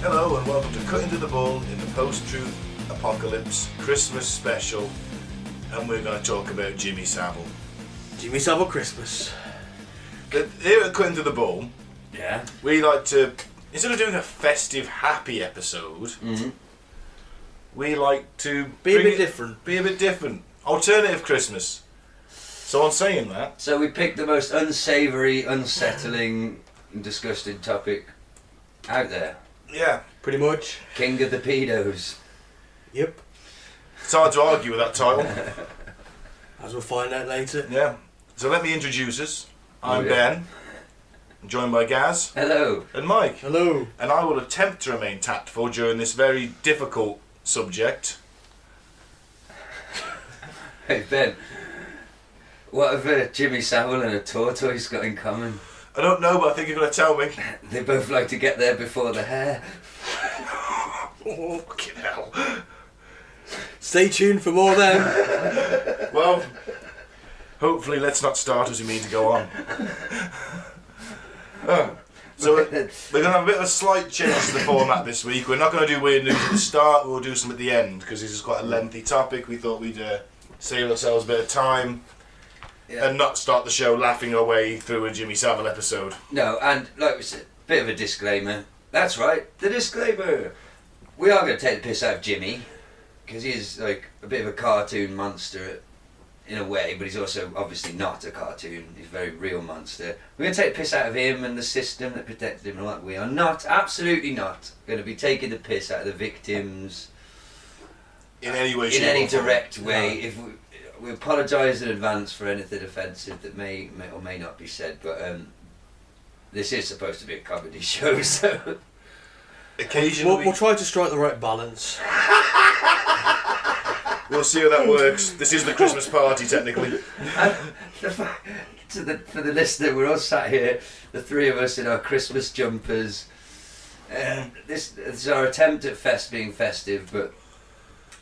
Hello and welcome to Cutting to the Bull in the Post-Truth Apocalypse Christmas Special, and we're going to talk about Jimmy Saville. Jimmy Saville Christmas. Here at Cutting to the Bull, Yeah. we like to, instead of doing a festive, happy episode, we like to Be a bit different. Be a bit different. Alternative Christmas. So on saying that, So we picked the most unsavoury, unsettling, and disgusting topic out there. yeah, Pretty much. King of the pedos. Yep. it's hard to argue with that title. As we'll find out later. Yeah. So let me introduce us. I'm yeah. Ben, joined by Gaz Hello. and Mike. Hello. And I will attempt to remain tactful during this very difficult subject. Hey Ben, what have Jimmy Saville and a tortoise got in common? I don't know, but I think you're going to tell me. They both like to get there before the hare. Oh, fucking hell. Stay tuned for more then. Well, hopefully let's not start as we mean to go on. So we're going to have a bit of a slight change to the format this week. We're not going to do weird news at the start, we'll do some at the end, because this is quite a lengthy topic. We thought we'd save ourselves a bit of time. Yeah. And not start the show laughing our way through a Jimmy Saville episode. No, and like we said, bit of a disclaimer. That's right, the disclaimer. We are going to take the piss out of Jimmy, because he is like a bit of a cartoon monster in a way, but he's also obviously not a cartoon. He's a very real monster. We're going to take the piss out of him and the system that protected him and all that. We are not, absolutely not, going to be taking the piss out of the victims In any way, in shape, any or form. direct way. If we apologise in advance for anything offensive that may or may not be said, but this is supposed to be a comedy show, so Occasionally, We'll try to strike the right balance. we'll see how that works. This is the Christmas party, technically. and for the listener, we're all sat here, the three of us in our Christmas jumpers. This is our attempt at being festive, but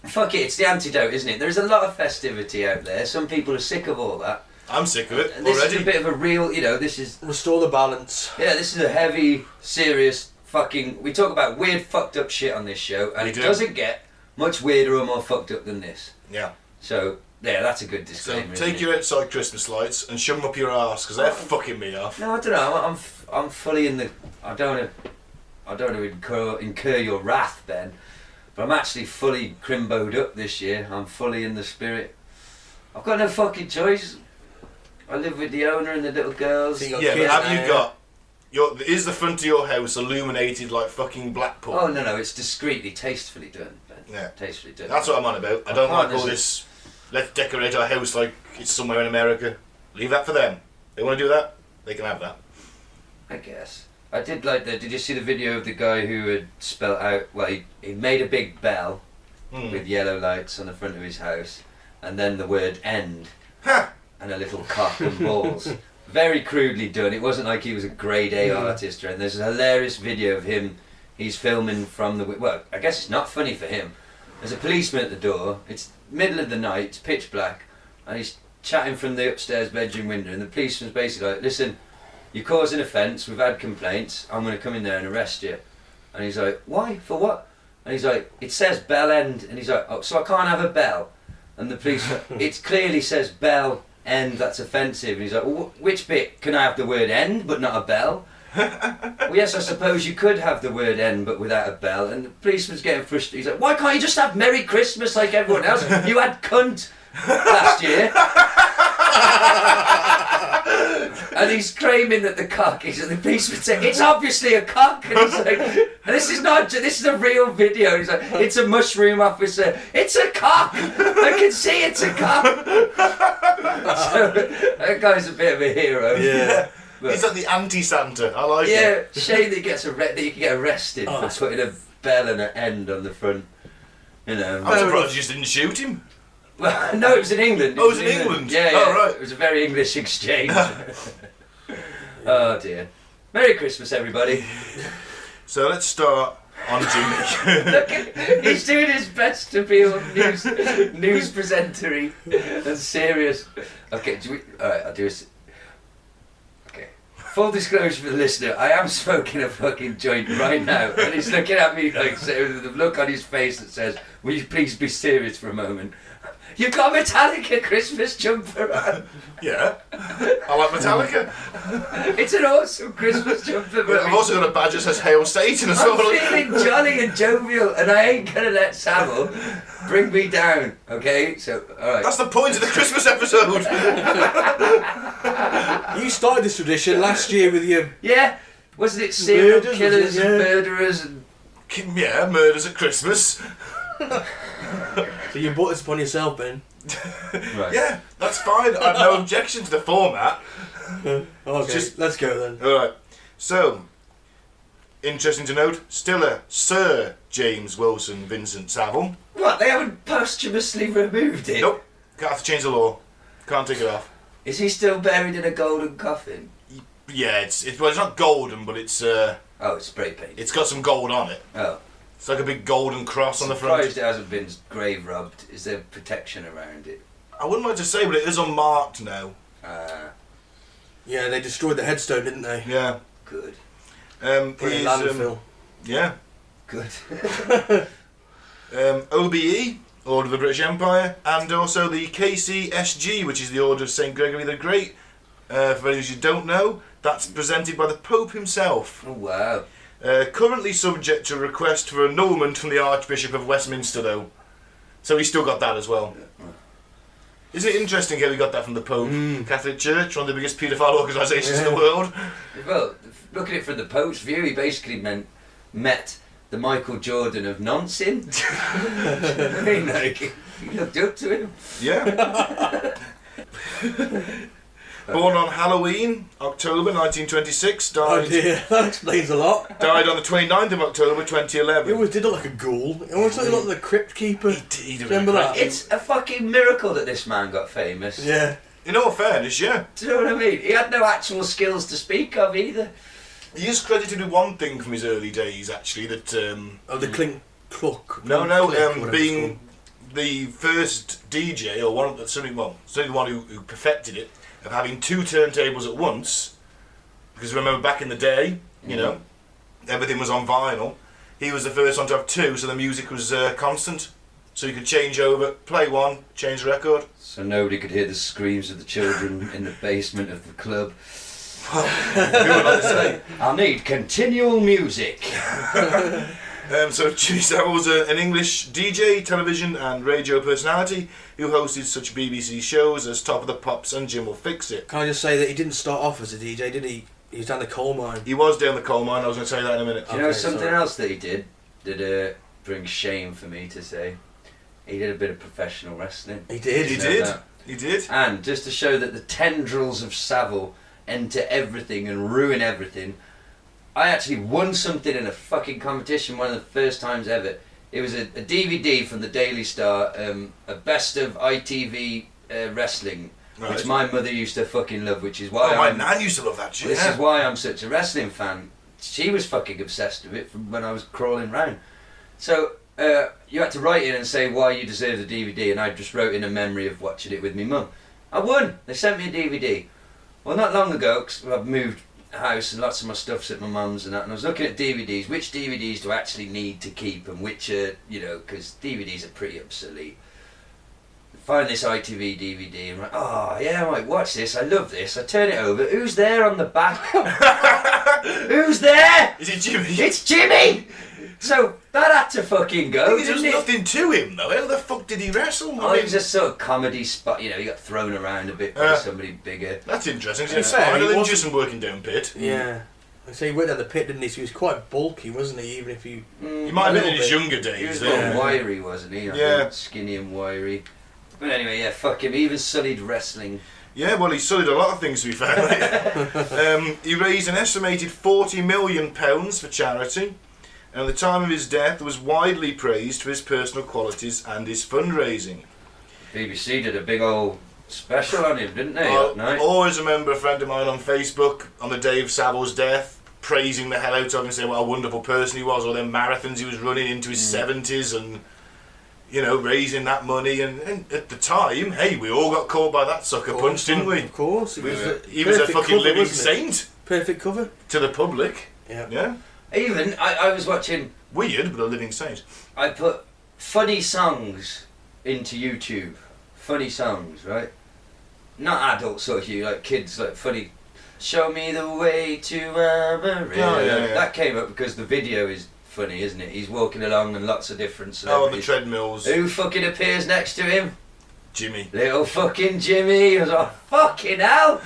fuck it, it's the antidote, isn't it? There's a lot of festivity out there. Some people are sick of all that. I'm sick of it And this already. is a bit of a real, this is... Restore the balance. Yeah, this is a heavy, serious, fucking... We talk about weird, fucked up shit on this show, and We it do. doesn't get much weirder or more fucked up than this. Yeah. So, yeah, that's a good So disclaimer. take isn't your outside Christmas lights and shove them up your arse, because they're fucking me off. No, I don't know. I'm fully in the... I don't want to incur your wrath, Ben, but I'm actually fully crimboed up this year. I'm fully in the spirit. I've got no fucking choice. I live with the owner and the little girls. So you got Yeah, but kids have now. you got... Is the front of your house illuminated like fucking Blackpool? Oh, no, it's discreetly, tastefully done, Ben. Yeah. Tastefully done. That's what I'm on about. I My don't like partner's all this, let's decorate our house like it's somewhere in America. Leave that for them. They want to do that, they can have that. I guess. I did like the... Did you see the video of the guy who had spelt out... Well, he made a big bell with yellow lights on the front of his house, and then the word end, Ha! and a little cock and balls. Very crudely done. It wasn't like he was a grade A artist, right? And there's a hilarious video of him. He's filming from the... Well, I guess it's not funny for him. There's a policeman at the door. It's middle of the night. It's pitch black. And he's chatting from the upstairs bedroom window. And the policeman's basically like, listen, you're causing offence. We've had complaints. I'm going to come in there and arrest you. And he's like, why? For what? And he's like, it says bell end. And he's like, oh, so I can't have a bell? And the policeman, it clearly says bell end. That's offensive. And he's like, well, which bit? Can I have the word end but not a bell? Well, yes, I suppose you could have the word end but without a bell. And the policeman's getting frustrated. He's like, why can't you just have Merry Christmas like everyone else? You had cunt last year. And he's claiming that the cock is, and the policeman saying, it's obviously a cock. And he's like, and this is a real video. He's like, it's a mushroom officer. It's a cock. I can see it's a cock. So that guy's a bit of a hero. Yeah. But, He's like the anti-Santa. I like yeah, it. shame that he gets that you can get arrested for putting a bell and an end on the front. You know. I'm surprised you just didn't shoot him. Well, no, it was in England. Oh, it was in England? Yeah, Oh, right. It was a very English exchange. Oh dear. Merry Christmas, everybody. So let's start on Jimmy. Look, he's doing his best to be all news presenter-y and serious. Okay, alright, I'll do it. Okay. Full disclosure for the listener, I am smoking a fucking joint right now, and he's looking at me like with the look on his face that says, "Will you please be serious for a moment?" You've got a Metallica Christmas jumper on. Yeah, I like Metallica. It's an awesome Christmas jumper. But I've also got a badge that says Hail Satan as well. I'm feeling jolly and jovial, and I ain't gonna let Saville bring me down. Okay, so alright. That's the point of the Christmas episode. You started this tradition last year with your... Yeah, wasn't it serial Murders, killers wasn't it? and Yeah. murderers and... Yeah, murders at Christmas. So you brought this upon yourself, Ben. Right. Yeah, that's fine. I have no objection to the format. Okay, Just- let's go then. Alright, so, interesting to note, still a Sir James Wilson Vincent Saville. What, they haven't posthumously removed it? Nope, can't have to change the law. Can't take it off. Is he still buried in a golden coffin? Yeah, it's not golden, but it's Oh, it's spray paint. it's got some gold on it. Oh. It's like a big golden cross on the front. Surprised it hasn't been grave robbed. Is there protection around it? I wouldn't like to say, but it is unmarked now. Yeah, they destroyed the headstone, didn't they? Yeah. Good. Put it in landfill. Yeah. Good. OBE, Order of the British Empire, and also the KCSG, which is the Order of St. Gregory the Great. For those who don't know, that's presented by the Pope himself. Oh, wow. Currently subject to request for annulment from the Archbishop of Westminster, though. So he's still got that as well. Isn't it interesting how we got that from the Pope? Catholic Church, one of the biggest paedophile organisations in the world. Well, look at it from the Pope's view, he basically met the Michael Jordan of nonsense. I mean, like, he looked up to him. Yeah. Born on Halloween, October 1926, Oh died dear, that explains a lot. died on the 29th of October 2011. He always did look like a ghoul. He always looked like the crypt keeper. He did Remember that? It's a fucking miracle that this man got famous. Yeah. In all fairness, yeah. Do you know what I mean? He had no actual skills to speak of either. He is credited with one thing from his early days, actually, that... Oh, the clink cluck. No, Click, whatever being it's the first DJ, or one of the, certainly the one who perfected it, of having two turntables at once, because remember back in the day, you know, everything was on vinyl. He was the first one to have two, so the music was constant. So you could change over, play one, change the record. So nobody could hear the screams of the children in the basement of the club. Who would like to say? I'll need continual music. So Jimmy Saville was an English DJ, television and radio personality who hosted such BBC shows as Top of the Pops and Jim Will Fix It. Can I just say that he didn't start off as a DJ, did he? He was down the coal mine. He was down the coal mine, I was going to say that in a minute. Do you know Okay, something sorry. else that he did that brings shame for me to say? He did a bit of professional wrestling. He did. He Know did. that? He did. And just to show that the tendrils of Saville enter everything and ruin everything, I actually won something in a fucking competition, one of the first times ever. It was a DVD from the Daily Star, a best of ITV wrestling, Right. which my mother used to fucking love, which is why Oh, my I'm... nan used to love that shit. This Yeah. is why I'm such a wrestling fan. She was fucking obsessed with it from when I was crawling round. So you had to write in and say why you deserve the DVD, and I just wrote in a memory of watching it with me mum. I won. They sent me a DVD. Well, not long ago, because I've moved house and lots of my stuff's at my mum's and that, and I was looking at DVDs. Which DVDs do I actually need to keep, and which are, you know, because DVDs are pretty obsolete. Find this ITV DVD and I'm like, oh yeah, I might watch this. I love this. I turn it over. Who's there on the back? Who's there? Is it Jimmy? It's Jimmy. So that had to fucking go. There was Didn't it? nothing to him though. How the fuck did he wrestle? Oh, it was a sort of comedy spot. You know, he got thrown around a bit by somebody bigger. That's interesting. Yeah. It's Fair, he spinal wasn't- injuries and working down pit. Yeah. I say he went down the pit, didn't he? So he was quite bulky, wasn't he? Even if you... He might have been in his little younger He days. was a Though. little Yeah. wiry, wasn't he? I Yeah. think, skinny and wiry. But anyway, yeah, fuck him. He even sullied wrestling. Yeah, well, he sullied a lot of things to be fair. He raised an estimated £40 million for charity, and at the time of his death was widely praised for his personal qualities and his fundraising. BBC did a big old special on him, didn't they? I always remember a friend of mine on Facebook on the day of Saville's death praising the hell out of him, saying what a wonderful person he was, or them marathons he was running into his 70s, and you know, raising that money. And at the time, hey, we all got caught by that sucker punch, didn't we? Of course. He was a fucking cover, living wasn't it? saint Perfect cover. to the public. Yeah. Even, I was watching... Weird, but a living saint. I put funny songs into YouTube. Funny songs, right? Not adult sort of you, like kids, like funny... Show me the way to Amarillo. Yeah. That came up because the video is funny, isn't it? He's walking along and lots of different Oh, on the celebrities. treadmills. Who fucking appears next to him? Jimmy. Little fucking Jimmy. I was like, fucking hell.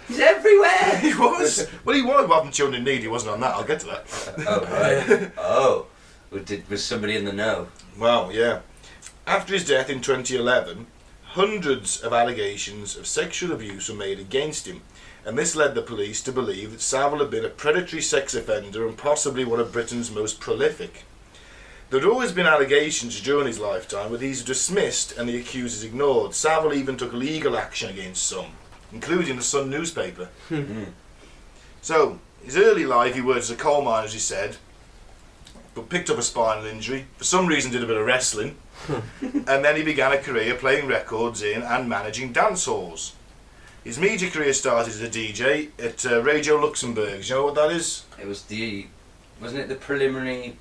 He's everywhere. He was. Well, he was having children in need. He wasn't on that. I'll get to that. Oh, right. Oh. Was somebody in the know? Well, yeah. After his death in 2011, hundreds of allegations of sexual abuse were made against him, and this led the police to believe that Saville had been a predatory sex offender and possibly one of Britain's most prolific. There had always been allegations during his lifetime, but these were dismissed and the accusers ignored. Saville even took legal action against some, including the Sun newspaper. So, his early life he worked as a coal miner, as he said, but picked up a spinal injury. For some reason did a bit of wrestling. And then he began a career playing records in and managing dance halls. His media career started as a DJ at Radio Luxembourg. Do you know what that is? It was wasn't it the preliminary?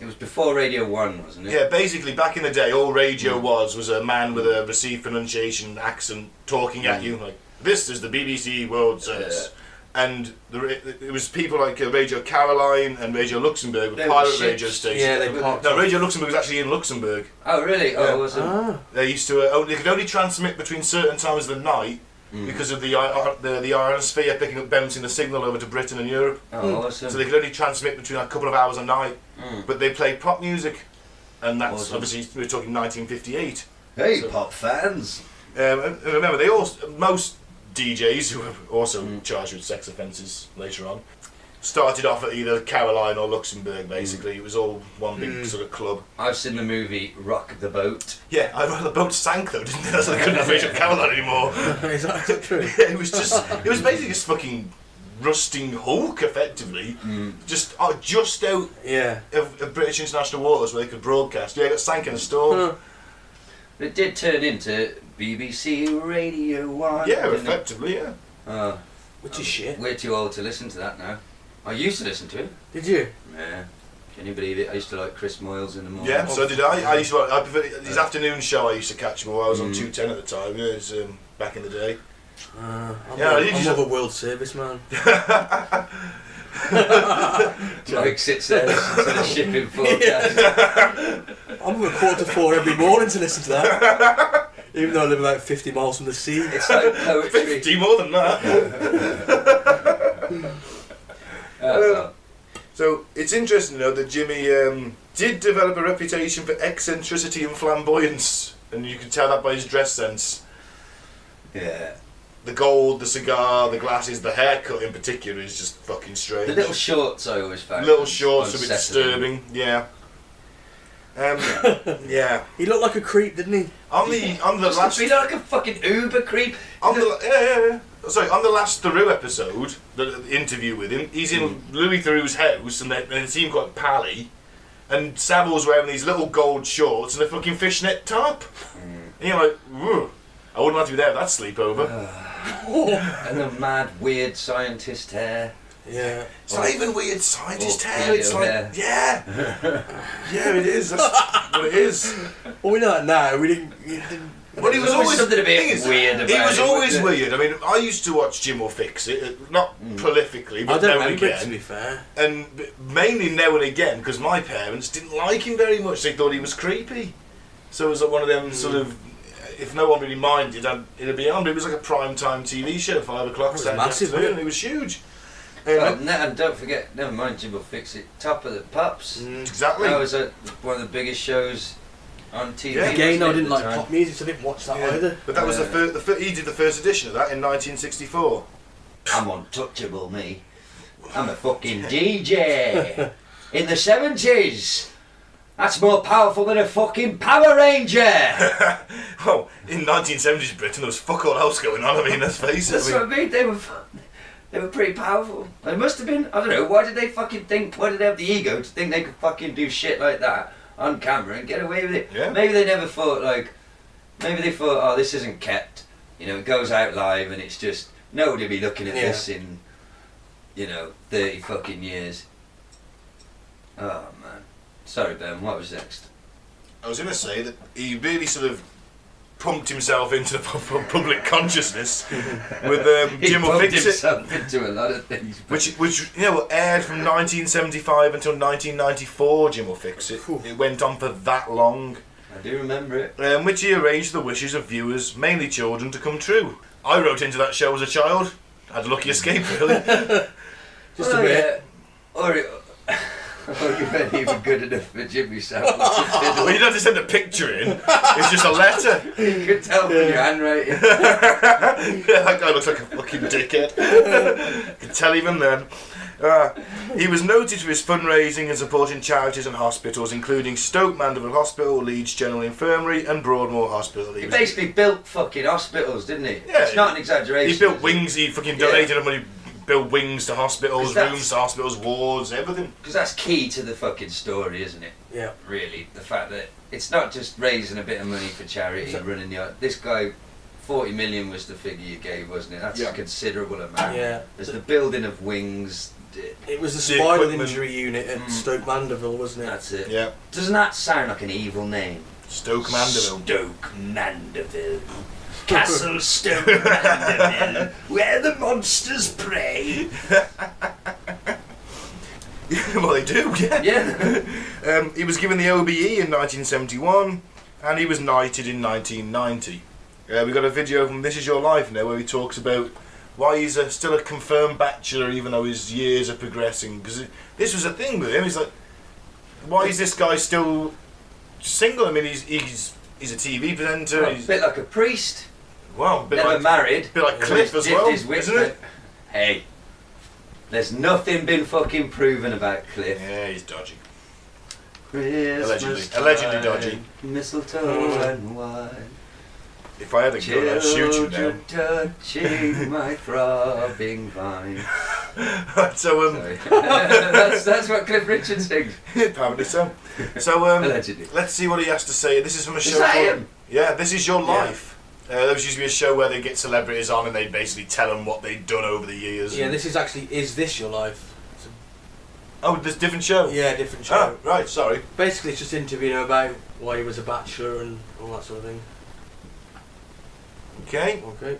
It was before Radio 1, wasn't it? Yeah, basically back in the day all radio was a man with a received pronunciation accent talking at you like, this is the BBC World Service. And it was people like Radio Caroline and Radio Luxembourg, with pirate radio stations. Yeah, they popped. No, Radio Luxembourg was actually in Luxembourg. Oh, really? Yeah. Oh, was it? They used to they could only transmit between certain times of the night because of the ionosphere picking up, bouncing the signal over to Britain and Europe. Oh, awesome. So they could only transmit between a couple of hours a night. But they played pop music, and that's Awesome. obviously we're talking 1958. Hey, So- pop fans. And remember, most DJs who were also charged with sex offences later on started off at either Caroline or Luxembourg. Basically, it was all one big sort of club. I've seen the movie Rock the Boat. Yeah, the boat sank though, didn't it? So they couldn't have Radio Caroline anymore. Is that true? Yeah, it was basically just fucking rusting hulk, effectively. Just out Yeah. of British international waters where they could broadcast. Yeah, it got sank in a storm. It did turn into BBC Radio 1. Yeah, didn't it? effectively, yeah. Which is shit. We're too old to listen to that now. I used to listen to it. Did you? Yeah. Can you believe it? I used to like Chris Moyles in the morning. Yeah, so did I. I prefer his afternoon show. I used to catch him while I was on 210 at the time. Yeah, it was, back in the day. I'm just- of a world service man. Mike sits there listening to the shipping forecast. I'm up at 3:45 every morning to listen to that. Even though I live about 50 miles from the sea. It's like poetry. 50 more than that. So it's interesting to know that Jimmy did develop a reputation for eccentricity and flamboyance, and you can tell that by his dress sense. Yeah. The gold, the cigar, the glasses, the haircut in particular is just fucking strange. The little shorts I always found. Little shorts are a bit unsettling. disturbing. Yeah. Yeah. He looked like a creep, didn't he? On the Must last be like a fucking Uber creep. on the sorry, on the last Theroux episode, the interview with him, he's in Louis Theroux's house, and they seem quite pally, and Saville's wearing these little gold shorts and a fucking fishnet top, and you're like, whoa, I wouldn't like to be there at that sleepover. And the mad, weird scientist hair. Yeah. It's not even weird scientist or hair. It's paleo like, hair. yeah, it is. That's what it is. Well, we know that now. We didn't. Well, he was There's always always something a bit thing is, weird about He was it, always wasn't it? weird. I mean, I used to watch Jim or Fix It, not prolifically, I but don't now and remember it, to again. be fair. And mainly now and again, because my parents didn't like him very much. They thought he was creepy. So it was like one of them sort of, if no one really minded, it'd be on. But it was like a prime time TV show, 5 o'clock It was Saturday massive, afternoon. wasn't it? It was huge. And don't forget, never mind Jim will Fix It, Top of the Pops. Exactly. That was one of the biggest shows on TV. Yeah. Again, wasn't I it, didn't at the like time? pop music, so I didn't watch that either. But that was he did the first edition of that in 1964. I'm untouchable, me. I'm a fucking DJ. In the 70s. That's more powerful than a fucking Power Ranger. Well, in 1970s Britain, there was fuck all else going on. I mean, let's face it. That's what I mean. They were pretty powerful. It must have been. I don't know. Why did they fucking think? Why did they have the ego to think they could fucking do shit like that on camera and get away with it? Yeah. Maybe they never thought like. Maybe they thought, oh, this isn't kept. You know, it goes out live and it's just nobody will be looking at this in, 30 fucking years. Oh man. Sorry, Ben. What was next? I was going to say that he really sort of pumped himself into the public consciousness with Jim will fix it, himself into a lot of things. which aired from 1975 until 1994. Jim will fix it. It went on for that long. I do remember it. Which he arranged the wishes of viewers, mainly children, to come true. I wrote into that show as a child. Had a lucky escape, really. Just a bit. Or you weren't even good enough for Jimmy Saville. Well, you don't have to send a picture in. It's just a letter. You could tell from your handwriting. That guy looks like a fucking dickhead. You can tell even then. He was noted for his fundraising and supporting charities and hospitals, including Stoke Mandeville Hospital, Leeds General Infirmary, and Broadmoor Hospital. He basically built fucking hospitals, didn't he? Yeah, it's not an exaggeration. He built wings. He fucking donated money. Build wings to hospitals, rooms to hospitals, wards, everything. Because that's key to the fucking story, isn't it? Yeah. Really, the fact that it's not just raising a bit of money for charity and running the. This guy, 40 million was the figure you gave, wasn't it? That's a considerable amount. Yeah. There's the building of wings. It was the spinal injury unit at Stoke Mandeville, wasn't it? That's it. Yeah. Doesn't that sound like an evil name? Stoke Mandeville. Stoke Mandeville. Castle Stoke Mandeville, where the monsters prey. Well, they do, yeah. Yeah. He was given the OBE in 1971, and he was knighted in 1990. We got a video from This Is Your Life now, where he talks about why he's still a confirmed bachelor, even though his years are progressing. Because this was a thing with him. He's like, why is this guy still single? I mean, he's a TV presenter. Well, a bit like a priest. Well, a bit Never like married. A bit like Cliff as well, isn't it? Hey, there's nothing been fucking proven about Cliff. Yeah, he's dodgy. Christmas Allegedly time, dodgy. Mistletoe and wine. If I had a gun, I'd shoot you now. Touching my throbbing vine. So Sorry. that's what Cliff Richard sings. apparently so. So Allegedly. let's see what he has to say. This is from a show that called him? Yeah, This Is Your Life. There was used to be a show where they get celebrities on and they basically tell them what they've done over the years. Yeah, this is actually Is This Your Life? Oh, there's a different show? Yeah, different show. Oh, right, sorry. Basically, it's just interviewing him about why he was a bachelor and all that sort of thing. Okay. Okay.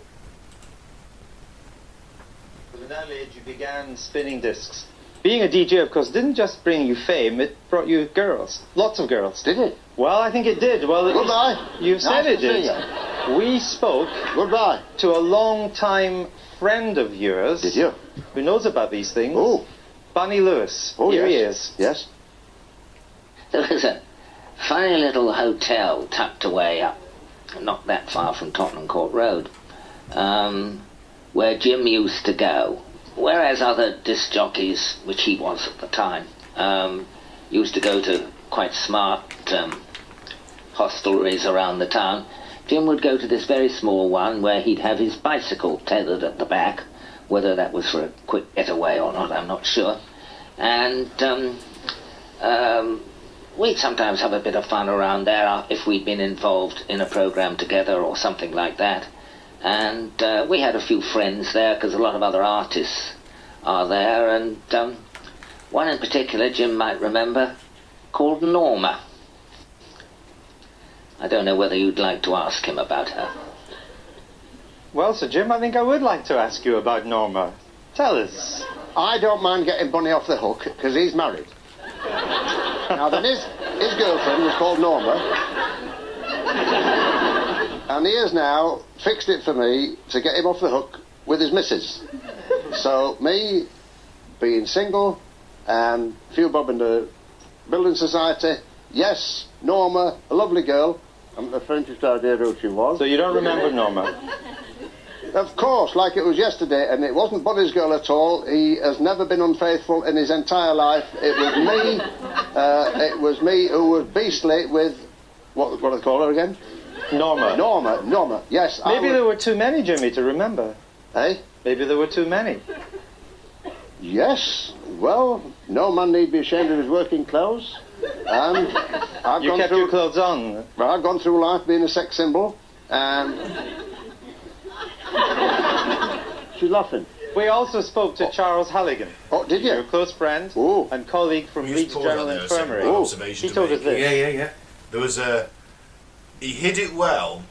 At an early age, you began spinning discs. Being a DJ, of course, didn't just bring you fame, it brought you girls. Lots of girls. Did it? Well, I think it did. Well, Goodbye. You said Nice it to see did. you. We spoke Goodbye. to a long-time friend of yours. Did you? Who knows about these things. Oh. Bonnie Lewis. Oh, Here yes. he is. Yes. There was a funny little hotel tucked away up, not that far from Tottenham Court Road, where Jim used to go. Whereas other disc jockeys, which he was at the time, used to go to quite smart hostelries around the town, Jim would go to this very small one where he'd have his bicycle tethered at the back. Whether that was for a quick getaway or not, I'm not sure. And we'd sometimes have a bit of fun around there if we'd been involved in a program together or something like that. And we had a few friends there because a lot of other artists are there. And one in particular, Jim might remember, called Norma. I don't know whether you'd like to ask him about her. Well, Sir Jim, I think I would like to ask you about Norma. Tell us. I don't mind getting Bunny off the hook because he's married. Now then, his girlfriend was called Norma, and he has now fixed it for me to get him off the hook with his missus. So me, being single and few bob in the building society, yes, Norma, a lovely girl. I'm the faintest idea who she was. So you don't remember Norma? Of course, like it was yesterday, and it wasn't Buddy's girl at all. He has never been unfaithful in his entire life. It was me who was beastly with, what do they call her again? Norma, yes. Maybe there were too many, Jimmy, to remember. Eh? Maybe there were too many. Yes, well, no man need be ashamed of his working clothes. And You kept your clothes on. Well, I've gone through life being a sex symbol, and... She's laughing. We also spoke to Charles Halligan. Oh, did Your you? close friend Oh. and colleague from He Leeds just paused General on there, a second, Infirmary. an observation He to told us make. this. Yeah. There was he hid it well,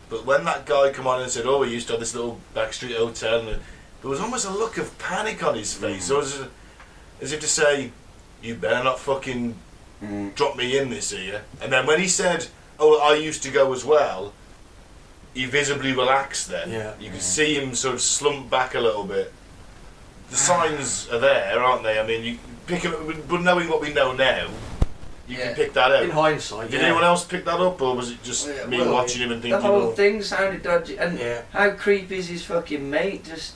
but when that guy come on and said, "Oh, we used to have this little backstreet hotel," and there was almost a look of panic on his face, as if to say, "You better not fucking drop me in this here." And then when he said, "Oh, I used to go as well," he visibly relaxed. Then you could see him sort of slump back a little bit. The signs are there, aren't they? I mean, you pick it, but knowing what we know now, you can pick that out. In hindsight, Did anyone else pick that up, or was it just me watching him and thinking? The whole "Oh, thing sounded dodgy, and how creepy is his fucking mate? Just,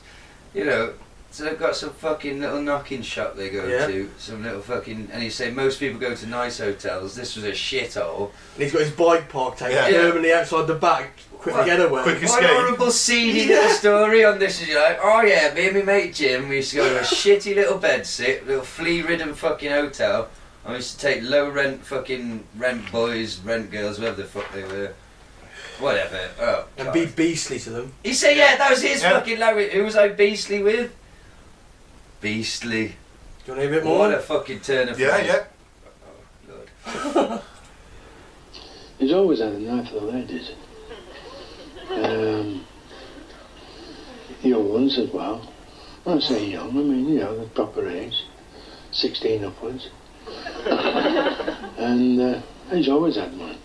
you know, so they've got some fucking little knocking shop they go to, some little fucking, and he said most people go to nice hotels. This was a shithole. And he's got his bike parked out Yeah. permanently outside the back. Quick getaway. quick What escape." a horrible seedy little story on this. Is you're like, oh yeah, me and my mate Jim, we used to go to a shitty little bedsit, little flea-ridden fucking hotel. I used to take low rent fucking rent boys, rent girls, whoever the fuck they were. Whatever. Oh, And God. be beastly to them. He said, yeah, that was his Yeah. fucking language. Who was I beastly with? Beastly. Do you want to hear a bit more? What a fucking turn of Yeah, phrase. yeah. Oh, Lord. He's always had an eye for the ladies. Young ones as well. When I say young, I mean, you know, the proper age. 16 upwards. And he's always had one.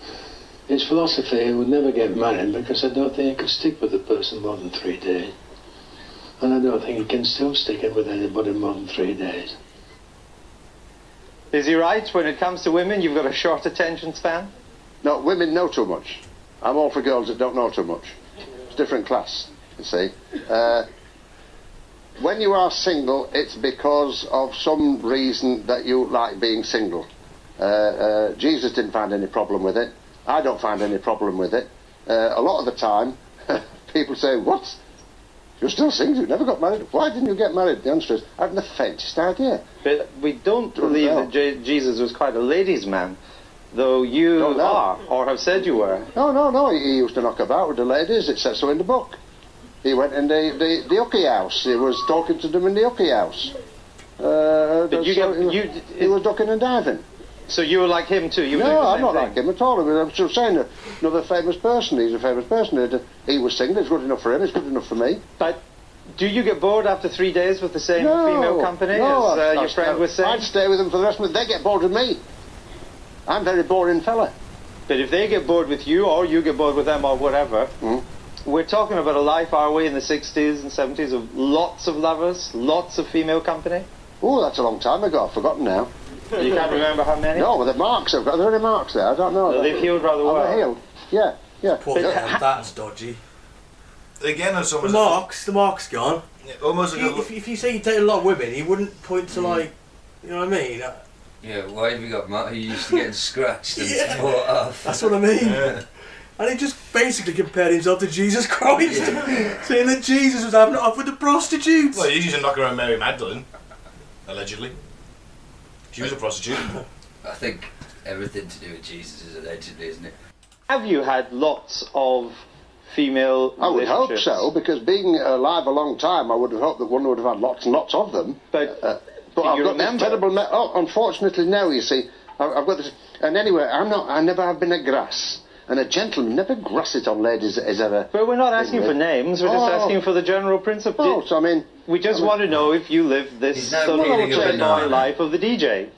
His philosophy, he would never get married because I don't think he could stick with a person more than 3 days. And I don't think he can still stick it with anybody more than 3 days. Is he right? When it comes to women, you've got a short attention span? No, women know too much. I'm all for girls that don't know too much. It's a different class, you see. When you are single, it's because of some reason that you like being single. Jesus didn't find any problem with it. I don't find any problem with it. A lot of the time, people say, "What? You're still single? You never got married? Why didn't you get married?" The answer is, I haven't the faintest idea. But we don't believe that Jesus was quite a ladies' man, though you Don't know. are, or have said you were. No, he used to knock about with the ladies. It says so in the book. He went in the Ucky house. He was talking to them in the Ucky house. But he was ducking and diving. So you were like him too? You were doing No, the I'm same not thing. like him at all. I mean, I'm just saying another famous person. He's a famous person. He was single. It's good enough for him. It's good enough for me. But do you get bored after 3 days with the same female company no, as your friend was saying? I'd stay with them for the rest of it. They get bored with me. I'm a very boring fella. But if they get bored with you, or you get bored with them, or whatever, we're talking about a life, are we, in the 60s and 70s of lots of lovers, lots of female company? Oh, that's a long time ago. I've forgotten now. You can't remember how many? No, but the marks have got. Are there any marks there? I don't know. No, they've healed rather well. Are they healed? Yeah. Poor man, that's dodgy. Again, as The almost mark's gone. almost like If you say you date a lot of women, he wouldn't point to like, you know what I mean? Yeah, why have you got Matt who used to get scratched and fought off? That's what I mean. Yeah. And he just basically compared himself to Jesus Christ, saying that Jesus was having it off with the prostitutes. Well, he used to knock around Mary Magdalene, allegedly. She was a prostitute. I think everything to do with Jesus is allegedly, isn't it? Have you had lots of female I would hope relationships? so, because being alive a long time, I would have hoped that one would have had lots and lots of them. But But do I've you got remember? this terrible... unfortunately, now, you see, I've got this... And anyway, I never have been a grass. And a gentleman never grass it on ladies that is ever... But we're not asking for names, we're just asking for the general principle. Oh, so I mean... We just want to know if you live this He's now sort of peeling a playboy banana. life of the DJ.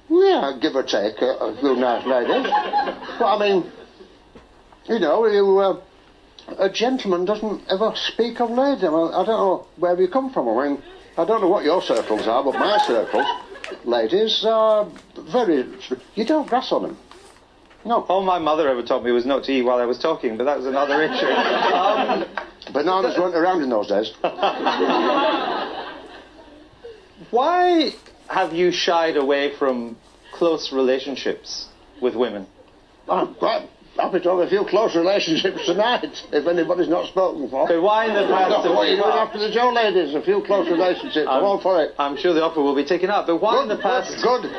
Yeah, give or take, a few nice ladies. But I mean, you know, a gentleman doesn't ever speak of ladies. I don't know where you come from. I mean, I don't know what your circles are, but my circles, ladies are very... You don't grass on them. No. All my mother ever taught me was not to eat while I was talking, but that was another issue. Bananas weren't around in those days. Why have you shied away from close relationships with women? I'm quite happy to have a few close relationships tonight, if anybody's not spoken for. But why in the past... What are you doing after the Joe ladies? A few close relationships. I'm all for it. I'm sure the offer will be taken up, but why in the past... Good.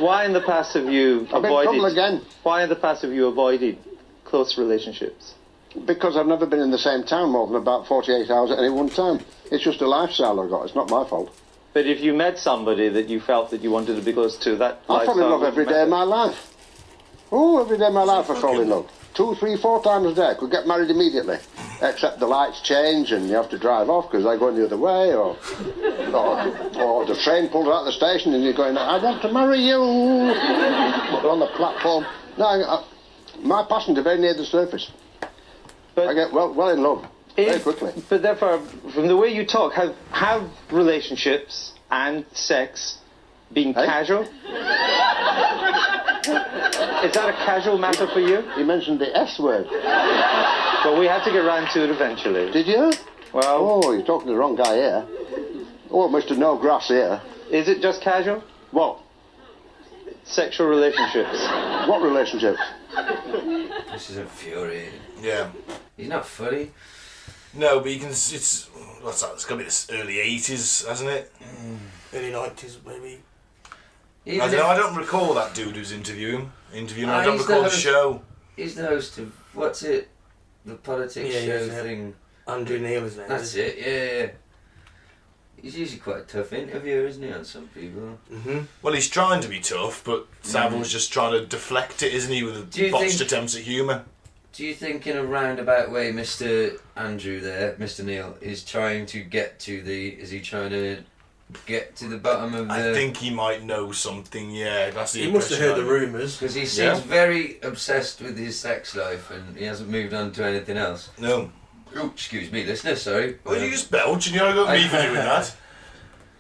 Why in the past have you I've been in trouble again. Why in the past have you avoided close relationships? Because I've never been in the same town more than about 48 hours at any one time. It's just a lifestyle I've got. It's not my fault. But if you met somebody that you felt that you wanted to be close to, that I fall in love every day of my life. Oh, every day of my life I fall in love. 2, 3, 4 times a day. I could get married immediately. Except the lights change and you have to drive off because they're going the other way, or the train pulls out the station and you're going, I want to marry you. But on the platform. No, my passions are very near the surface. But I get well in love very quickly. But therefore, from the way you talk, have relationships and sex been casual? Is that a casual matter for you? You mentioned the S word. Well, we had to get round to it eventually. Did you? Well... Oh, you're talking to the wrong guy here. Oh, Mr. No Grass here. Is it just casual? What? Sexual relationships. What relationships? This is infuriating. Yeah. He's not funny. No, but you can. It's what's that? It's got to be the early 80s, hasn't it? Early 90s, maybe. I don't recall that dude who's interviewing. I don't he's recall the the host- show. He's the host of what's it? The politics show thing. Andrew Neil, isn't it? That's it. Yeah. He's usually quite a tough interviewer, isn't he, on some people? Mm-hmm. Well, he's trying to be tough, but Saville's just trying to deflect it, isn't he, with botched attempts at humour. Do you think in a roundabout way Mr. Andrew there, Mr. Neil, is trying to get to is he trying to get to the bottom of the... I think he might know something, yeah. That's the He must have heard the rumours. Because he seems very obsessed with his sex life and he hasn't moved on to anything else. No. Oh, excuse me, listener, sorry. Well, you just belch and you haven't got me for doing that.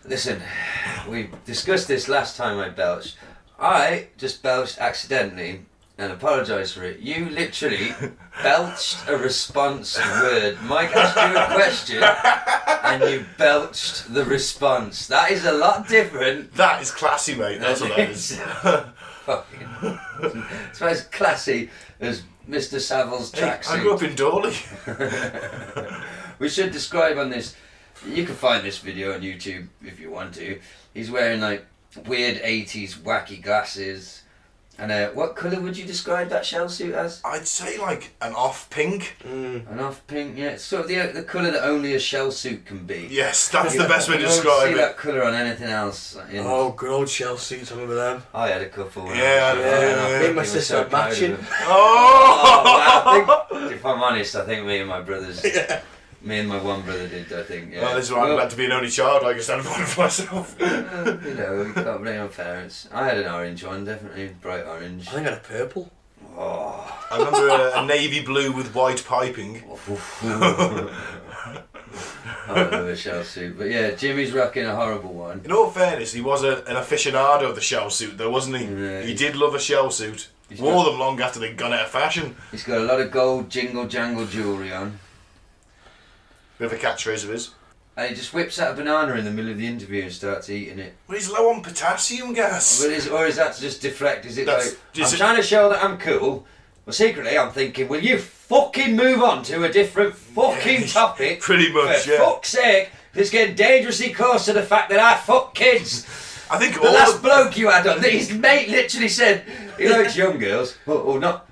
Listen, we discussed this last time I belched. I just belched accidentally and apologise for it. You literally belched a response word. Mike asked you a question and you belched the response. That is a lot different. That is classy, mate. That's what that is. Fucking. It's about as classy as Mr. Saville's tracksuit. I grew up in Dawley. We should describe on this. You can find this video on YouTube if you want to. He's wearing like weird 80s wacky glasses. And what colour would you describe that shell suit as? I'd say like an off pink. An off pink, yeah. It's sort of the colour that only a shell suit can be. Yes, that's the best way to You don't describe see it. that colour on anything else. Oh, good old shell suits, I remember them. I had a couple. When Yeah, I was yeah. Me and my sister are matching. Oh! Well, if I'm honest, I think me and my brothers... Me and my one brother did, I think. Yeah. Well, this is why I'm glad to be an only child. I can stand for one for myself. You know, we can't blame our parents. I had an orange one, definitely bright orange. I think I had a purple. Oh. I remember a navy blue with white piping. I love a shell suit, but yeah, Jimmy's rocking a horrible one. In all fairness, he was an aficionado of the shell suit, though, wasn't he? Yeah, he did love a shell suit. Wore them long after they'd gone out of fashion. He's got a lot of gold jingle jangle jewellery on. Bit of a catchphrase of his. And he just whips out a banana in the middle of the interview and starts eating it. Well, he's low on potassium gas. Or is that to just deflect? Is it That's- like, I'm trying to show that I'm cool, but secretly I'm thinking, will you fucking move on to a different fucking topic? Pretty much, For yeah. fuck's sake, it's getting dangerously close to the fact that I fuck kids. I think The last bloke you had on, his mate literally said he likes young girls, or not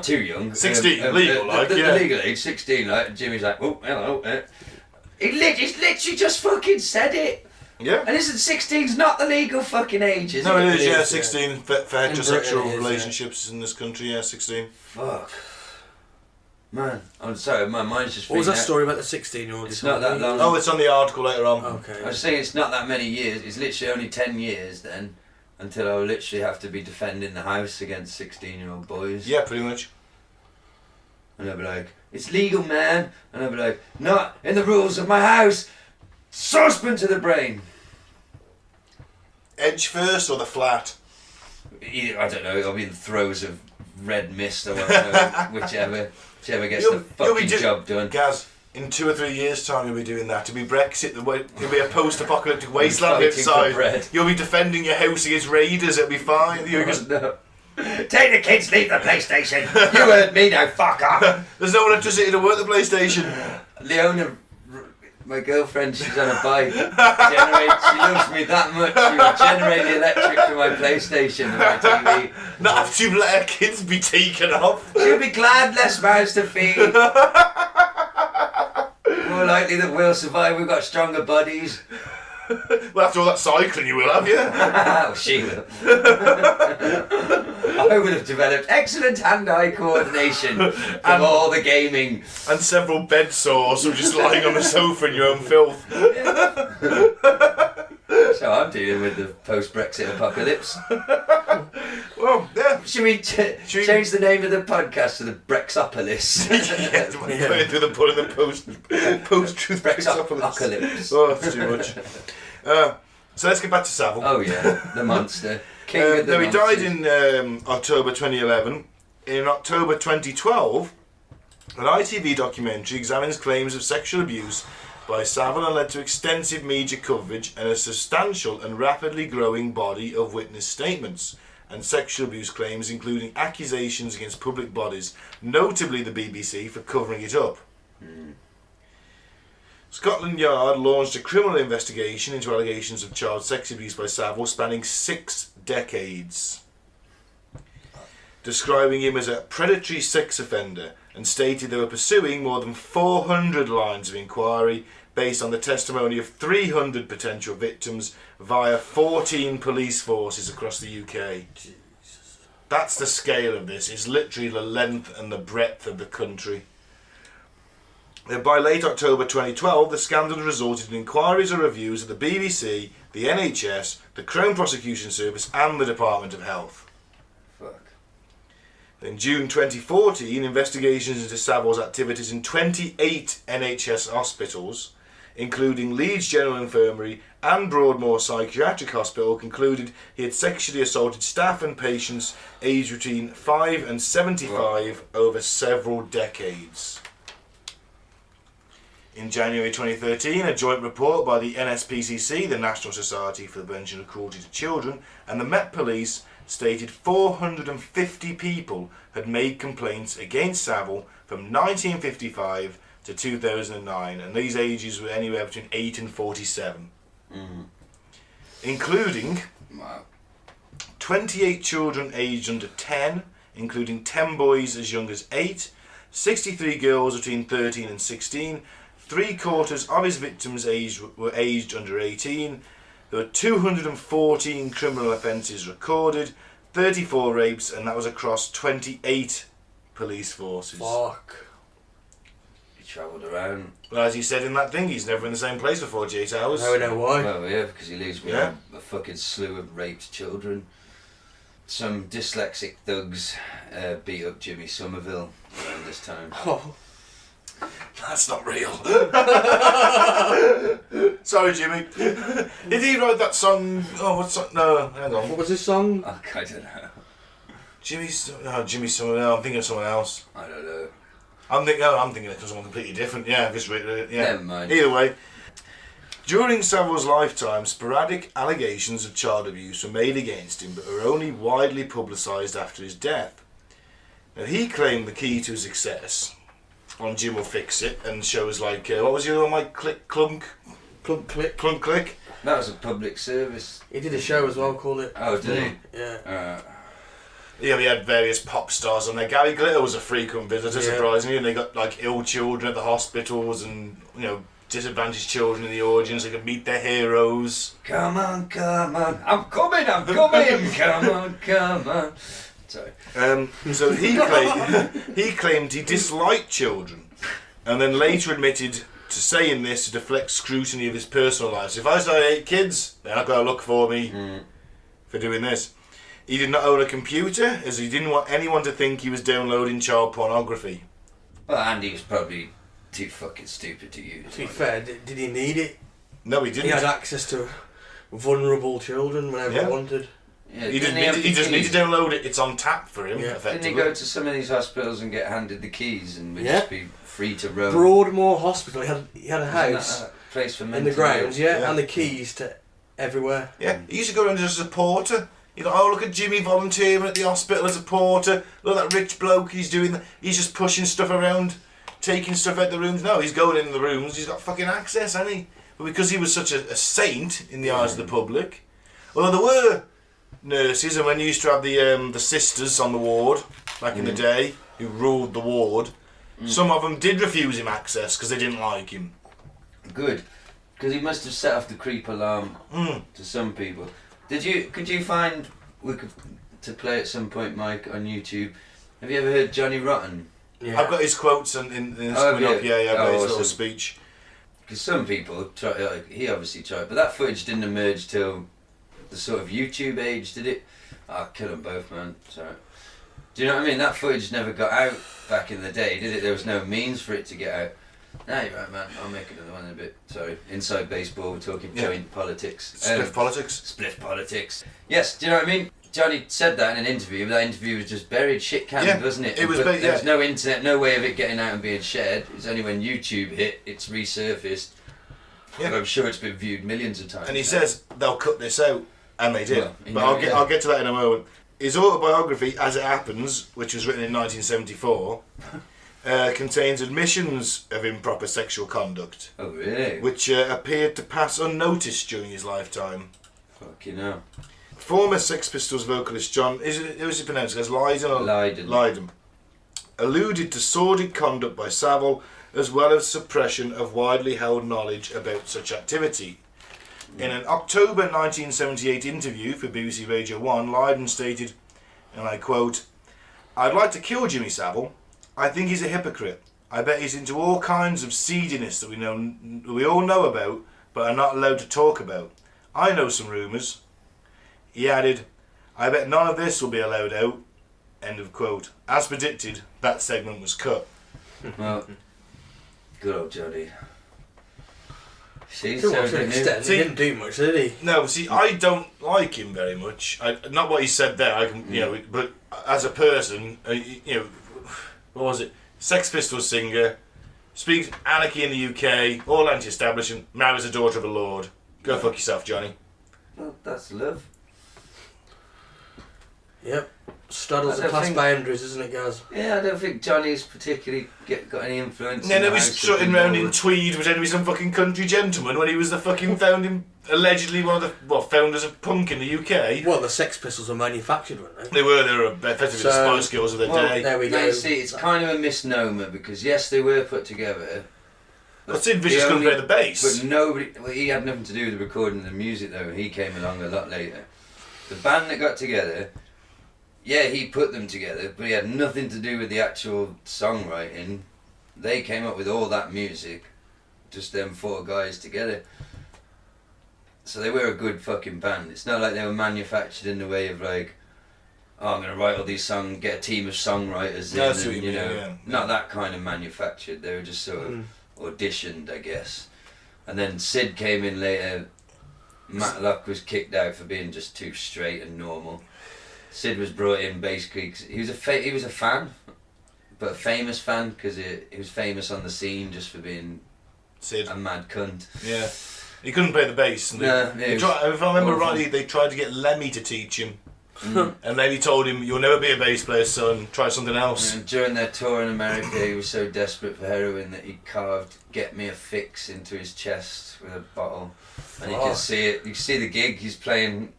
too young. 16, legal, like, the yeah. legal age, 16, like, and Jimmy's like, oh, hello. He's literally just fucking said it. Yeah. And isn't 16's not the legal fucking age, is No, it? it is, yeah, 16 for heterosexual Britain it is, relationships in this country, yeah, 16. Fuck. Man, I'm sorry, my mind's just What was that freaking out. story about the 16-year-old? It's not that long. Oh, it's on the article later on. Okay. I was saying it's not that many years. It's literally only 10 years then until I will literally have to be defending the house against 16-year-old boys. Yeah, pretty much. And I'll be like, it's legal, man. And I'll be like, not in the rules of my house. Saucepan to the brain. Edge first or the flat? Either, I don't know, I'll be in the throes of red mist, I won't know, whichever gets the fucking job done. Gaz, In 2 or 3 years' time, you'll be doing that. It'll be Brexit. It'll be a post-apocalyptic wasteland Fighting for outside. bread. You'll be defending your house against raiders. It'll be fine. You'll just, No. Take the kids, leave the PlayStation. You heard me now, fuck off. there's no electricity to work the PlayStation. Leona, my girlfriend, she's on a bike. She loves me that much. She will generate the electric for my PlayStation and my TV. Not after you've let her kids be taken off. She'll be glad, less mouths to feed. More likely that we'll survive. We've got stronger bodies. Well, after all that cycling, you will have, you. Oh, she will. I would have developed excellent hand-eye coordination from all the gaming. And several bed sores from just lying on the sofa in your own filth. So I'm dealing with the post-Brexit apocalypse. Well, yeah. Should we change the name of the podcast to the Brexopolis? Yeah, going through the put in the post-truth Brexopolis. Oh, that's too much. So let's get back to Saville. Oh yeah, the monster. King of the He died monsters. in October 2011. In October 2012, an ITV documentary examines claims of sexual abuse by Saville and led to extensive media coverage and a substantial and rapidly growing body of witness statements and sexual abuse claims, including accusations against public bodies, notably the BBC, for covering it up. Scotland Yard launched a criminal investigation into allegations of child sex abuse by Saville spanning 6 decades, describing him as a predatory sex offender, and stated they were pursuing more than 400 lines of inquiry based on the testimony of 300 potential victims via 14 police forces across the UK. Jesus. That's the scale of this. It's literally the length and the breadth of the country. By late October 2012, the scandal resulted in inquiries and reviews of the BBC, the NHS, the Crown Prosecution Service and the Department of Health. Fuck. In June 2014, investigations into Saville's activities in 28 NHS hospitals, including Leeds General Infirmary and Broadmoor Psychiatric Hospital, concluded he had sexually assaulted staff and patients aged between 5 and 75 over several decades. In January 2013, a joint report by the NSPCC, the National Society for the Prevention of Cruelty to Children, and the Met Police stated 450 people had made complaints against Saville from 1955 to 2009, and these ages were anywhere between 8 and 47. Including 28 children aged under 10, including 10 boys as young as 8, 63 girls between 13 and 16, 3/4 of his victims were aged under 18. There were 214 criminal offences recorded, 34 rapes, and that was across 28 police forces. Fuck. He travelled around. Well, as he said in that thing, he's never in the same place for 48 hours. Now we know why. Well, yeah, because he leaves behind a fucking slew of raped children. Some dyslexic thugs beat up Jimmy Saville around this time. Oh. That's not real. Sorry, Jimmy. Did he write that song? Oh, what song? No, hang on. What was this song? I don't know. Jimmy Saville. No, I'm thinking of someone else. I don't know. I'm thinking of someone completely different. Yeah, just yeah. Never mind. Either way, during Saville's lifetime, sporadic allegations of child abuse were made against him, but were only widely publicised after his death. Now, he claimed the key to his success on Jim Will Fix It and shows like what was the other one, like Click Clunk Click. That was a public service. He did a show as well called it. Oh, did he? Yeah. Yeah, we had various pop stars on there. Gary Glitter was a frequent visitor, surprisingly, and they got like ill children at the hospitals and, you know, disadvantaged children in the audience. They could meet their heroes. Come on, I'm coming, come on. Sorry. So he claimed he disliked children, and then later admitted to saying this to deflect scrutiny of his personal life. So if I say I hate kids, they're not going to look for me for doing this. He did not own a computer, as he didn't want anyone to think he was downloading child pornography. Well, Andy was probably too fucking stupid to use. To be fair, did he need it? No, he didn't. He had access to vulnerable children whenever he wanted. Yeah, He just need to download it. It's on tap for him. Yeah. Effectively. Didn't he go to some of these hospitals and get handed the keys and would just be free to roam? Broadmoor Hospital. He had a house That a place for in the mental grounds, health? and the keys to everywhere. Yeah, he used to go around as a porter. You know, oh, look at Jimmy volunteering at the hospital as a porter. Look at that rich bloke, he's doing that. He's just pushing stuff around, taking stuff out the rooms. No, he's going in the rooms, he's got fucking access, hasn't he? But because he was such a saint in the eyes of the public, although there were nurses, and when you used to have the sisters on the ward back in the day, who ruled the ward, some of them did refuse him access because they didn't like him. Good, because he must have set off the creep alarm to some people. Could you find to play at some point, Mike, on YouTube? Have you ever heard Johnny Rotten? Yeah. I've got his quotes in Oh, coming up. Yeah, I've got his little awesome. speech. Because some people try, he obviously tried, but that footage didn't emerge till the sort of YouTube age, did it? I'll kill them both, man. Sorry. Do you know what I mean? That footage never got out back in the day, did it? There was no means for it to get out. No, you're right, man. I'll make another one in a bit. Sorry. Inside baseball, we're talking joint politics. Spliff politics. Spliff politics. Yes, do you know what I mean? Johnny said that in an interview, but that interview was just buried shit canned, wasn't it? It was. There was no internet, no way of it getting out and being shared. It's only when YouTube hit, it's resurfaced. Yeah. I'm sure it's been viewed millions of times. And he says they'll cut this out, and they did. Well, but I'll get to that in a moment. His autobiography, As It Happens, which was written in 1974, contains admissions of improper sexual conduct. Oh, really? Which appeared to pass unnoticed during his lifetime. Fucking hell. Former Sex Pistols vocalist John, how is it pronounced? As Lydon or Lydon, alluded to sordid conduct by Saville, as well as suppression of widely held knowledge about such activity. In an October 1978 interview for BBC Radio 1, Lydon stated, and I quote, "I'd like to kill Jimmy Saville. I think he's a hypocrite. I bet he's into all kinds of seediness that we all know about, but are not allowed to talk about. I know some rumours." He added, "I bet none of this will be allowed out." End of quote. As predicted, that segment was cut. Well, good old Johnny. See, To an extent, he didn't do much, did he? No, see, I don't like him very much. Not what he said there. I can, but as a person, what was it? Sex Pistols singer, speaks anarchy in the UK, all anti-establishment, marries a daughter of a lord. Go fuck yourself, Johnny. Well, that's love. Yep. Straddles the class boundaries, isn't it, Gaz? Yeah, I don't think Johnny's particularly got any influence. No, he's strutting around in tweed pretending to be some fucking country gentleman when he was the fucking allegedly one of the founders of punk in the UK. Well, the Sex Pistols were manufactured, weren't they? They were effectively the Spice Girls of their day. There we go. You see, it's kind of a misnomer because yes, they were put together. But Sid Vicious couldn't play the bass. But nobody. Well, he had nothing to do with the recording of the music though. He came along a lot later. The band that got together. Yeah, he put them together, but he had nothing to do with the actual songwriting. They came up with all that music, just them four guys together. So they were a good fucking band. It's not like they were manufactured in the way of like, oh, I'm going to write all these songs, get a team of songwriters in, and, not that kind of manufactured. They were just sort of auditioned, I guess. And then Sid came in later. Matlock was kicked out for being just too straight and normal. Sid was brought in basically cause he was a fan, but a famous fan because he was famous on the scene just for being Sid, a mad cunt. Yeah, he couldn't play the bass. And if I remember rightly, they tried to get Lemmy to teach him, and Lemmy told him, "You'll never be a bass player, son. Try something else." And during their tour in America, he was so desperate for heroin that he carved "Get Me a Fix" into his chest with a bottle, and you can see it. You can see the gig. He's playing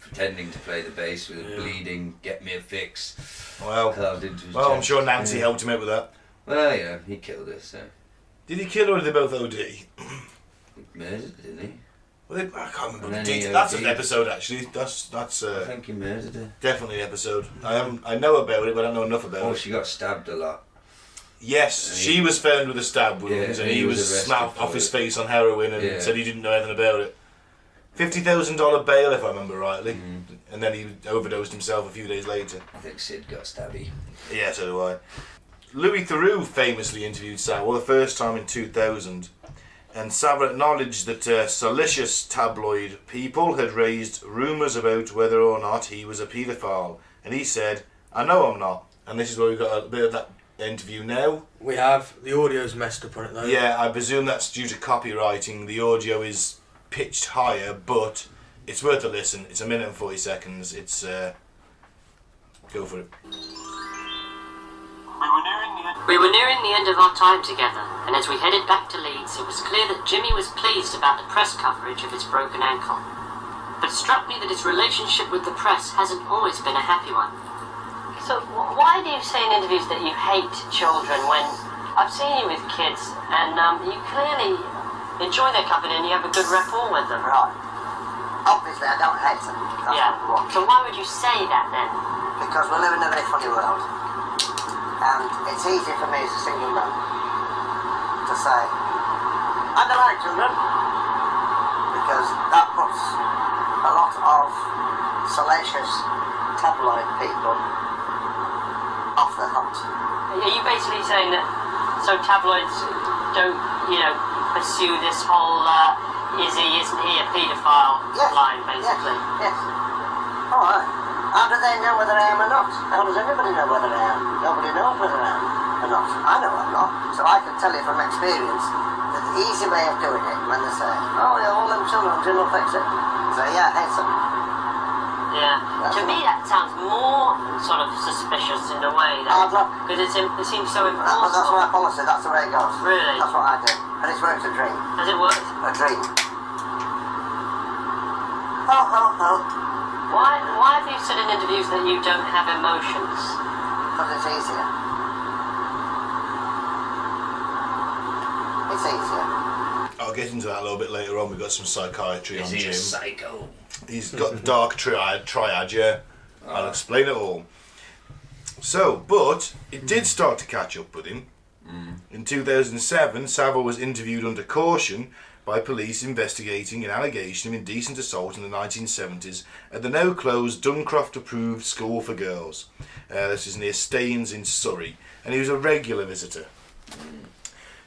pretending to play the bass with a bleeding "Get Me a Fix" carved into his chest. I'm sure Nancy helped him out with that. Well, yeah, he killed her, so. Did he kill her or did they both OD? He murdered her, didn't he? Well, I can't remember the details. That's an episode, actually. That's. I think he murdered her. Definitely an episode. I know about it, but I don't know enough about it. Oh, she got stabbed a lot. Yes, she was found with a stab wound, and he was snapped off his face on heroin and said he didn't know anything about it. $50,000 bail, if I remember rightly, and then he overdosed himself a few days later. I think Sid got stabby. Yeah, so do I. Louis Theroux famously interviewed Saville the first time in 2000, And Saville acknowledged that salacious tabloid people had raised rumours about whether or not he was a paedophile. And he said, I know I'm not. And this is where we've got a bit of that interview now. We have. The audio's messed up on it though. Yeah, I presume that's due to copywriting. The audio is pitched higher, but it's worth a listen. It's 1 minute and 40 seconds. It's... go for it. We were nearing the end of our time together, and as we headed back to Leeds, it was clear that Jimmy was pleased about the press coverage of his broken ankle. But it struck me that his relationship with the press hasn't always been a happy one. So why do you say in interviews that you hate children when I've seen you with kids and you clearly enjoy their company and you have a good rapport with them? Right. Obviously I don't hate them. So why would you say that then? Because we live in a very funny world. And it's easy for me as a single man to say, I don't like children, because that puts a lot of salacious tabloid people off the hunt. Are you basically saying that so tabloids don't, pursue this whole isn't he a paedophile line, basically? Yes. All right. How do they know whether I am or not? How does everybody know whether I am? Nobody knows whether I am or not. I know I'm not. So I can tell you from experience that the easy way of doing it, when they say, oh yeah, all them children, Jim will fix it. So yeah, hate them. Yeah. To me that sounds more sort of suspicious in a way. Because it seems so impossible. That's my policy, that's the way it goes. Really? That's what I do. And it's worked a dream. Has it worked? A dream. Ho ho ho. Why have you said in interviews that you don't have emotions? Because it's easier. It's easier. I'll get into that a little bit later on. We've got some psychiatry on Jim. Is he a psycho? He's got the dark triad, yeah. I'll explain it all. So, but it did start to catch up with him. In 2007, Saville was interviewed under caution by police investigating an allegation of indecent assault in the 1970s at the now-closed Duncroft-approved school for girls. This is near Staines in Surrey, and he was a regular visitor.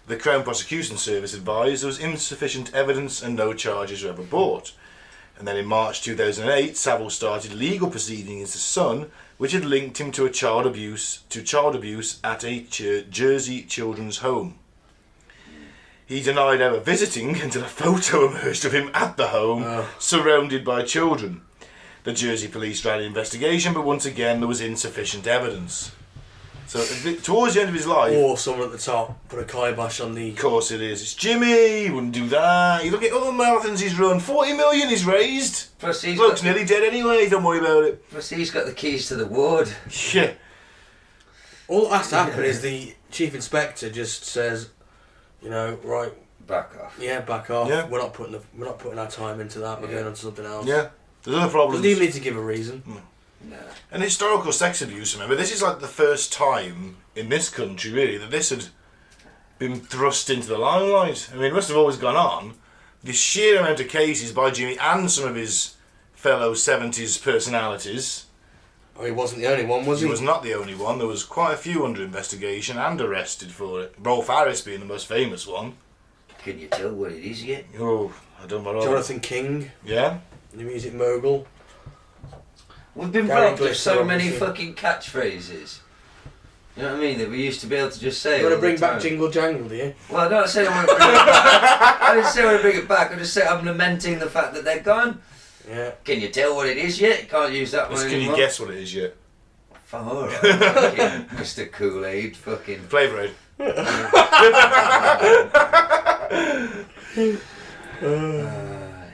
The Crown Prosecution Service advised there was insufficient evidence and no charges were ever brought. And then in March 2008, Saville started legal proceedings against his son, which had linked him to child abuse at a Jersey children's home. He denied ever visiting until a photo emerged of him at the home, surrounded by children. The Jersey police ran an investigation, but once again there was insufficient evidence. So towards the end of his life... Or someone at the top put a kibosh on the... Of course it is. It's Jimmy, he wouldn't do that. You look at all the marathons he's run, 40 million he's raised. Plus he's Bloke's nearly dead anyway, don't worry about it. Plus he's got the keys to the ward. Yeah. All that has to happen is the chief inspector just says, right... Back off. Yeah, back off. Yeah. We're not putting our time into that. We're going on to something else. Yeah. There's other problems. Doesn't even need to give a reason. No. And historical sex abuse, remember, this is like the first time in this country, really, that this had been thrust into the limelight. I mean, it must have always gone on. The sheer amount of cases by Jimmy and some of his fellow 70s personalities. Oh, he wasn't the only one, was he? He was not the only one. There was quite a few under investigation and arrested for it. Rolf Harris being the most famous one. Can you tell what it is yet? Oh, I don't know. Jonathan King. Yeah? The music mogul. We've been robbed of so many fucking catchphrases. You know what I mean? That we used to be able to just say. You want to bring back Jingle Jangle, do you? Well, I don't say I want to bring it back. I didn't say I want to bring it back. I just say I'm lamenting the fact that they're gone. Yeah. Can you tell what it is yet? You can't use that one Can anymore. you guess what it is yet? Fucking Mr. Kool-Aid, fucking... Flavour Aid.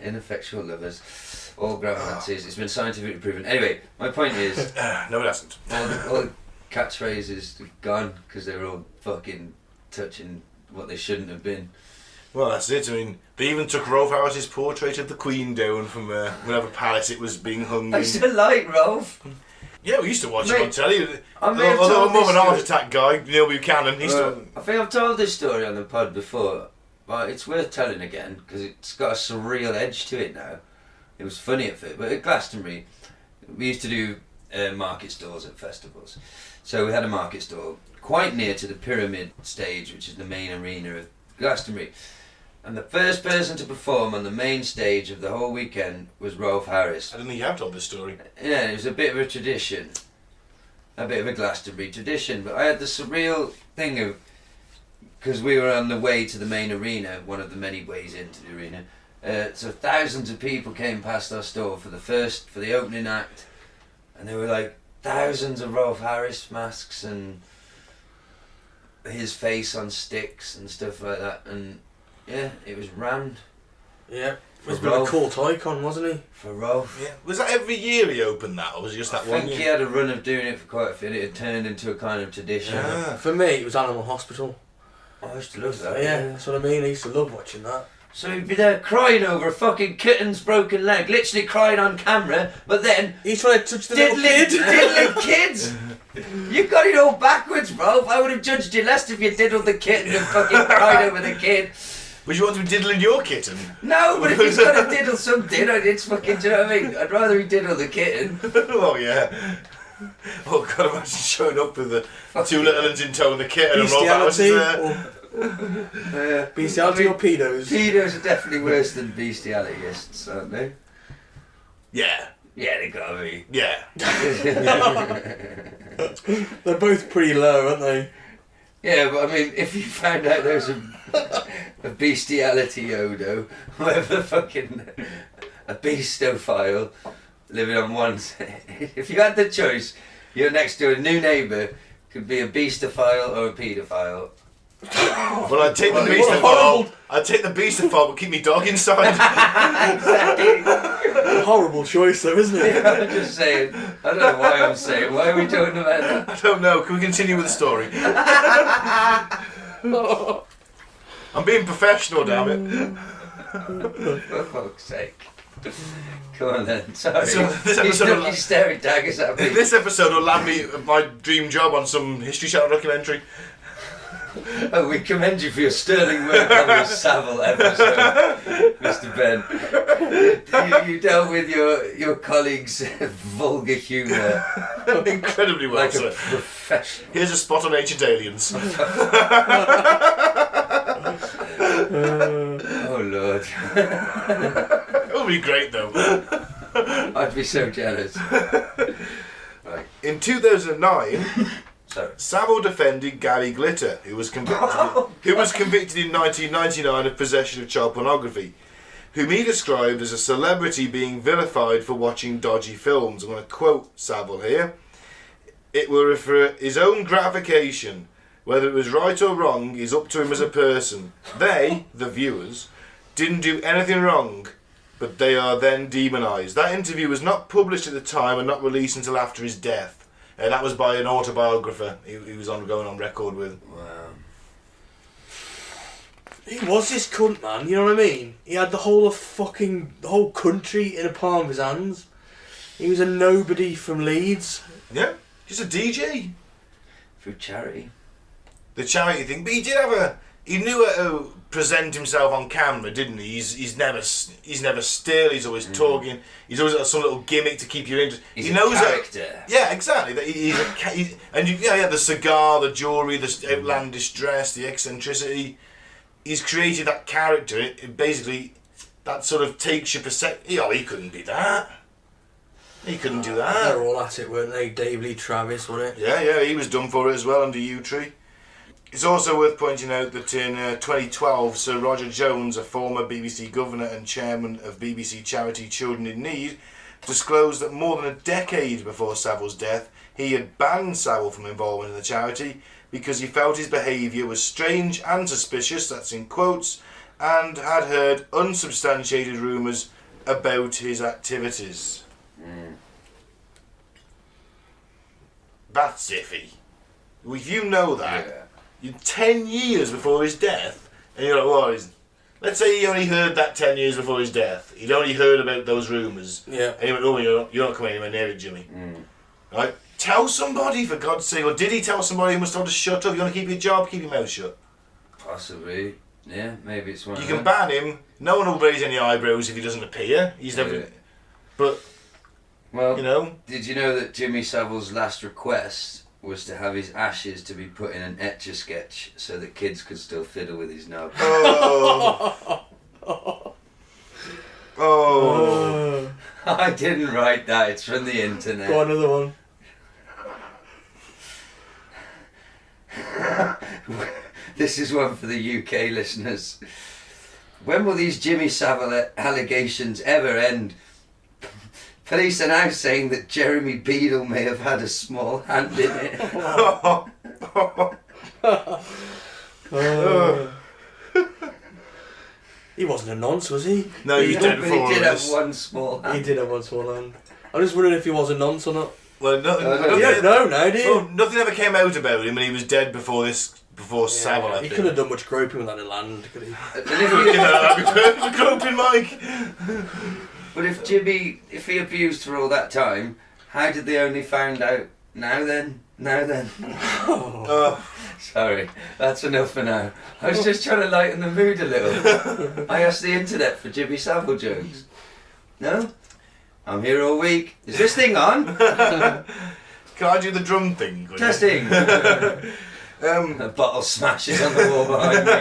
Ineffectual lovers. All gravamancies. It's been scientifically proven. Anyway, my point is... no, it hasn't. All the catchphrases are gone because they were all fucking touching what they shouldn't have been. Well, that's it. I mean, they even took Rolf Harris's portrait of the Queen down from whatever palace it was being hung I in. still like Rolf. Yeah, we used to watch him on telly. Although I'm more of an heart attack guy, Neil Buchanan. I think I've told this story on the pod before, but it's worth telling again because it's got a surreal edge to it now. It was funny at first, but at Glastonbury, we used to do market stalls at festivals. So we had a market stall quite near to the pyramid stage, which is the main arena of Glastonbury. And the first person to perform on the main stage of the whole weekend was Rolf Harris. I didn't think you have told this story. Yeah, it was a bit of a tradition. A bit of a Glastonbury tradition. But I had the surreal thing of... Because we were on the way to the main arena, one of the many ways into the arena. So thousands of people came past our store for the opening act. And there were like thousands of Rolf Harris masks and his face on sticks and stuff like that. And yeah, it was rammed. Yeah. He was a bit of a cult icon, wasn't he? For Rolf. Yeah. Was that every year he opened that, or was it just that one I think year? he had a run of doing it for quite a few. It had turned into a kind of tradition. Yeah. For me, it was Animal Hospital. I used to love that. Yeah, that's what I mean. I used to love watching that. So he'd be there crying over a fucking kitten's broken leg, literally crying on camera, but then he's trying to touch the little kid. diddling kids. You got it all backwards, bro. I would have judged you less if you diddled the kitten and fucking cried over the kid. Would you want to be diddling your kitten? No, but if he's got to diddle something, it's fucking, do you know what I mean? I'd rather he diddle the kitten. Oh yeah. Oh God, imagine showing up with the two little ones in tow and the kitten and Rolf Harris is there. Bestiality or pedos? Pedos are definitely worse than bestialists, aren't they? Yeah. Yeah, they gotta be. Yeah. They're both pretty low, aren't they? Yeah, but I mean, if you found out there was a bestiality Odo, whatever fucking a beastophile living on one side, if you had the choice, you're next to a new neighbour, could be a beastophile or a paedophile. Well, I'd take the beastophile. I'd take the beastophile, but keep me dog inside. Exactly. Horrible choice, though, isn't it? Yeah, I'm just saying. I don't know why I'm saying. Why are we talking about that? I don't know. Can we continue with the story? I'm being professional, damn it. For fuck's sake. Come on then. Sorry. So this episode He's staring daggers at me. This episode will land me my dream job on some History Channel documentary. Oh, we commend you for your sterling work on the Saville episode, Mr. Ben. You dealt with your colleagues' vulgar humour. Incredibly well, like sir. a professional. Here's a spot on ancient aliens. Oh Lord. It would be great though. I'd be so jealous. Right. In 2009, Sorry. Saville defended Gary Glitter, who was convicted in 1999 of possession of child pornography, whom he described as a celebrity being vilified for watching dodgy films. I'm going to quote Saville here. It were for his own gratification. Whether it was right or wrong is up to him as a person. They, the viewers, didn't do anything wrong, but they are then demonised. That interview was not published at the time and not released until after his death. That was by an autobiographer he was going on record with. Wow. He was this cunt, man, you know what I mean? He had the whole country in the palm of his hands. He was a nobody from Leeds. Yeah, just a DJ. Through charity. The charity thing, but he knew how to present himself on camera, didn't he? He's never still. He's always talking. He's always got some little gimmick to keep you interested. He knows a character. Yeah, exactly. That he the cigar, the jewellery, the outlandish dress, the eccentricity. He's created that character. It basically that sort of takes your perception. He couldn't be that. He couldn't do that. They were all at it, weren't they? Dave Lee Travis, wasn't it? Yeah, he was done for it as well under Yew Tree. It's also worth pointing out that in 2012, Sir Roger Jones, a former BBC governor and chairman of BBC charity Children in Need, disclosed that more than a decade before Saville's death, he had banned Saville from involvement in the charity because he felt his behaviour was strange and suspicious, that's in quotes, and had heard unsubstantiated rumours about his activities. That's iffy. Well, if you know that, you're 10 years before his death, and you're like, well, let's say he only heard that 10 years before his death. He'd only heard about those rumours. Yeah. And he went, oh, you're not coming anywhere near it, Jimmy. Right? Tell somebody, for God's sake. Or did he tell somebody who must have to shut up? You want to keep your job? Keep your mouth shut. Possibly. Yeah, maybe it's one You of can them. ban him. No one will raise any eyebrows if he doesn't appear. He's never... But, well, you know... Did you know that Jimmy Saville's last request was to have his ashes to be put in an Etch-a-Sketch so that kids could still fiddle with his knob. Oh. Oh. I didn't write that, it's from the internet. Go on, another one. This is one for the UK listeners. When will these Jimmy Saville allegations ever end? Police are now saying that Jeremy Beadle may have had a small hand in it. He wasn't a nonce, was he? No, he did But he did have this. one small hand. He did have one small hand. I'm just wondering if he was a nonce or not. Well, nothing, No, You don't know now, do you? well, nothing ever came out about him, and he was dead before Saville. I he think. couldn't have done much groping with that land, could he? That'd be perfect for groping, Mike. But if Jimmy, if he abused for all that time, how did they only find out now then? Sorry, that's enough for now. I was just trying to lighten the mood a little. I asked the internet for Jimmy Saville jokes. No? I'm here all week. Is this thing on? Can I do the drum thing? Could you? Testing. A bottle smashes on the wall behind me.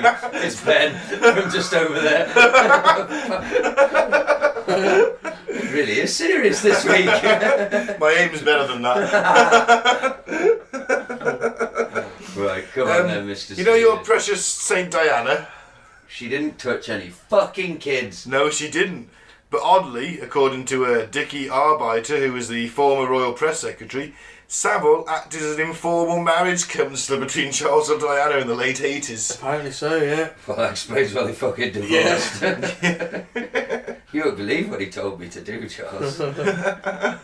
It's Ben from just over there. It really is serious this week. My aim's better than that. Right, come on then, Mr. You know your Stevens. precious Saint Diana? She didn't touch any fucking kids. No, she didn't. But oddly, according to Dickie Arbeiter, who was the former Royal Press Secretary, Saville acted as an informal marriage counsellor between Charles and Diana in the late 80s. Apparently so, yeah. Well, that explains why they fucking divorced. You won't believe what he told me to do, Charles. I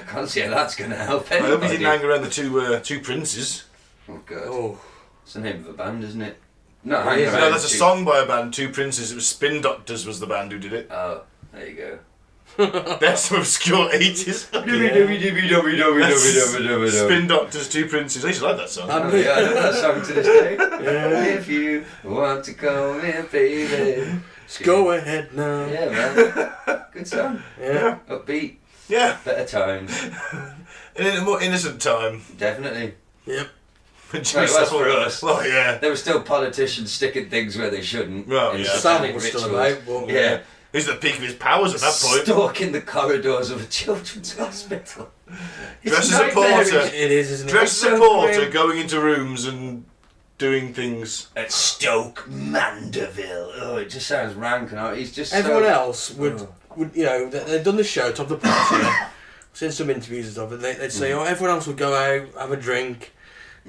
can't see how that's going to help I anybody. hope he didn't hang around the two princes. Oh, God. Oh. It's the name of a band, isn't it? No, It is. No, that's a song by a band, Two Princes. It was Spin Doctors was the band who did it. Oh, there you go. There's some obscure 80s. Spin Doctors, Two Princes. I used to like that song. Oh, yeah, I know that song to this day. If you want to come in, baby. Go ahead now. Yeah, man. Good song. Yeah. Upbeat. Yeah. Better times. In a more innocent time. Definitely. Yep. Well, it was for us. Well, yeah. There were still politicians sticking things where they shouldn't. Well, in yeah. satanic Saville was still rituals. about, but Yeah. He's at the peak of his powers at that point. Stalking the corridors of a children's hospital. Dressed as a porter. it is, isn't it? Dressed as a so porter, grim. going into rooms and doing things. At Stoke Mandeville. Oh, it just sounds rank. And he's just Everyone so... else would, you know, they've done the show, Top of the Pops, yeah. Seen some interviews and stuff, and they'd say, oh, everyone else would go out, have a drink.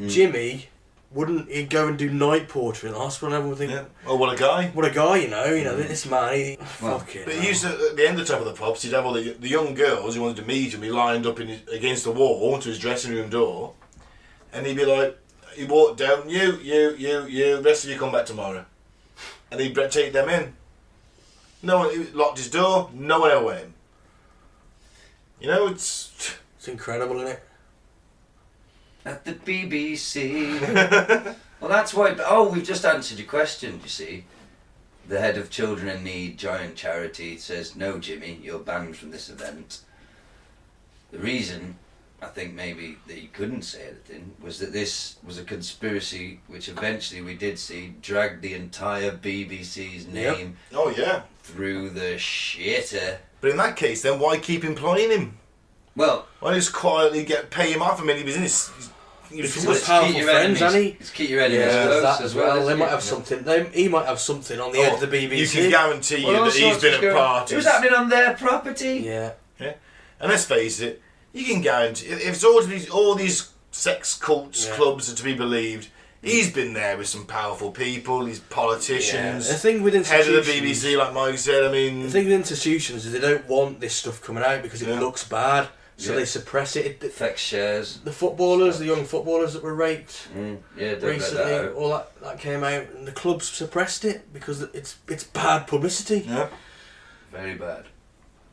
Jimmy wouldn't, he'd go and do night porter in the hospital, and everyone would think, Yeah. Oh, what a guy. what a guy, you know, this man, Well, fuck it. But he used to, at the end of Top of the Pops, he'd have all the young girls who wanted to meet him, he lined up against the wall to his dressing room door, and he'd be like, he'd walk down, you, rest of you come back tomorrow. And he'd take them in. No one, he locked his door, no one ever went in. You know, it's incredible, isn't it? At the BBC. Well, that's why... Oh, we've just answered your question, you see. The head of Children in Need Giant Charity says, no, Jimmy, you're banned from this event. The reason, I think maybe, that he couldn't say anything was that this was a conspiracy which eventually we did see dragged the entire BBC's name oh yeah. through the shitter. But in that case, then why keep employing him? Well, Why just quietly pay him off? I mean, he was in his... He was He's full got of powerful keep your friends, enemies, hasn't he? it's keep your enemies Yeah, close That as well. They isn't might it? have something. He might have something on the edge of the BBC. You can guarantee Well, all that he's sorts been of at going- parties. It was happening on their property. Yeah. And let's face it, you can guarantee if it's all these sex cults clubs are to be believed, he's been there with some powerful people, these politicians, The thing with head of the institutions, BBC, like Mike said. I mean, the thing with institutions is they don't want this stuff coming out because it looks bad, so they suppress it. Affects shares. The footballers, the young footballers that were raped Yeah, don't let recently, that out. all that came out, and the clubs suppressed it because it's bad publicity. yeah. Very bad.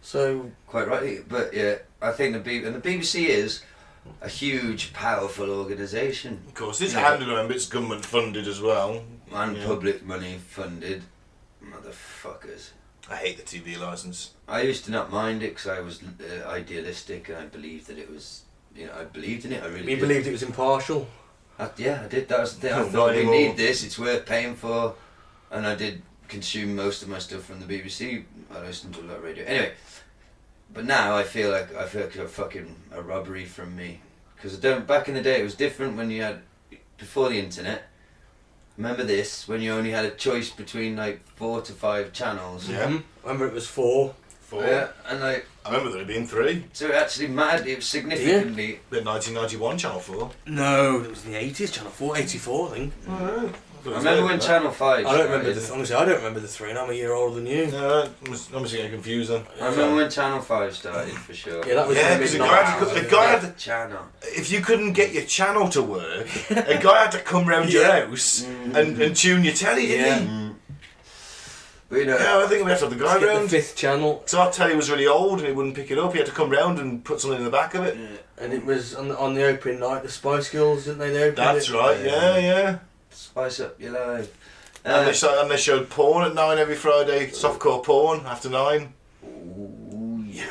So Quite rightly, but yeah, I think the BBC is a huge, powerful organisation. Of course, it's and remember it's government funded as well, And public money funded. Motherfuckers. I hate the TV licence. I used to not mind it because I was idealistic and I believed that it was I believed in it. I really You did. believed it was impartial? I did. That was the thing. I Not thought we anymore. need this. It's worth paying for, and I did consume most of my stuff from the BBC. I listened to a lot of radio. Anyway, but now I feel like a robbery from me, because I don't. Back in the day, it was different when you had before the internet. Remember this, when you only had a choice between like 4 to 5 channels. Yeah. I remember it was 4. 4. Yeah, and like I remember there had been 3. so it actually mad. It was significantly. The 1991 Channel 4. No, it was in the 80s, Channel 4, 84 I think. I remember when Channel 5. I don't remember honestly, I don't remember the 3 and I'm a year older than you. No, I'm just getting confused then. I remember when Channel 5 started for sure. Yeah, that was Yeah, in the because mid-90s. a guy had to, Channel. if you couldn't get your channel to work, a guy had to come round your house and tune your telly, didn't he? But you know, Yeah, I think we have to have the guy Get round. the 5th channel, So our telly was really old and he wouldn't pick it up. He had to come round and put something in the back of it. and it was on the opening night, the Spice Girls, didn't they? They opened That's it. right, yeah. spice up your life. And they showed porn at 9 every Friday, softcore porn after 9. Ooh, yeah.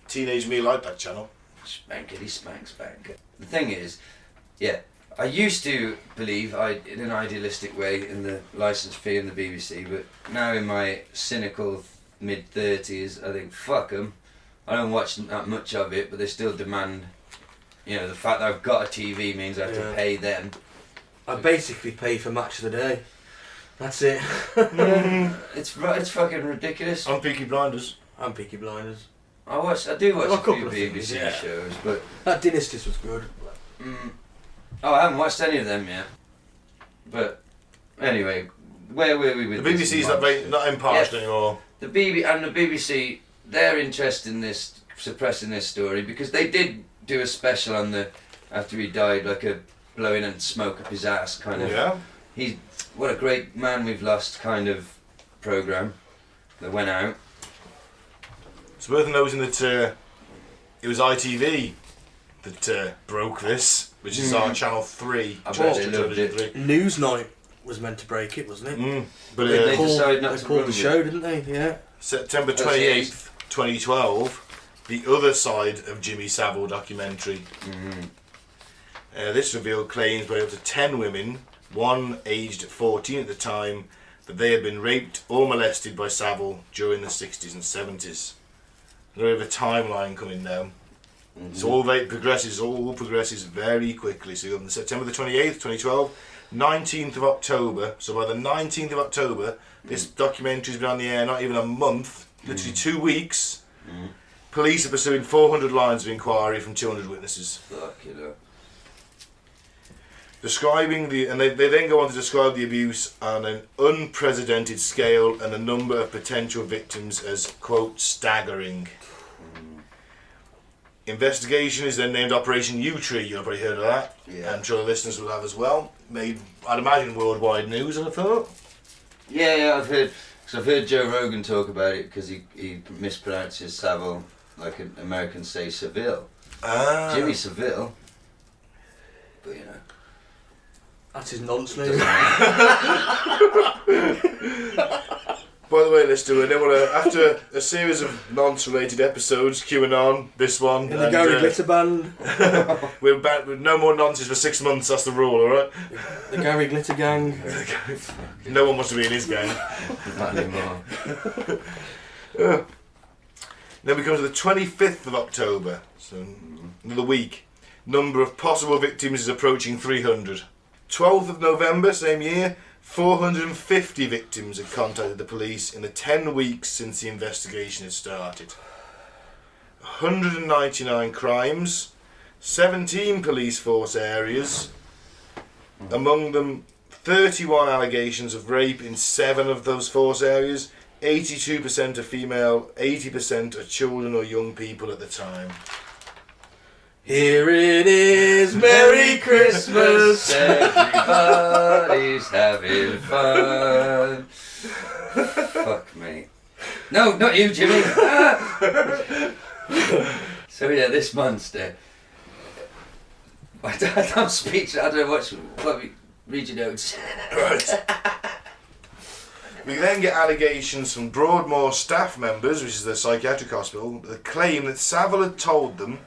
Teenage me liked that channel. Spankety spank spank. The thing is, yeah, I used to believe in an idealistic way in the licence fee in the BBC, but now in my cynical mid-30s, I think, fuck them. I don't watch that much of it, but they still demand, the fact that I've got a TV means I have to pay them. I basically pay for Match of the Day. That's it. It's fucking ridiculous. On Peaky Blinders. And Peaky Blinders. I do watch Well, a a couple few of BBC things, yeah. shows, but That Dynasties was good. I haven't watched any of them yet. But anyway, where were we with The this? BBC's not impartial anymore. The BBC, they're interested in this, suppressing this story, because they did do a special on after he died, like a blowing and smoke up his ass kind of. Yeah. What a great man we've lost kind of programme that went out. It's worth noting that it was ITV that broke this, which is our Channel 3. I bet Terrestrial they loved Television it. 3. Newsnight was meant to break it, wasn't it? But They decided not they to pulled run the with show, it. didn't they? Yeah. September 28th, 2012, the other side of Jimmy Saville documentary. This revealed claims by up to 10 women, one aged 14 at the time, that they had been raped or molested by Saville during the 60s and 70s. There is a timeline coming down. It's all progresses very quickly. So on September the 28th, 2012, 19th of October, so by the 19th of October, this documentary's been on the air not even a month, literally 2 weeks. Police are pursuing 400 lines of inquiry from 200 witnesses. Fuck it up. Describing they then go on to describe the abuse on an unprecedented scale and the number of potential victims as, quote, staggering. Investigation is then named Operation Yew Tree. You've probably heard of that. Yeah. I'm sure the listeners will have as well. Made, I'd imagine, worldwide news, I thought. Yeah, I've heard Joe Rogan talk about it, because he mispronounces Saville like an Americans say Saville. Jimmy Saville. But That's his nonce name. By the way, listener, after a series of nonce-related episodes, QAnon, this one, In the Gary Glitter Band. we're back with no more nonsense for 6 months. That's the rule, all right? The Gary Glitter Gang. No one wants to be in his gang. not anymore. Then we come to the 25th of October, so another week. Number of possible victims is approaching 300. 12th of November, same year, 450 victims had contacted the police in the 10 weeks since the investigation had started. 199 crimes, 17 police force areas, among them 31 allegations of rape in 7 of those force areas, 82% are female, 80% are children or young people at the time. Here it is, Merry Christmas. Everybody's having fun. Fuck me. No, not you, Jimmy. So yeah, this monster. I'm speechless. I don't know what read your notes. Right. We then get allegations from Broadmoor staff members, which is the psychiatric hospital, that claim that Saville had told them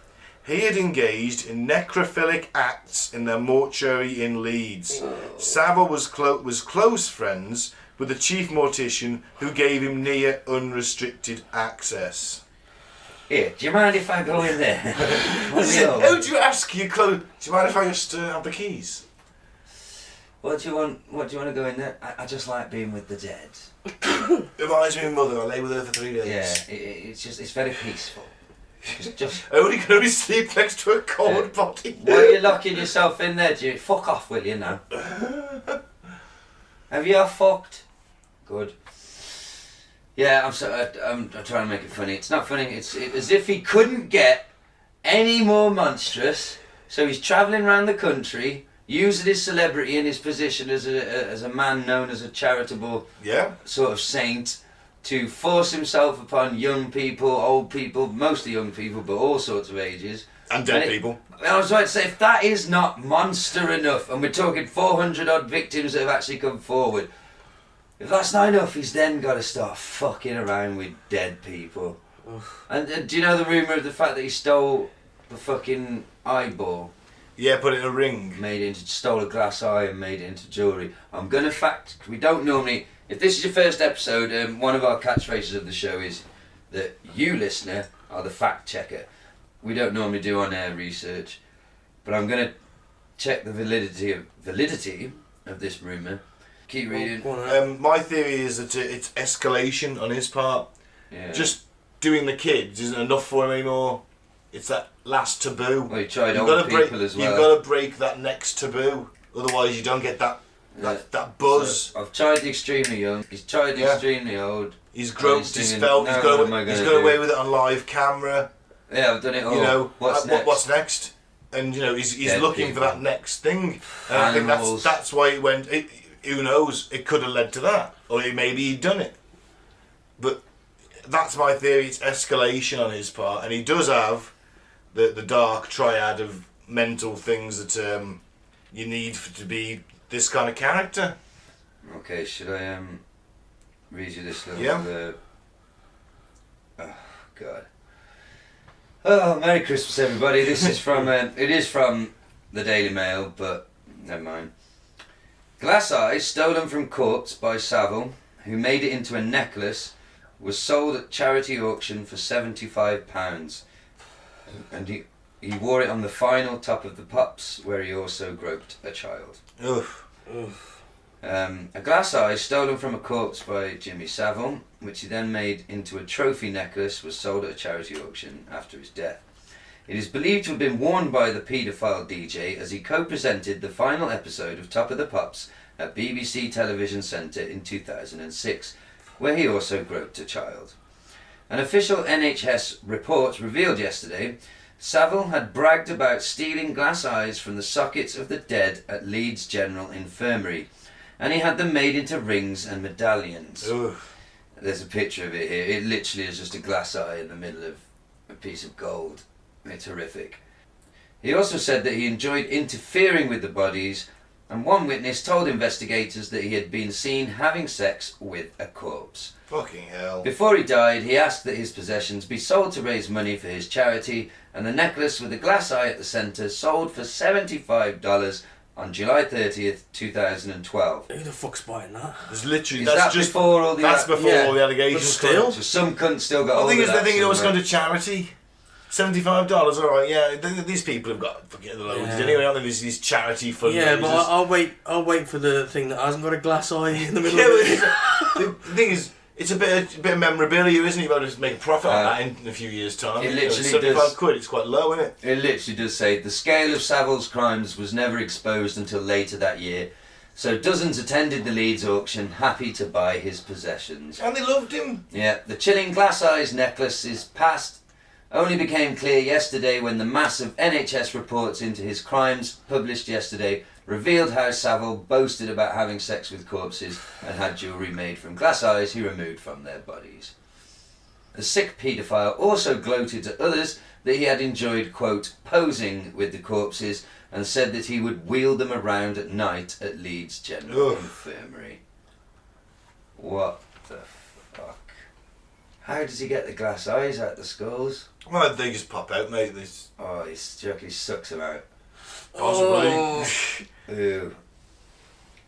he had engaged in necrophilic acts in their mortuary in Leeds. Saville was close friends with the chief mortician who gave him near unrestricted access. Here, do you mind if I go in there? How do you ask your clothes? Do you mind if I just have the keys? What do you want to go in there? I just like being with the dead. Reminds me of my mother. I lay with her for 3 days. Yeah, it's very peaceful. Just I can only sleep next to a cold body. Why are you locking yourself in there, Jude? Fuck off, will you now? Have you all fucked? Good. Yeah, I'm trying to make it funny. It's not funny. It's as if he couldn't get any more monstrous. So he's travelling around the country, using his celebrity and his position as a man known as a charitable sort of saint, to force himself upon young people, old people, mostly young people, but all sorts of ages. And dead people. I was about to say, if that is not monster enough, and we're talking 400 odd victims that have actually come forward, if that's not enough, he's then got to start fucking around with dead people. And do you know the rumour of the fact that he stole the fucking eyeball? Yeah, put it in a ring. Stole a glass eye and made it into jewellery. I'm going to we don't normally... If this is your first episode, one of our catchphrases of the show is that you, listener, are the fact checker. We don't normally do on-air research, but I'm going to check the validity of this rumour. Keep reading. My theory is that it's escalation on his part. Yeah. Just doing the kids isn't enough for him anymore. It's that last taboo. Well, he tried old people as well. You've got to break that next taboo, otherwise you don't get that buzz. So I've tried the extremely young. He's tried the extremely old. He's groped his felt. He's got away with it on live camera. Yeah, I've done it all. You know, what's next? And you know, he's Dead looking people. for that next thing. And I think that's why it went. Who knows? It could have led to that, or maybe he'd done it. But that's my theory. It's escalation on his part, and he does have the dark triad of mental things that you need to be this kind of character. Okay, should I read you this little? Yeah. Oh God. Oh, Merry Christmas, everybody. This is from it is from the Daily Mail, but never mind. Glass eye stolen from corpse by Saville, who made it into a necklace, was sold at charity auction for £75, and he wore it on the final top of the Pops, where he also groped a child. Oof. A glass eye stolen from a corpse by Jimmy Saville, which he then made into a trophy necklace, was sold at a charity auction after his death. It is believed to have been worn by the paedophile DJ as he co-presented the final episode of Top of the Pops at BBC Television Centre in 2006, where he also groped a child. An official NHS report revealed yesterday Saville had bragged about stealing glass eyes from the sockets of the dead at Leeds General Infirmary, and he had them made into rings and medallions. Oof. There's a picture of it here. It literally is just a glass eye in the middle of a piece of gold. It's horrific. He also said that he enjoyed interfering with the bodies, and one witness told investigators that he had been seen having sex with a corpse. Fucking hell. Before he died, he asked that his possessions be sold to raise money for his charity, and the necklace with the glass eye at the centre sold for $75 on July 30th, 2012. Who the fuck's buying that? There's literally before all the all the allegations. But still, so some cunt still got. The thing all is, of that they think it was somewhere. going to charity. $75, alright, yeah. These people have got fucking loads anyway, aren't they? These charity fundraisers. Yeah, but I'll wait for the thing that hasn't got a glass eye in the middle of it. The thing is, it's a bit of memorabilia, isn't it? You've got to make a profit on that in a few years' time. It literally £75, it's quite low, isn't it? It literally does say the scale of Saville's crimes was never exposed until later that year, so dozens attended the Leeds auction, happy to buy his possessions. And they loved him. Yeah, the chilling glass eyes necklace's past only became clear yesterday when the massive NHS reports into his crimes, published yesterday, revealed how Saville boasted about having sex with corpses and had jewellery made from glass eyes he removed from their bodies. The sick paedophile also gloated to others that he had enjoyed, quote, posing with the corpses, and said that he would wheel them around at night at Leeds General Infirmary. What the fuck? How does he get the glass eyes out the skulls? Well, they just pop out, mate. Oh, he sucks them out. Possibly. Oh. Ew.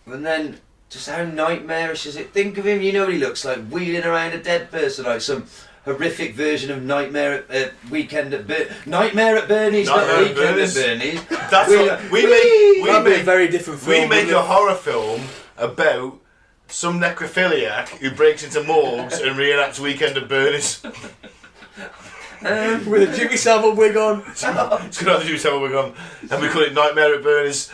And then, just how nightmarish is it? Think of him, you know what he looks like, wheeling around a dead person like some horrific version of Nightmare at Weekend at Nightmare at Bernie's, not Weekend at Bernie's. That's what we make a very different film. We make a horror film about some necrophiliac who breaks into morgues and reenacts Weekend at Bernie's. With a Jimmy Saville wig on. It's going to have the Jimmy Saville wig on, and we call it Nightmare at Bernie's.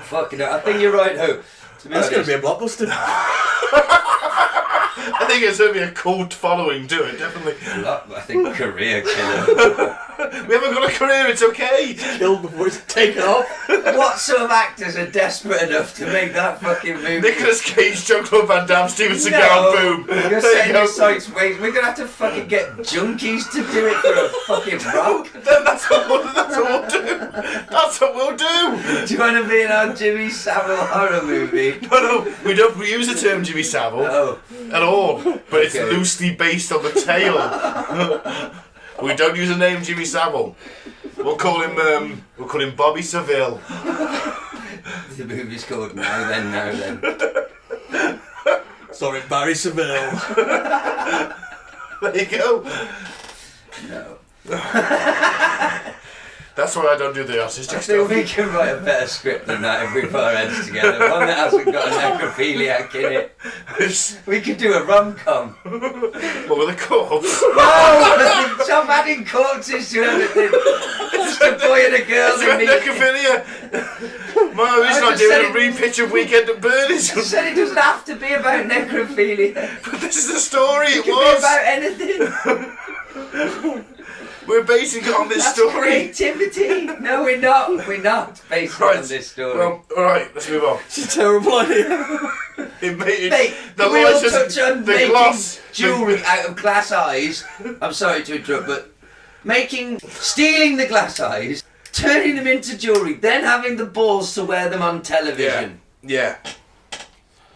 Fucking hell, I think you're right, Ho. That's going to be a blockbuster. I think it's going to be a cult following to it, definitely. I think career killer. We haven't got a career, it's okay. Killed before it's taken off. What sort of actors are desperate enough to make that fucking movie? Nicolas Cage, Jean-Claude Van Damme, Steven Seagal, boom. You're setting your sights ways. We're going to have to fucking get junkies to do it for a fucking rock. Then that's what we'll do. That's what we'll do. Do you want to be in our Jimmy Savile horror movie? No, we don't use the term Jimmy Savile at all, but it's loosely based on the tale. We don't use the name Jimmy Savile. We'll call him Bobby Saville. The movie's called Now Then. Sorry, Barry Saville. There you go. No. That's why I don't do the autistic I think stuff. we can write a better script than that if we put our heads together. One that hasn't got a necrophiliac in it. We could do a rom-com. What with a corpse? No! Stop adding corpses to everything. Just a boy and a girl It's they meet. necrophilia. Mum, he's not doing a repitch of Weekend at Bernie's. I said it doesn't have to be about necrophilia. But this is the story, It it can was. be about anything. We're basing it on this That's story. creativity. No, we're not. We're not basing it on this story. Well, alright, let's move on. It's a terrible idea. Mate, the we all lights is- touch on the making gloss. jewellery out of glass eyes. I'm sorry to interrupt, but stealing the glass eyes, turning them into jewellery, then having the balls to wear them on television. Yeah.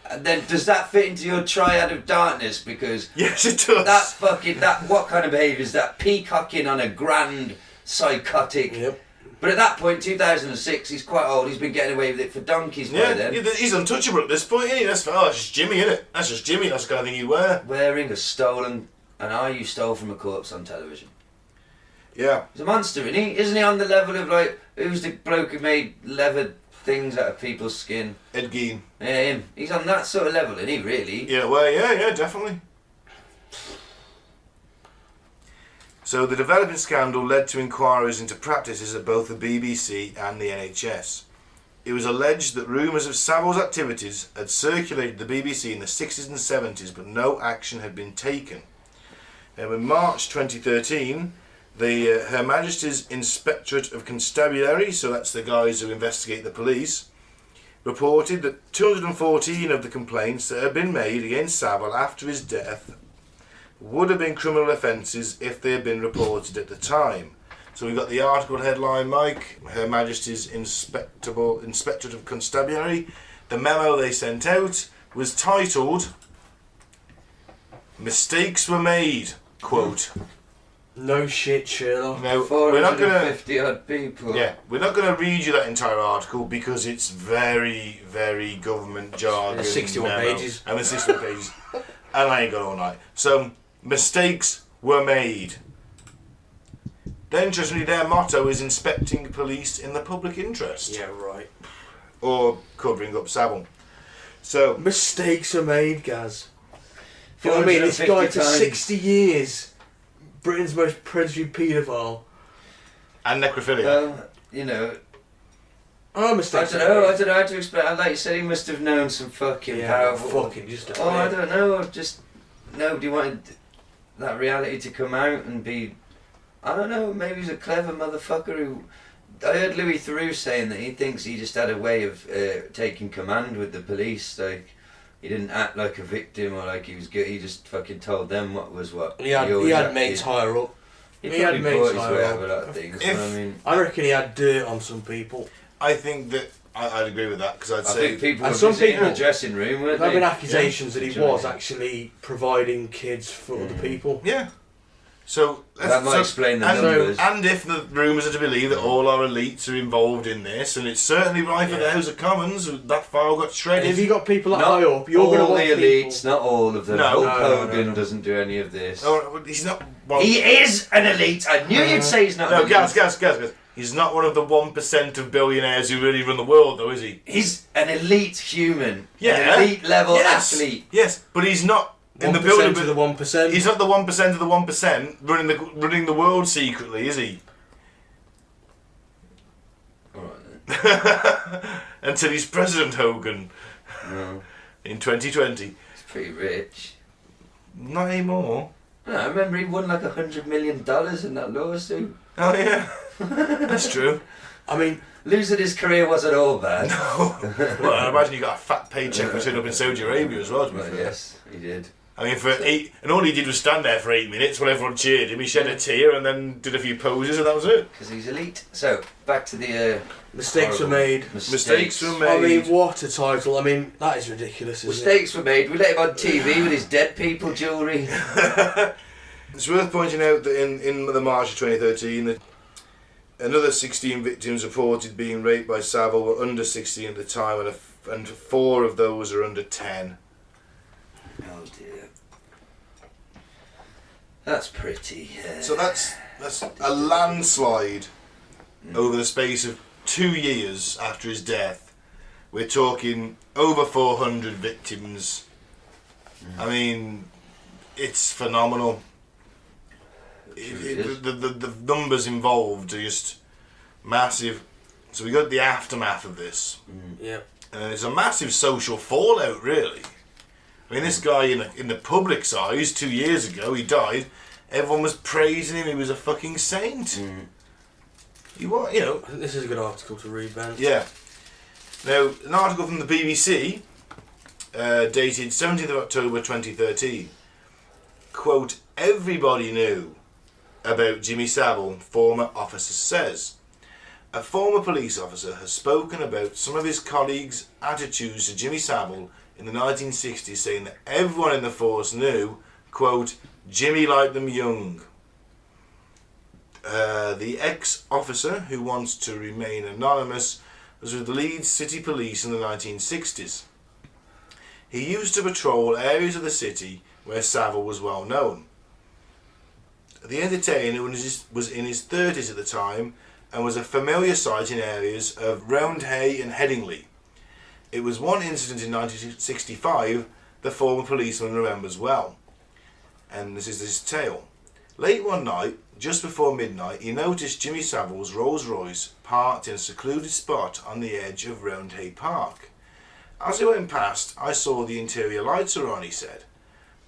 And then does that fit into your triad of darkness? Because yes, it does. What kind of behaviour is that? Peacocking on a grand psychotic. Yep. But at that point, 2006, he's quite old. He's been getting away with it for donkeys by then. He's untouchable at this point, isn't he? That's just Jimmy, isn't it? That's just Jimmy. That's the kind of thing you wear. Wearing an eye you stole from a corpse on television. Yeah. He's a monster, isn't he? Isn't he on the level of like who's the bloke who made leather things out of people's skin? Ed Gein. Yeah, him. He's on that sort of level, isn't he? Really? Yeah. Well, yeah, definitely. So the developing scandal led to inquiries into practices at both the BBC and the NHS. It was alleged that rumours of Saville's activities had circulated the BBC in the 60s and 70s, but no action had been taken. And in March 2013, Her Majesty's Inspectorate of Constabulary, so that's the guys who investigate the police, reported that 214 of the complaints that had been made against Saville after his death would have been criminal offences if they had been reported at the time. So we've got the article headline, Mike, Her Majesty's Inspectorate of Constabulary. The memo they sent out was titled, "Mistakes were made," quote. No shit, Sherlock. Now, we're not going to... 450 odd people. Yeah, we're not going to read you that entire article because it's very, very government jargon. And 61 pages. And there's 61 pages. And I ain't got all night. So, mistakes were made. Then, interestingly, their motto is inspecting police in the public interest. Yeah, right. Or covering up Saville. So, mistakes are made, Gaz. You know what I mean? This guy for 60 years, Britain's most predatory paedophile. And necrophilia. Well, you know... Oh, mistakes. I don't know how to explain. Like you said, he must have known some fucking powerful... fucking just... I don't know. Just nobody wanted that reality to come out and be... I don't know, maybe he's a clever motherfucker who... I heard Louis Theroux saying that he thinks he just had a way of taking command with the police. Like, he didn't act like a victim or like he was good. He just fucking told them what was what. He had mates higher up. He probably bought his way out of a lot of things. I reckon he had dirt on some people. I think that I'd agree with that, because I'd I say... think people and were some busy in people- the dressing room, weren't There have they? been accusations that he Enjoying was it. actually providing kids for other people. Yeah. So That might explain the numbers. And if the rumours are to believe that all our elites are involved in this, and it's certainly right for the House of Commons, that file got And shredded. if you got people that Not high up, you're going to all want the elites, people... not all of them. No. Hulk No, Hogan no. doesn't do any of this. Oh, he's not... Well, He is an elite. I knew you'd say he's not no, an elite. Gaz. He's not one of the 1% of billionaires who really run the world, though, is he? He's an elite human. Yeah. An elite level Yes. athlete. Yes, but he's not in the 1% building. of the 1%. He's not the 1% of the 1% running the world secretly, is he? Alright then. Until he's President Hogan No. in 2020. He's pretty rich. Not anymore. No, I remember he won like $100 million in that lawsuit. Oh yeah, that's true. I mean, Losing his career wasn't all bad. Well, I imagine you got a fat paycheck for turning up in Saudi Arabia as well. To be Well, fair. yes, he did. I mean, and all he did was stand there for 8 minutes while everyone cheered him. He shed a tear and then did a few poses, and that was it. Because he's elite. So, back to the... mistakes were made. Mistakes were made. I mean, what a title. I mean, that is ridiculous, isn't Mistakes were made. We let him on TV with his dead people jewellery. It's worth pointing out that in the March of 2013, that another 16 victims reported being raped by Saville were under 16 at the time, and 4 of those are under 10. Oh dear. That's pretty. So that's a landslide over the space of 2 years after his death. We're talking over 400 victims. I mean, it's phenomenal. The numbers involved are just massive. So we got the aftermath of this. Yeah. And it's a massive social fallout, really. I mean, this guy in the public eyes 2 years ago, he died. Everyone was praising him. He was a fucking saint. He was, you know. I think this is a good article to read, Ben. Yeah. Now, an article from the BBC, dated 17th of October 2013. Quote, everybody knew about Jimmy Saville, former officer says. A former police officer has spoken about some of his colleagues' attitudes to Jimmy Saville in the 1960s, saying that everyone in the force knew, quote, Jimmy liked them young. The ex-officer, who wants to remain anonymous, was with the Leeds City Police in the 1960s. He used to patrol areas of the city where Saville was well known. The entertainer was in his 30s at the time and was a familiar sight in areas of Roundhay and Headingley. It was one incident in 1965 the former policeman remembers well. And this is his tale. Late one night, just before midnight, he noticed Jimmy Saville's Rolls Royce parked in a secluded spot on the edge of Roundhay Park. As I went past, I saw the interior lights were on, he said.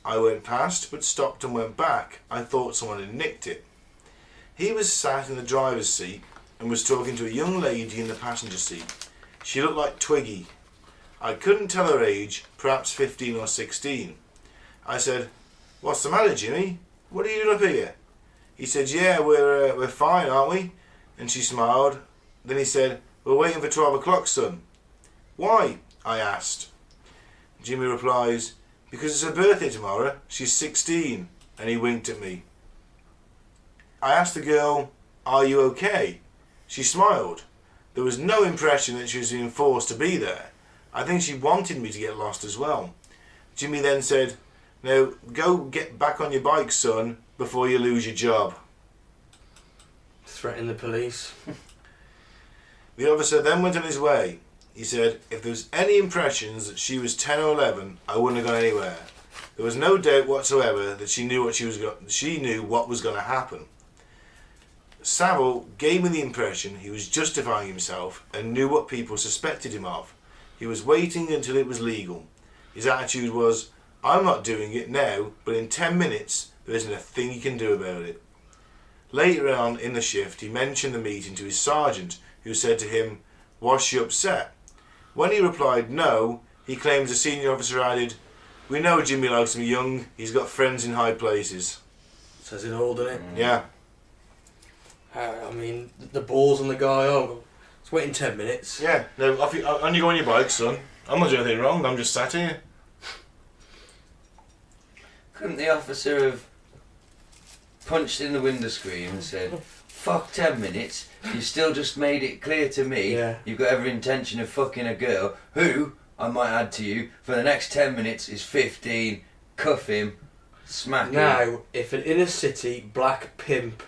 I went past, but stopped and went back. I thought someone had nicked it. He was sat in the driver's seat and was talking to a young lady in the passenger seat. She looked like Twiggy. I couldn't tell her age, perhaps 15 or 16. I said, what's the matter, Jimmy? What are you doing up here? He said, yeah, we're fine, aren't we? And she smiled. Then he said, we're waiting for 12 o'clock, son. Why? I asked. Jimmy replies, because it's her birthday tomorrow. She's 16. And he winked at me. I asked the girl, are you okay? She smiled. There was no impression that she was being forced to be there. I think she wanted me to get lost as well. Jimmy then said, now go get back on your bike, son, before you lose your job. Threatening the police. The officer then went on his way. He said, if there was any impressions that she was 10 or 11, I wouldn't have gone anywhere. There was no doubt whatsoever that she knew what was going to happen. Saville gave me the impression he was justifying himself and knew what people suspected him of. He was waiting until it was legal. His attitude was, I'm not doing it now, but in 10 minutes there isn't a thing he can do about it. Later on in the shift, he mentioned the meeting to his sergeant, who said to him, was she upset? When he replied no, he claims the senior officer added, we know Jimmy likes him young, he's got friends in high places. Says it all, doesn't it? Yeah. I mean, the balls on the guy, It's waiting 10 minutes. Yeah, no, on you go on your bike, son. I'm not doing anything wrong, I'm just sat here. Couldn't the officer have punched in the window screen and said, fuck 10 minutes, you still just made it clear to me you've got every intention of fucking a girl who, I might add to you, for the next 10 minutes is 15, cuff him, smack him. Now, if an inner city black pimp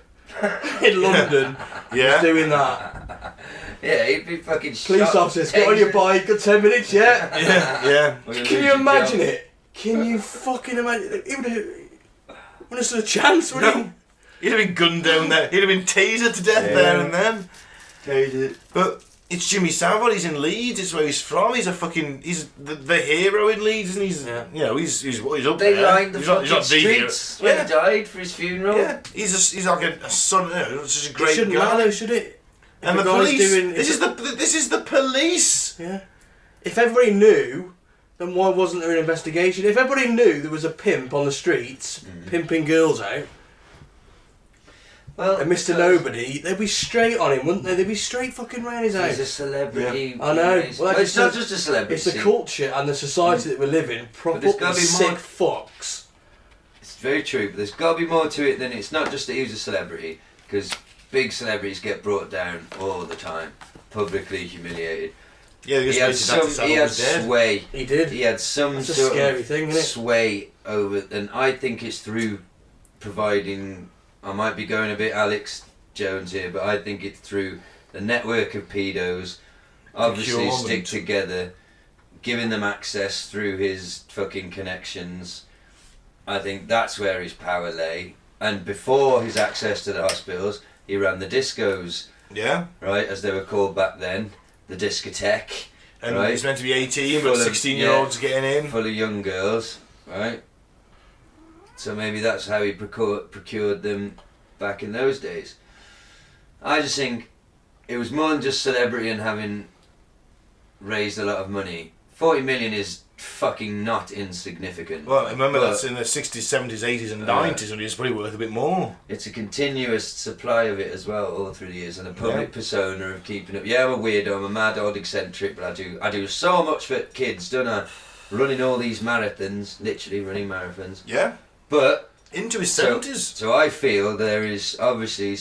in London was doing that... Yeah, he'd be fucking Police officers, get on your bike, got 10 minutes yet? Yeah. Can you imagine it? Can you fucking imagine? He wouldn't have stood a chance, would he? He'd have been gunned down there. He'd have been tasered to death there and then. Tasered. But it's Jimmy Saville. He's in Leeds. It's where he's from. He's the hero in Leeds, and he's up there. They lined the he's not fucking streets when he died for his funeral. Yeah, he's like a son. Such a great it shouldn't guy. matter, should it? And the police. This is the police. Yeah. If everybody knew, then why wasn't there an investigation? If everybody knew there was a pimp on the streets pimping girls out, and Mr. Nobody, they'd be straight on him, wouldn't they? They'd be straight fucking round his house. He's a celebrity. Yeah. I know. Well, it's not just a celebrity. It's the culture and the society that we live in. Proper sick fucks. It's very true, but there's got to be more to it than it's not just that he was a celebrity, because big celebrities get brought down all the time, publicly humiliated. Yeah, he had sway. He did. He had some That's sort a scary of thing, isn't it? sway over, and I think it's through providing. I might be going a bit Alex Jones here, but I think it's through the network of pedos, obviously stick together, giving them access through his fucking connections. I think that's where his power lay. And before his access to the hospitals, he ran the discos. Yeah. Right, as they were called back then, the discotheque. And right? he's meant to be 18, but 16-year-olds getting in. Full of young girls, right? So maybe that's how he procured them back in those days. I just think it was more than just celebrity and having raised a lot of money. 40 million is fucking not insignificant. Well, remember that's in the 60s, 70s, 80s and 90s, and it's probably worth a bit more. It's a continuous supply of it as well, all through the years, and a public persona of keeping up. Yeah, I'm a weirdo, I'm a mad old eccentric, but I do so much for kids, don't I? Running all these marathons, literally running marathons. Yeah. But into his 70s. So I feel there is obviously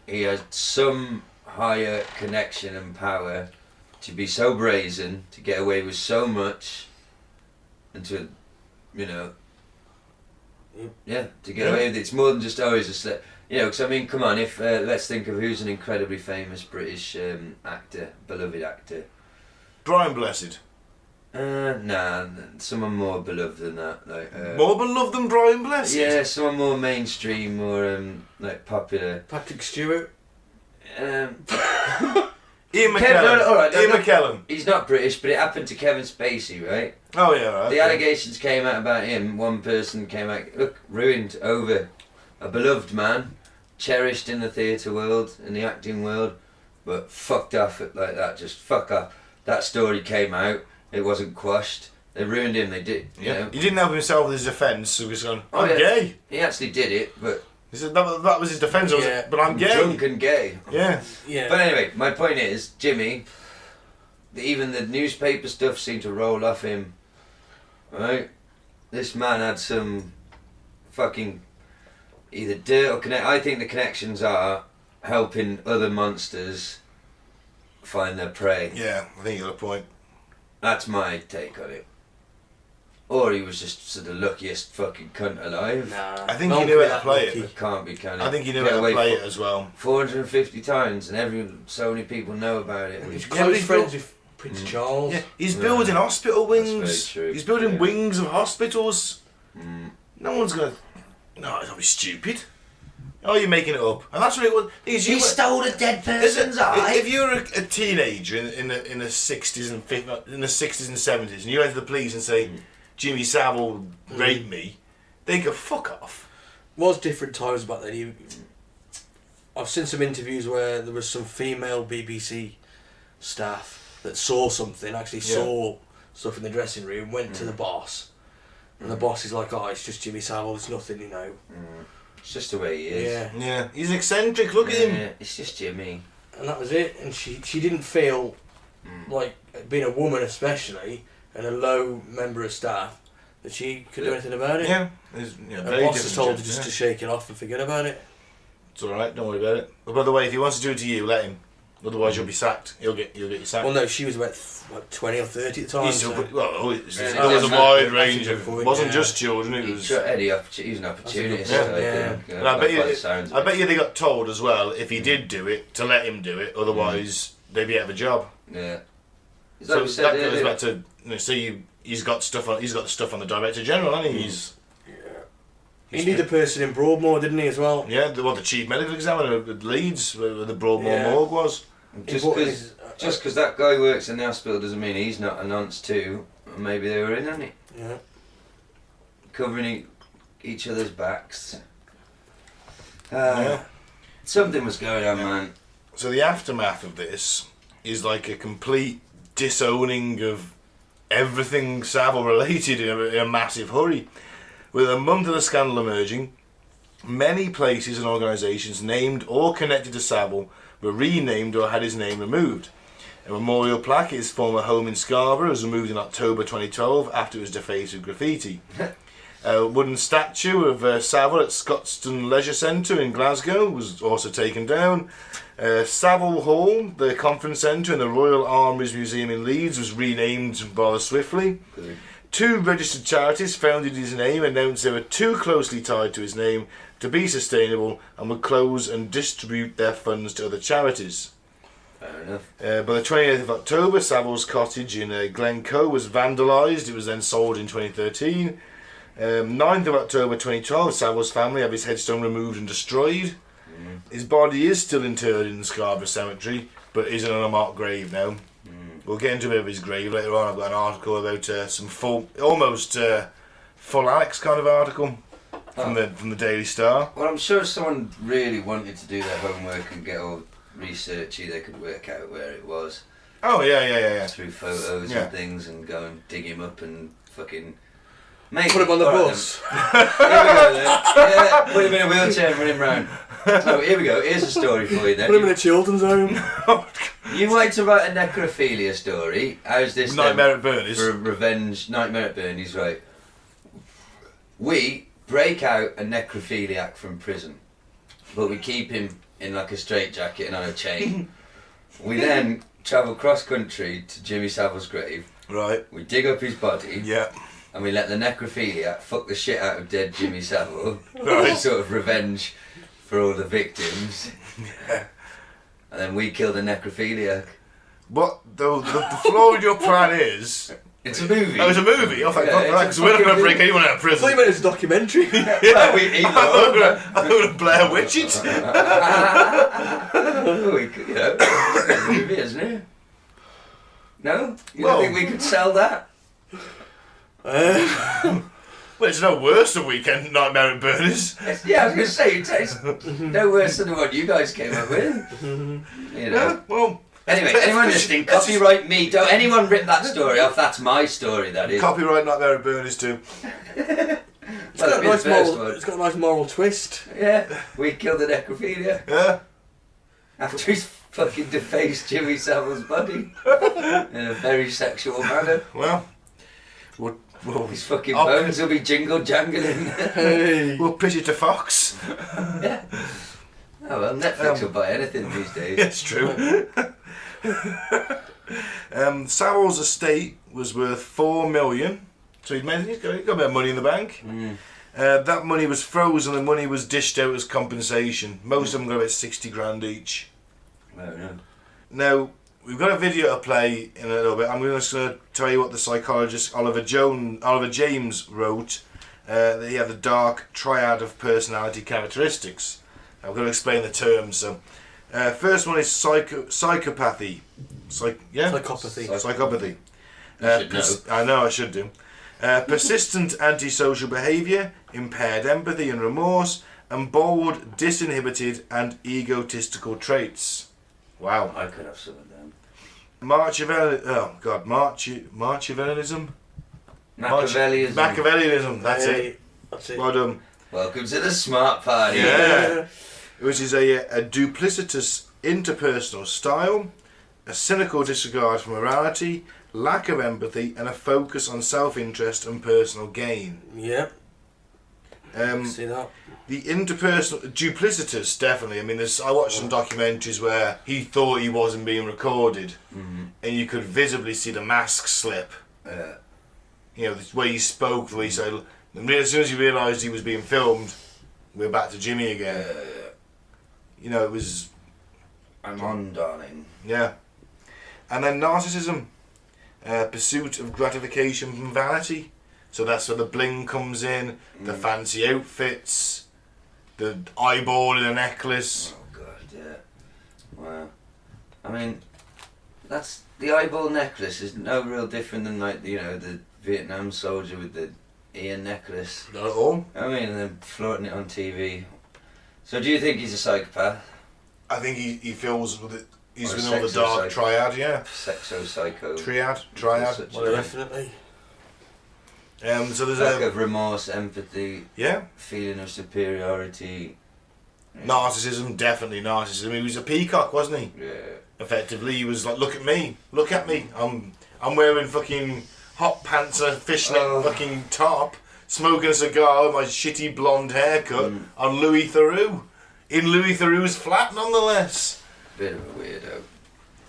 he has some higher connection and power to be so brazen, to get away with so much, and to, to get away with it. It's more than just always because I mean, come on, if let's think of who's an incredibly famous British actor, beloved actor. Brian Blessed. Nah, someone more beloved than that. More beloved than Brian Blessed? Yeah, someone more mainstream, more popular. Patrick Stewart. Ian McKellen. Ian McKellen. He's not British, but it happened to Kevin Spacey, right? Oh yeah. Right, the allegations came out about him. One person came out, ruined over a beloved man, cherished in the theatre world, in the acting world, but fucked off like that. Just fuck off. That story came out. It wasn't quashed. They ruined him. They did. You know? He didn't help himself with his defence. So he was going, I'm gay. He actually did it, but he said that was his defence. But I'm gay. Drunk and gay. Yeah. But anyway, my point is, Jimmy. Even the newspaper stuff seemed to roll off him. Right. This man had some fucking either dirt or connect. I think the connections are helping other monsters find their prey. Yeah, I think you got a point. That's my take on it. Or he was just the luckiest fucking cunt alive. Nah, I think he knew how to play it. It can't be, can it? I think he knew how to play it as well. 450 times, and so many people know about it. He's close friends with Prince Charles. Yeah, he's building hospital wings. That's very true. He's building wings of hospitals. No one's gonna. No, it's not be stupid. Oh, you're making it up, and that's what it was. He stole a dead person's eye. If you're a teenager in the 60s and 70s, and you enter the police and say, "Jimmy Saville raped me," they go, "Fuck off." Was different times back then. I've seen some interviews where there was some female BBC staff that saw something, saw stuff in the dressing room, went to the boss, and the boss is like, "Oh, it's just Jimmy Saville. It's nothing, It's just the way he is. Yeah. He's eccentric. Look at him. Yeah, it's just Jimmy. and that was it. And she didn't feel like, being a woman especially, and a low member of staff, that she could do anything about it. Yeah. Her boss has told her just to shake it off and forget about it. It's alright, don't worry about it. But by the way, if he wants to do it to you, let him. Otherwise you'll be sacked. You'll get you sacked. Well, no, she was about 20 or 30 at the time. He's still, so. it was a wide range of... It wasn't just children, it was... Eddie, he was an opportunist. Yeah. And I bet you they got told as well, if he did do it, to let him do it, otherwise they'd be out of a job. Yeah. So that goes back to, he's got the stuff on the Director General, hasn't he? He knew the person in Broadmoor, didn't he, as well? Yeah, the chief medical examiner at Leeds, where the Broadmoor morgue was. Just because that guy works in the hospital doesn't mean he's not a nonce too. Maybe they were in, hadn't he? Yeah. Covering each other's backs. Yeah. Something was going on, man. So the aftermath of this is like a complete disowning of everything Saville related in a massive hurry. With a month of the scandal emerging, many places and organisations named or connected to Saville were renamed or had his name removed. A memorial plaque at his former home in Scarborough was removed in October 2012 after it was defaced with graffiti. A wooden statue of Saville at Scotstoun Leisure Centre in Glasgow was also taken down. Saville Hall, the conference centre in the Royal Armouries Museum in Leeds, was renamed rather swiftly. Good. 2 registered charities founded in his name announced they were too closely tied to his name to be sustainable and would close and distribute their funds to other charities. Fair enough. By the 28th of October, Saville's cottage in Glencoe was vandalised. It was then sold in 2013. 9th of October 2012, Saville's family have his headstone removed and destroyed. His body is still interred in the Scarborough Cemetery, but is in an unmarked grave now. We'll get into a bit of his grave later on. I've got an article about some full Alex kind of article from the Daily Star. Well, I'm sure if someone really wanted to do their homework and get all researchy, they could work out where it was. Oh yeah. Through photos and things, and go and dig him up and fucking... Put him on the bus. Here we go then. Yeah, put him in a wheelchair and run him round. So here we go, here's a story for you then. Put him in a children's home. You wanted to write a necrophilia story. How's this Nightmare at Bernie's. For revenge, Nightmare at Bernie's, right. We break out a necrophiliac from prison, but we keep him in like a straitjacket and on a chain. We then travel cross country to Jimmy Saville's grave. Right. We dig up his body. Yeah. And we let the necrophiliac fuck the shit out of dead Jimmy Saville. Right. Sort of revenge for all the victims. Yeah. And then we kill the necrophiliac. What the flaw with your plan is... It's a movie. Oh, it's a movie? Oh, thank God, because we're not going to break anyone out of I prison. thought you meant it's a documentary. Well, we eat I'm going to Blair Witch it. We could, it's a movie, isn't it? No? You don't think we could sell that? Well, it's no worse than Weekend Nightmare at Bernie's. Yeah, I was going to say, it's no worse than the one you guys came up with. You know. Well... Anyway, anyone listening, copyright me. Don't anyone rip that story off. That's my story, that is. Copyright Nightmare at Bernie's too. It's got a nice moral twist. Yeah, we killed the necrophilia. Yeah. After he's fucking defaced Jimmy Saville's body in a very sexual manner. Well, his fucking bones will be jingle jangling. Hey. We'll pitch it to Fox. Yeah. Oh well, Netflix will buy anything these days. It's true. Saville's estate was worth $4 million, so he's got a bit of money in the bank. That money was frozen, and money was dished out as compensation. Most of them got about 60 grand each. I don't know. Now we've got a video to play in a little bit. I'm just going to tell you what the psychologist Oliver James wrote. That he had the dark triad of personality characteristics. I'm going to explain the terms. So, first one is psychopathy. Psychopathy. Psychopathy. You should know. I know, I should do. Persistent antisocial behaviour, impaired empathy and remorse, and bold, disinhibited, and egotistical traits. Wow. I could have some of them. Machiavellianism? Machiavellianism, that's it. Well done. Welcome to the smart party. Yeah. Which is a duplicitous interpersonal style, a cynical disregard for morality, lack of empathy, and a focus on self-interest and personal gain. Yep. See that? The interpersonal duplicitous, definitely. I mean, I watched some documentaries where he thought he wasn't being recorded, and you could visibly see the mask slip. You know, the way he spoke, the way he said. And as soon as he realised he was being filmed, we're back to Jimmy again. You know, it was. I'm on, darling. Yeah. And then narcissism, pursuit of gratification from vanity. So that's where the bling comes in, the fancy outfits, the eyeball in a necklace. Oh God, yeah. Wow. I mean, that's the eyeball necklace is no real different than like the Vietnam soldier with the ear necklace. Not at all. I mean, and then flaunting it on TV. So do you think he's a psychopath? I think he feels with it. He's Or within all the dark triad, yeah. Sexo-psycho. Triad. Well, definitely. So there's lack of remorse, empathy, yeah, feeling of superiority. Narcissism, definitely narcissism. He was a peacock, wasn't he? Yeah. Effectively, he was like, look at me. I'm wearing fucking hot pants and a fishnet fucking top, smoking a cigar with my shitty blonde haircut on Louis Theroux. In Louis Theroux's flat, nonetheless. Bit of a weirdo.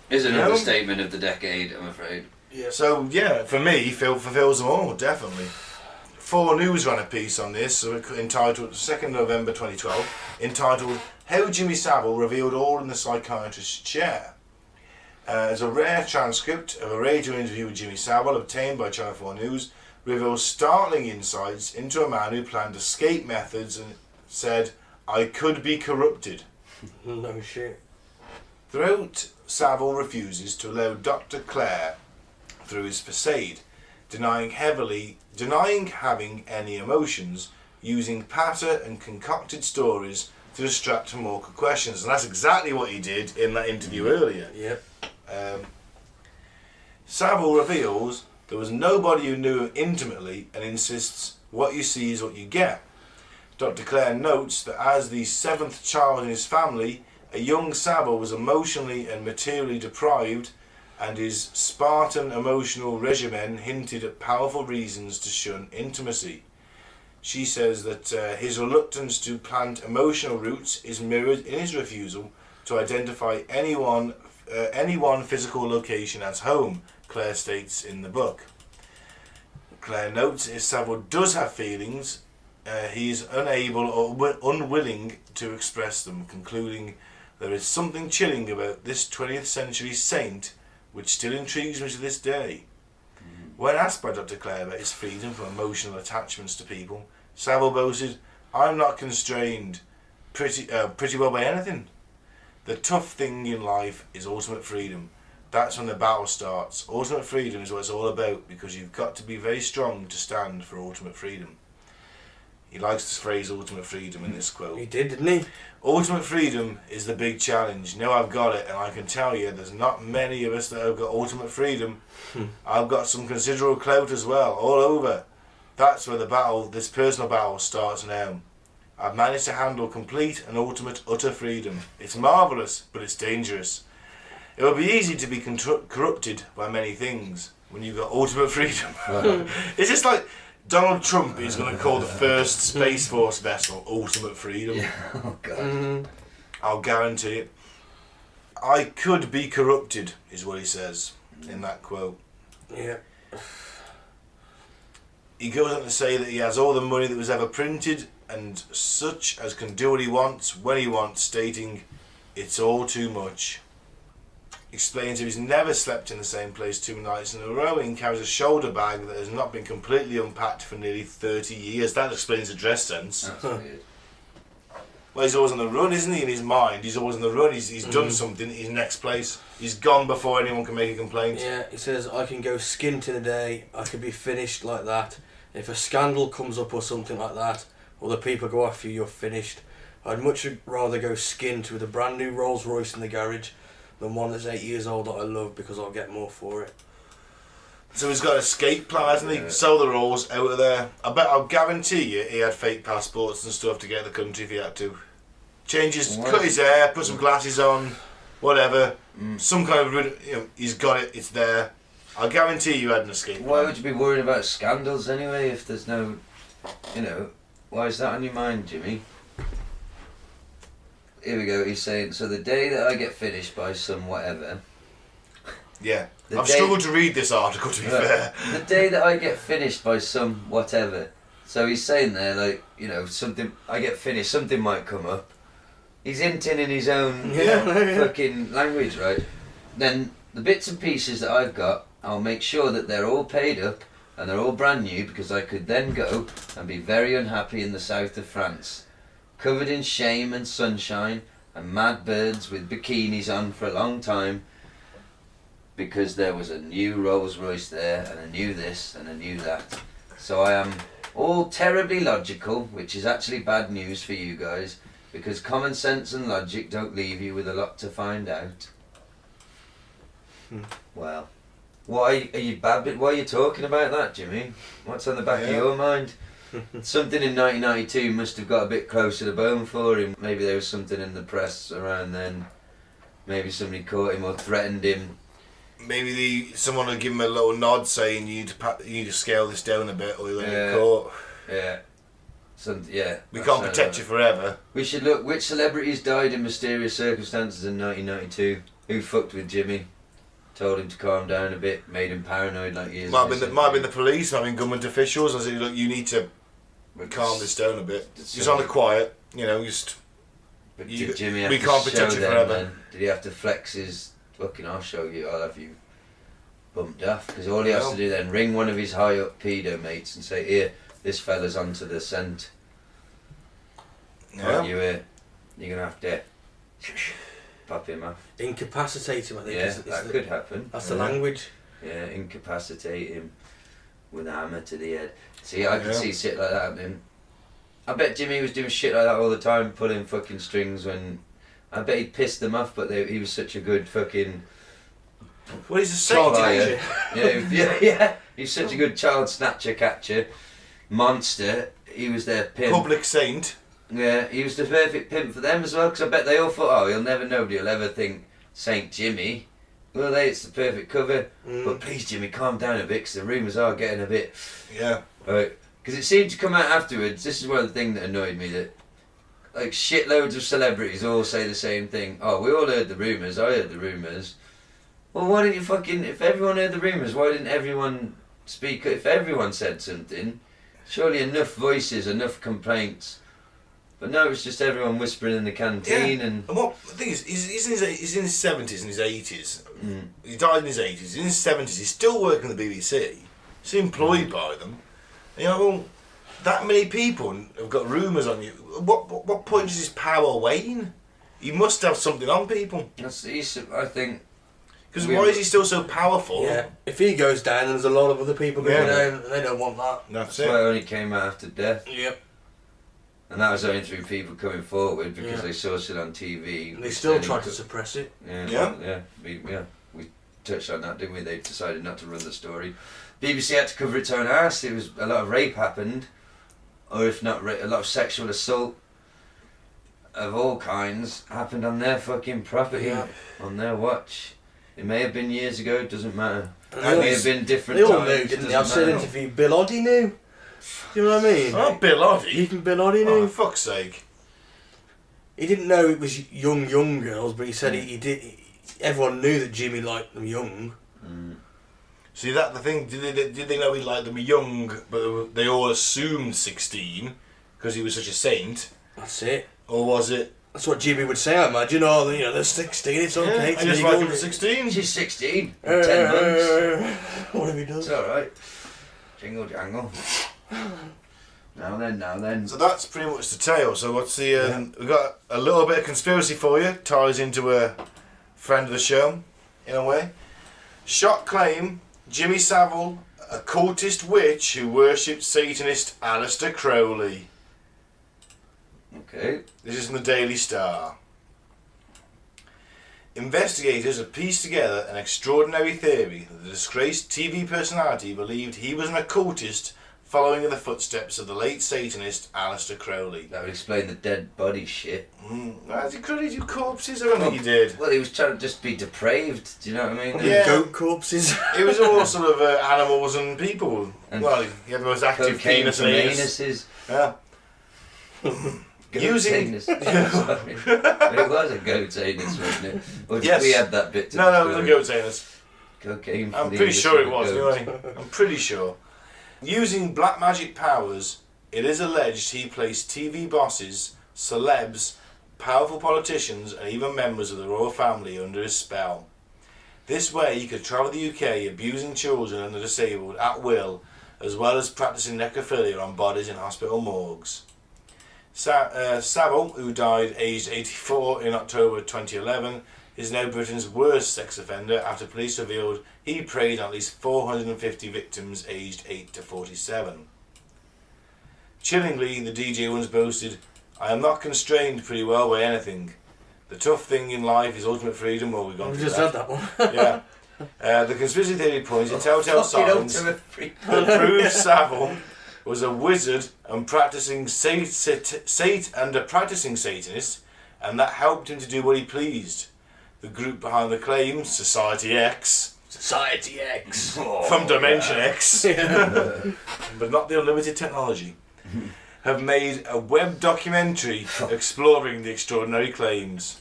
Is an understatement of the decade, I'm afraid. Yeah. So, yeah, for me, Phil fulfills them all, definitely. 4 News ran a piece on this, entitled, 2nd November 2012, entitled, How Jimmy Saville Revealed All in the Psychiatrist's Chair. As a rare transcript of a radio interview with Jimmy Saville obtained by Channel 4 News reveals startling insights into a man who planned escape methods and said, I could be corrupted. No shit. Throughout, Saville refuses to allow Dr. Clare through his facade, denying having any emotions, using patter and concocted stories to distract from awkward questions. And that's exactly what he did in that interview earlier. Yep. Saville reveals there was nobody who knew him intimately and insists what you see is what you get. Dr. Clare notes that as the 7th child in his family, a young Saville was emotionally and materially deprived, and his Spartan emotional regimen hinted at powerful reasons to shun intimacy. She says that his reluctance to plant emotional roots is mirrored in his refusal to identify any one physical location as home, Clare states in the book. Clare notes if Saville does have feelings, he is unable or unwilling to express them, concluding there is something chilling about this 20th century saint which still intrigues me to this day. When asked by Dr. Clare about his freedom from emotional attachments to people, Saville boasted, I'm not constrained pretty well by anything. The tough thing in life is ultimate freedom. That's when the battle starts. Ultimate freedom is what it's all about, because you've got to be very strong to stand for ultimate freedom. He likes this phrase, ultimate freedom, in this quote. He did, didn't he? Ultimate freedom is the big challenge. Now I've got it, and I can tell you there's not many of us that have got ultimate freedom. I've got some considerable clout as well, all over. That's where the battle, this personal battle, starts now. I've managed to handle complete and ultimate utter freedom. It's marvellous, but it's dangerous. It would be easy to be corrupted by many things when you've got ultimate freedom. It's just like Donald Trump is going to call the first Space Force vessel Ultimate Freedom. Yeah. Oh, God. I'll guarantee it. I could be corrupted, is what he says in that quote. Yeah. He goes on to say that he has all the money that was ever printed and such as can do what he wants when he wants, stating, it's all too much. Explains he's never slept in the same place 2 nights in a row, and carries a shoulder bag that has not been completely unpacked for nearly 30 years. That explains the dress sense. That's weird. Well, he's always on the run, isn't he? In his mind, he's always on the run. He's done something. He's next place. He's gone before anyone can make a complaint. Yeah, he says, I can go skint in a day. I could be finished like that. If a scandal comes up or something like that, or the people go after you, you're finished. I'd much rather go skint with a brand new Rolls Royce in the garage than one that's 8 years old that I love, because I'll get more for it. So he's got an escape plan, hasn't he? Sell the rolls out of there. I'll guarantee you he had fake passports and stuff to get the country if he had to. Cut his hair, put some glasses on. whatever, some kind of, he's got it, it's there. I guarantee you had an escape plan. Why would you be worried about scandals anyway if there's no, why is that on your mind, Jimmy? Here we go, he's saying, so the day that I get finished by some whatever... Yeah, I've struggled to read this article, to be fair. The day that I get finished by some whatever. So he's saying there, like, something, I get finished, something might come up. He's hinting in his own fucking language, right? Then the bits and pieces that I've got, I'll make sure that they're all paid up and they're all brand new, because I could then go and be very unhappy in the south of France, covered in shame and sunshine and mad birds with bikinis on for a long time, because there was a new Rolls Royce there and a new this and a new that. So I am all terribly logical, which is actually bad news for you guys, because common sense and logic don't leave you with a lot to find out. Well, why are you talking about that, Jimmy? What's on the back of your mind? Something in 1992 must have got a bit closer to bone for him. Maybe there was something in the press around then. Maybe somebody caught him or threatened him. Maybe someone would give him a little nod saying you need to scale this down a bit or you'll get caught. Yeah. We can't protect you forever. We should look which celebrities died in mysterious circumstances in 1992. Who fucked with Jimmy? Told him to calm down a bit, made him paranoid like he is. Might have been the police, might have been government officials. I said, look, you need to calm this down a bit. Just on the quiet, just... But did Jimmy have we to can't show protect you them forever. then? Did he have to flex his... Fucking, I'll show you, I'll have you bumped off. Because all he has to do then, ring one of his high up pedo mates and say, here, this fella's onto the scent. Yeah. You're going to have to pop him off. Incapacitate him, I think. Yeah, that could happen. That's the language. Yeah, incapacitate him with a hammer to the head. See, I could see shit like that happening. I bet Jimmy was doing shit like that all the time, pulling fucking strings when... I bet he pissed them off, but he was such a good fucking... Well, he's a saint, isn't he? Yeah. He's such a good child snatcher, catcher, monster. He was their pimp. Public saint. Yeah, he was the perfect pimp for them as well, because I bet they all thought, nobody will ever think Saint Jimmy. Well, it's the perfect cover. But please, Jimmy, calm down a bit, because the rumours are getting a bit... Yeah. Right. Because it seemed to come out afterwards, this is one of the things that annoyed me, that like shitloads of celebrities all say the same thing. Oh, we all heard the rumours, I heard the rumours. Well, why didn't you fucking... If everyone heard the rumours, why didn't everyone speak... If everyone said something, surely enough voices, enough complaints. But no, it's just everyone whispering in the canteen and what the thing is, he's in his 70s and his 80s. He died in his 80s. In his 70s, he's still working at the BBC. He's employed by them. And well, that many people have got rumours on you. What point does his power wane? He must have something on people. I think. Because why is he still so powerful? Yeah, if he goes down, there's a lot of other people going down, and they don't want that. That's why it only came out after death. Yep. And that was only through people coming forward because they saw it on TV. And they still tried to suppress it. We touched on that, didn't we? They decided not to run the story. BBC had to cover its own arse. It was a lot of rape happened, or if not, a lot of sexual assault of all kinds happened on their fucking property, on their watch. It may have been years ago. It doesn't matter. It may have been different. They all times, knew, didn't they? I've seen an interview. Bill Oddie knew. Do you know what I mean? Oh, Bill Oddie. Even Bill Oddie knew. Oh, for fuck's sake. He didn't know it was young girls, but he said he did. Everyone knew that Jimmy liked them young. See, that the thing. Did they know he liked them young, but they all assumed 16 because he was such a saint? That's it. Or was it? That's what Jimmy would say. I imagine. Oh, they're 16. It's okay. I just like him at 16. She's 16. 10 months. What have he done? It's all right. Jingle jangle. Now then. So that's pretty much the tale. So what's the... We've got a little bit of conspiracy for you. Ties into a friend of the show, in a way. Shock claim, Jimmy Saville, a cultist witch who worshipped Satanist Aleister Crowley. Okay. This is from the Daily Star. Investigators have pieced together an extraordinary theory that the disgraced TV personality believed he was an occultist following in the footsteps of the late Satanist Aleister Crowley. That would explain the dead body shit. Has he credited corpses? I don't think he did. Well, he was trying to just be depraved, do you know what I mean? Yeah. Goat corpses. It was all sort of animals and people. And well, he had the most active cocaine penis from and anus. anuses. Yeah. Using... Sorry. But it was a goat's anus, wasn't it? Or did Yes. we had that bit to No, it was a goat's anus. Cocaine from I'm the pretty anus sure of it a was, goat. anyway. I'm pretty sure. Using black magic powers, it is alleged he placed TV bosses, celebs, powerful politicians and even members of the royal family under his spell. This way he could travel the UK abusing children and the disabled at will, as well as practicing necrophilia on bodies in hospital morgues. Saville, who died aged 84 in October 2011, is now Britain's worst sex offender after police revealed he preyed on at least 450 victims aged 8 to 47. Chillingly, the DJ once boasted, "I am not constrained pretty well by anything. The tough thing in life is ultimate freedom." Well, we've gone We've through just that. had that one. Yeah. The conspiracy theory points to telltale signs that proved Saville was a wizard and practicing Satanist, and that helped him to do what he pleased. The group behind the claims, Society X, from Dimension X, but not the unlimited technology, have made a web documentary exploring the extraordinary claims.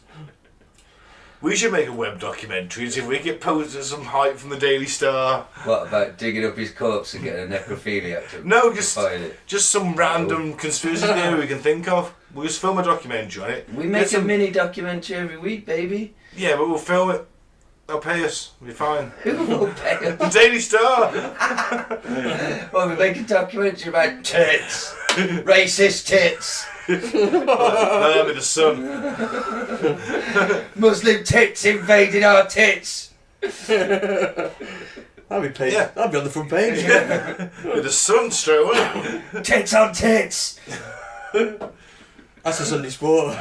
We should make a web documentary and see if we get posted at some hype from the Daily Star. What about digging up his corpse and getting a necrophiliac to No, find it? just some random conspiracy theory we can think of. We'll just film a documentary on it. We make a mini documentary every week, baby. Yeah, but we'll film it. They'll pay us. We'll be fine. Who will pay us? The Daily Star! Well, we make a documentary about tits. Racist tits. That'll be the Sun. Muslim tits invading our tits. That'd be paid. Yeah. That'd be on the front page. With the Sun straight away. Tits on tits. That's a Sunday sport.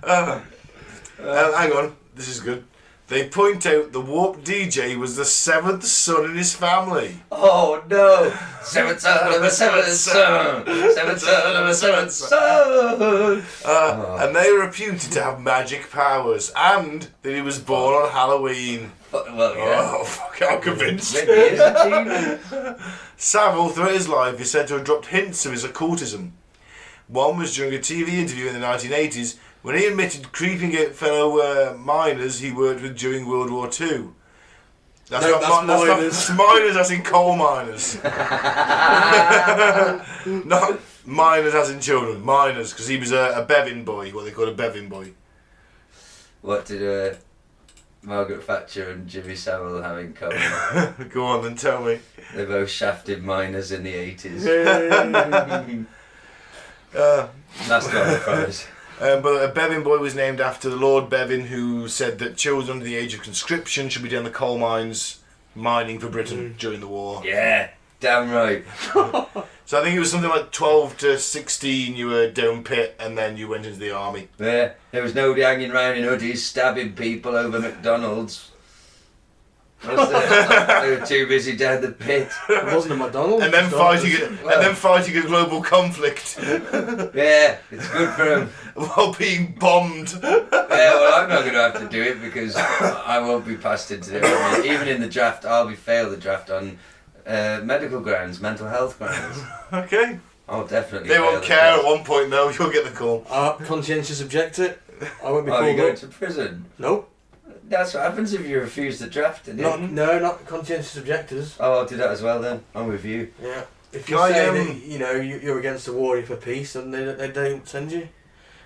Hang on, this is good. They point out the warped DJ was the seventh son in his family. Oh no! Seventh son of a seventh son! Seventh son of a seventh son! And they were reputed to have magic powers, and that he was born on Halloween. Well, yeah. Oh, fuck, I'm convinced. Maybe he is a demon. Saville, throughout his life, is said to have dropped hints of his occultism. One was during a TV interview in the 1980s when he admitted creeping out fellow miners he worked with during World War II. That's miners. Miners as in coal miners. Not miners as in children. Miners, because he was a Bevin boy, what they call a Bevin boy. What did Margaret Thatcher and Jimmy Saville have in common? Go on then, tell me. They both shafted miners in the 80s. That's not a prize. But a Bevin boy was named after the Lord Bevin, who said that children under the age of conscription should be down the coal mines mining for Britain during the war. Yeah, damn right. So I think it was something like 12 to 16 you were down pit and then you went into the army. Yeah, there was nobody hanging around in hoodies stabbing people over McDonald's. They were too busy down the pit. It wasn't a McDonald's. And then fighting a global conflict Yeah, it's good for them. while being bombed. Yeah, well, I'm not going to have to do it because I won't be passed into the army. Even in the draft, I'll be failed the draft on medical grounds, mental health grounds. Okay. I'll definitely. They fail won't the care test. at one point though, you'll get the call. Conscientious objector. I won't be Oh, you called go up. to prison? Nope. That's what happens if you refuse the draft, isn't it? Not conscientious objectors. Oh, I'll do that as well then. I'm with you. Yeah. If Can you I, say that you're against the war, you're for peace, and they don't send you.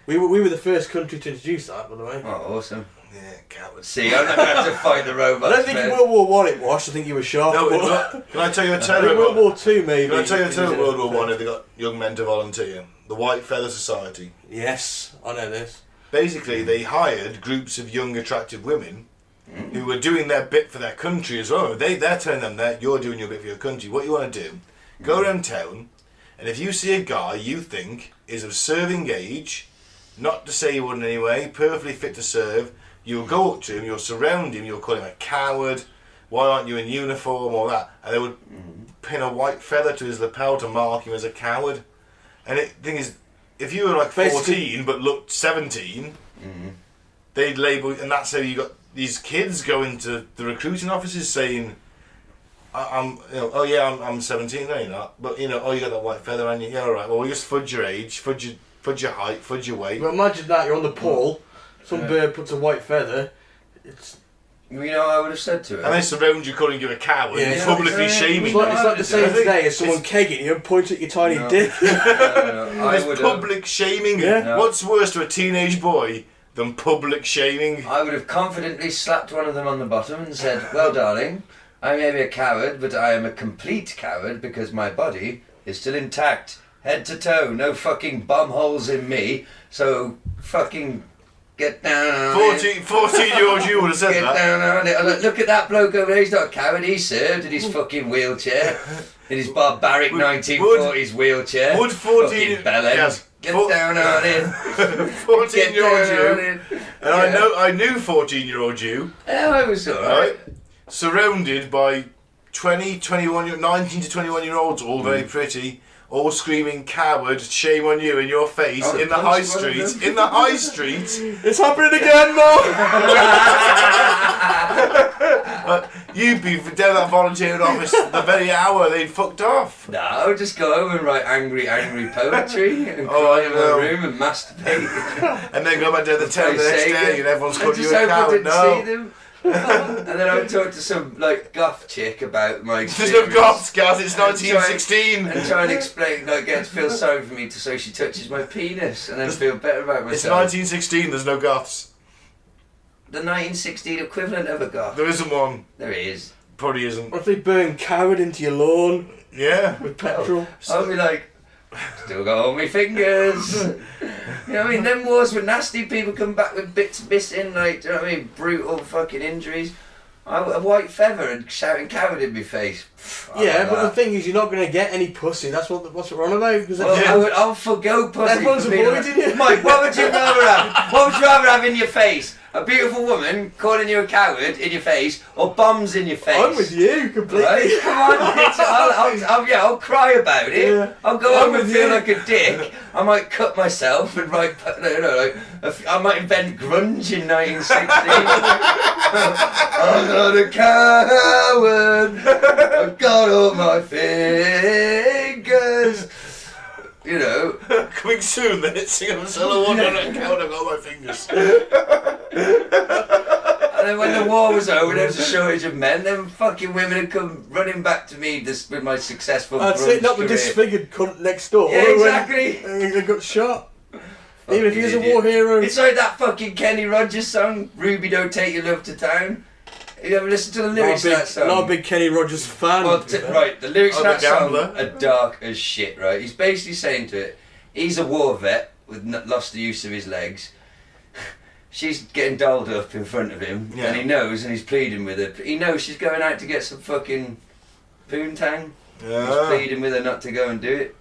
We were the first country to introduce that, by the way. Oh, awesome. Yeah, cowards. See, I'm not going to have to fight the I robots. don't think in man. World War One it was. I think you were sharp. No, but can I tell you a I tale think World about War Two maybe. Can I tell you a tale it about was World War One if they got young men to volunteer? The White Feather Society. Yes, I know this. Basically, they hired groups of young, attractive women who were doing their bit for their country as well. They're telling them that you're doing your bit for your country. What you want to do, go around town, and if you see a guy you think is of serving age, not disabled in any way, perfectly fit to serve, you'll go up to him, you'll surround him, you'll call him a coward, why aren't you in uniform or that? And they would pin a white feather to his lapel to mark him as a coward. And the thing is, if you were like 14 but looked 17, they'd label, and that's how you got these kids going to the recruiting offices saying, I'm 17, no you're not, but you know, you got that white feather on you, yeah, alright, well we just fudge your age, fudge your height, fudge your weight. But imagine that, you're on the pole, some bird puts a white feather, it's... You know what I would have said to it? And they surround you calling you a coward, publicly shaming you. It's like the same today as someone kegging you and pointing at your tiny dick. It's public shaming. Yeah. No. What's worse to a teenage boy than public shaming? I would have confidently slapped one of them on the bottom and said, well, darling, I may be a coward, but I am a complete coward because my body is still intact, head to toe, no fucking bum holes in me, so fucking get down on it. 14-year-old you would have said Get that. down on it. Look at that bloke over there, he's not a coward, he served in his fucking wheelchair, in his barbaric 1940s wheelchair. Would 14 fucking bellends. Get down on it. 14-year-old you. And I knew 14-year-old you. Yeah, I was alright. Surrounded by 19 to 21-year-olds, all very pretty, all screaming "coward, shame on you" in your face in the high street. In the high street. It's happening again, Mom. You'd be down that volunteering office the very hour they'd fucked off. No, I would just go home and write angry poetry and cry in my room and masturbate. And then go back down the town the next day and everyone's called you a I coward. didn't see them. And then I would talk to some like goth chick about my experience. There's no goths, Gaz, it's 1916. And try and explain, like, get to feel sorry for me so she touches my penis and then feel better about myself. It's 1916, there's no goths. The 1916 equivalent of a goth. There isn't one. There is. Probably isn't. What if they burn coward into your lawn? Yeah. With petrol? I'll be like, still got all my fingers. You know what I mean? Them wars were nasty. People come back with bits missing, like, do you know what I mean? Brutal fucking injuries. A white feather and shouting coward in my face. But the thing is, you're not going to get any pussy. That's what's we're on about. Well, I'll forgo pussy. Everyone's avoiding you. Mike, what would you rather have? What would you rather have in your face? A beautiful woman calling you a coward in your face, or bombs in your face? I'm with you completely. Right? Come on, I'll cry about it. Yeah. I'll go home and feel like a dick. I might cut myself and write, I might invent grunge in 1960. I'm not a coward. I've got all my fingers. You know. Coming soon, then it's singing a solo one on a coward, I've got my fingers. And then when the war was over, there was a shortage of men, then fucking women had come running back to me with my successful I'd say not the career. disfigured cunt next door. Yeah, exactly. They got shot. Even if he was a war hero. It's like that fucking Kenny Rogers song, Ruby Don't Take Your Love to Town. You ever listen to the lyrics of that song? Not a big Kenny Rogers fan. Well, right, the lyrics of that song are dark as shit, right? He's basically saying to it, he's a war vet with lost the use of his legs. She's getting dolled up in front of him, and he knows, and he's pleading with her. He knows she's going out to get some fucking poontang. Yeah. He's pleading with her not to go and do it.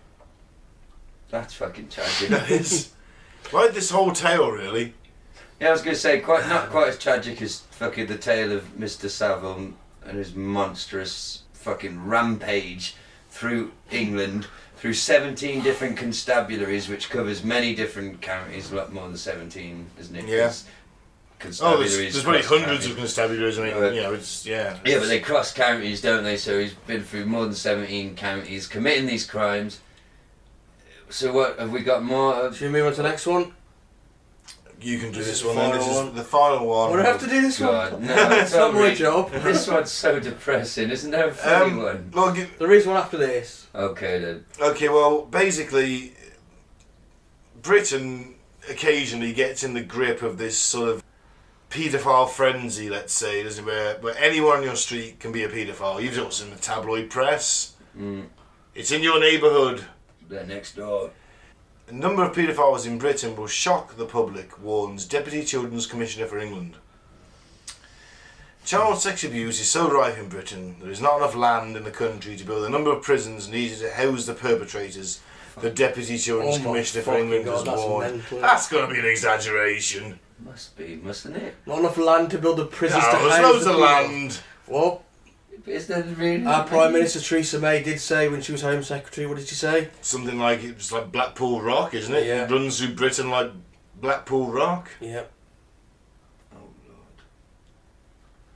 That's fucking tragic. That is. Like this whole tale, really. Yeah, I was going to say, not quite as tragic as fucking the tale of Mr. Saville and his monstrous fucking rampage through England, through 17 different constabularies, which covers many different counties, a lot more than 17, isn't it? Yeah. Constabularies. There's probably hundreds of constabularies, I mean, it's, yeah. Yeah, but they cross counties, don't they? So he's been through more than 17 counties, committing these crimes. So what, have we got more? Should we move on to the next one? You can do this one then. This is the final one. Would I have to do this one? No, it's not my job. This one's so depressing. Isn't there a funny one? Well, there is one after this. Okay then. Okay, well, basically, Britain occasionally gets in the grip of this sort of paedophile frenzy, let's say, doesn't it? Where anyone on your street can be a paedophile. You've also in the tabloid press. It's in your neighbourhood. They're next door. A number of paedophiles in Britain will shock the public, warns Deputy Children's Commissioner for England. Child sex abuse is so rife in Britain, there is not enough land in the country to build a number of prisons needed to house the perpetrators. The Deputy Children's Commissioner for England has warned. That's got to be an exaggeration. Must be, mustn't it? Not enough land to build the prisons to house there's loads the of land. Well, Is that really? Our Prime Minister Theresa May did say when she was Home Secretary, what did she say? Something like it was like Blackpool Rock, isn't it? Yeah. It runs through Britain like Blackpool Rock. Yeah. Oh Lord.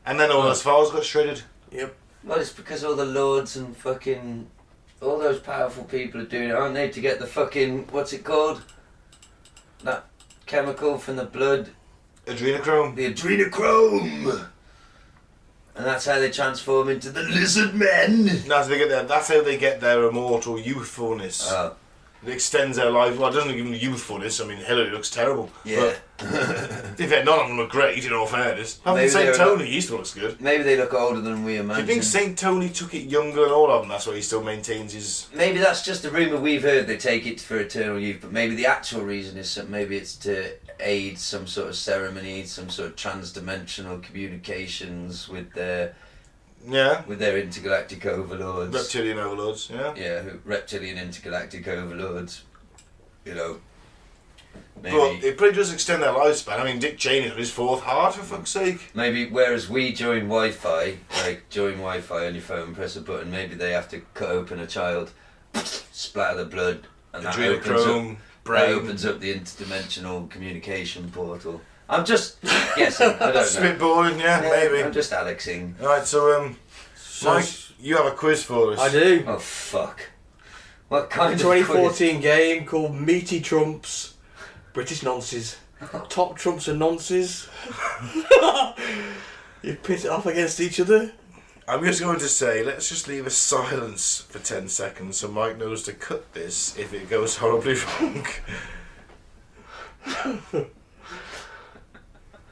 And then all those files got shredded. Yep. Well, it's because all the lords and fucking all those powerful people are doing it, aren't they? To get the fucking what's it called? That chemical from the blood. Adrenochrome. The adrenochrome. And that's how they transform into the lizard men. That's how they get their immortal youthfulness. Oh. It extends their life. Well, it doesn't give them youthfulness. I mean, Hillary looks terrible. Yeah. But, in fact, none of them look great, in all fairness. I think Maybe St. Tony, he still looks good. Maybe they look older than we Do imagine. you think St. Tony took it younger than all of them? That's why he still maintains his... Maybe that's just a rumour we've heard, they take it for eternal youth, but maybe the actual reason is that maybe it's to aid some sort of ceremony, some sort of trans-dimensional communications with their intergalactic overlords. Reptilian overlords, yeah. Yeah, reptilian intergalactic overlords. You know, maybe. But it pretty does extend their lifespan. I mean, Dick Cheney had his fourth heart, for fuck's sake. Maybe, whereas we join Wi-Fi, like join Wi-Fi on your phone, press a button, maybe they have to cut open a child, splatter the blood, and that opens up the interdimensional communication portal. I'm just guessing, I don't know. Spitballing, yeah, maybe. I'm just Alexing. Alright, so, Mike, you have a quiz for us. I do. Oh, fuck. What kind of 2014 game called Meaty Trumps. British nonces. Top trumps and nonces. You pit it off against each other. I'm just going to say, let's just leave a silence for 10 seconds so Mike knows to cut this if it goes horribly wrong.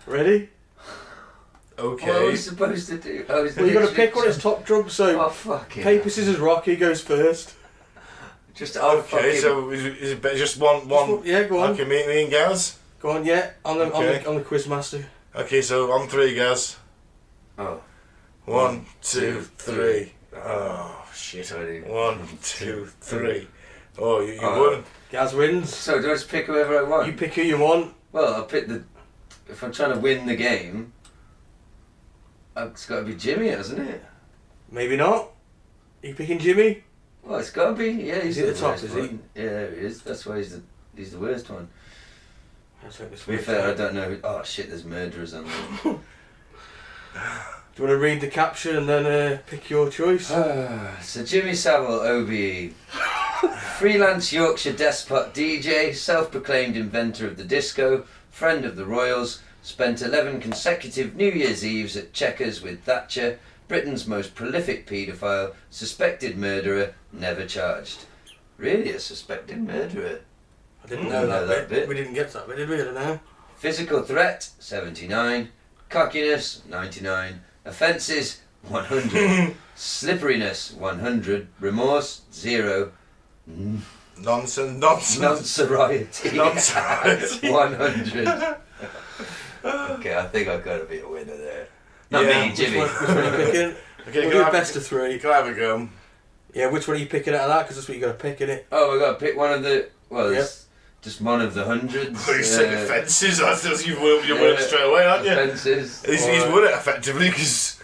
Ready? Okay. What are we supposed to do? Well, you've got to pick one. It's top trump, so fucking paper, scissors, rock. Who goes first? Okay, so is it just one? Yeah, go on. Okay, me and Gaz. Go on, yeah. I'm the quiz master. Okay, so on 3, Gaz. Oh. 1, 2, 3. Oh shit! 1, 2, 3. Oh, you won. Gaz wins. So do I just pick whoever I want? You pick who you want. Well, I'll pick the. If I'm trying to win the game, it's got to be Jimmy, hasn't it? Maybe not. Are you picking Jimmy? Well, it's got to be. Yeah, he's at the top, worst is he? one. Yeah, there he is. That's why he's the worst one. To be fair, I don't know. Oh shit, there's murderers on there. Do you want to read the caption and then pick your choice? So Jimmy Saville, OBE. Freelance Yorkshire despot DJ, self-proclaimed inventor of the disco, friend of the royals, spent 11 consecutive New Year's Eves at Chequers with Thatcher, Britain's most prolific paedophile, suspected murderer, never charged. Really, a suspected murderer? I didn't know that bit. We didn't get that bit, did we? I don't know. Physical threat, 79. Cockiness, 99. Offences, 100. Slipperiness, 100. Remorse, 0. Nonsense. Non-seriety. 100. Okay, I think I've got to be a winner there. Not me, Jimmy. Which one are you picking? Okay, we'll do a best of 3. Can I have a go? Yeah, which one are you picking out of that? Because that's what you got to pick, innit? Oh, we got to pick one of the. Well, it's just one of the hundreds. Well, you said offences. That's you've won it straight away, aren't you? Offences. He's won it effectively because.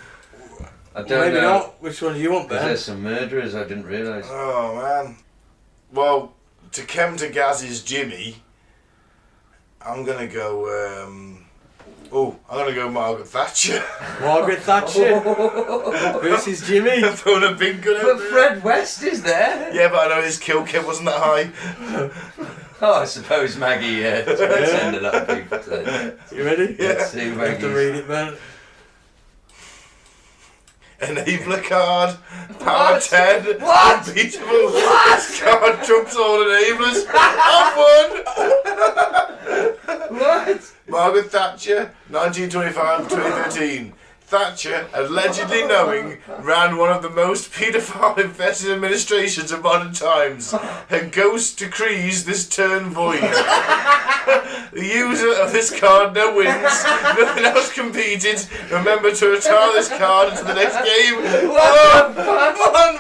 I don't Maybe know. not. Which one do you want, Ben? There's some murderers I didn't realise. Oh man. Well, to come to Gaz's Jimmy, I'm gonna go. I'm gonna go Margaret Thatcher. Margaret Thatcher versus Jimmy. I'm throwing a big gun out But there. Fred West is there. Yeah, but I know his kill kit wasn't that high. Oh, I suppose Maggie send a lot of people to. You ready? Yeah. Let's see You have to read it, man. Enabler card, power 10, What? unbeatable. What? Card trumps all enablers. I've won. What? Margaret Thatcher, 1925 to 2013. Thatcher, allegedly knowing, ran one of the most paedophile-infested administrations of modern times. Her ghost decrees this turn void. The user of this card now wins. Nothing else competed. Remember to retire this card into the next game. One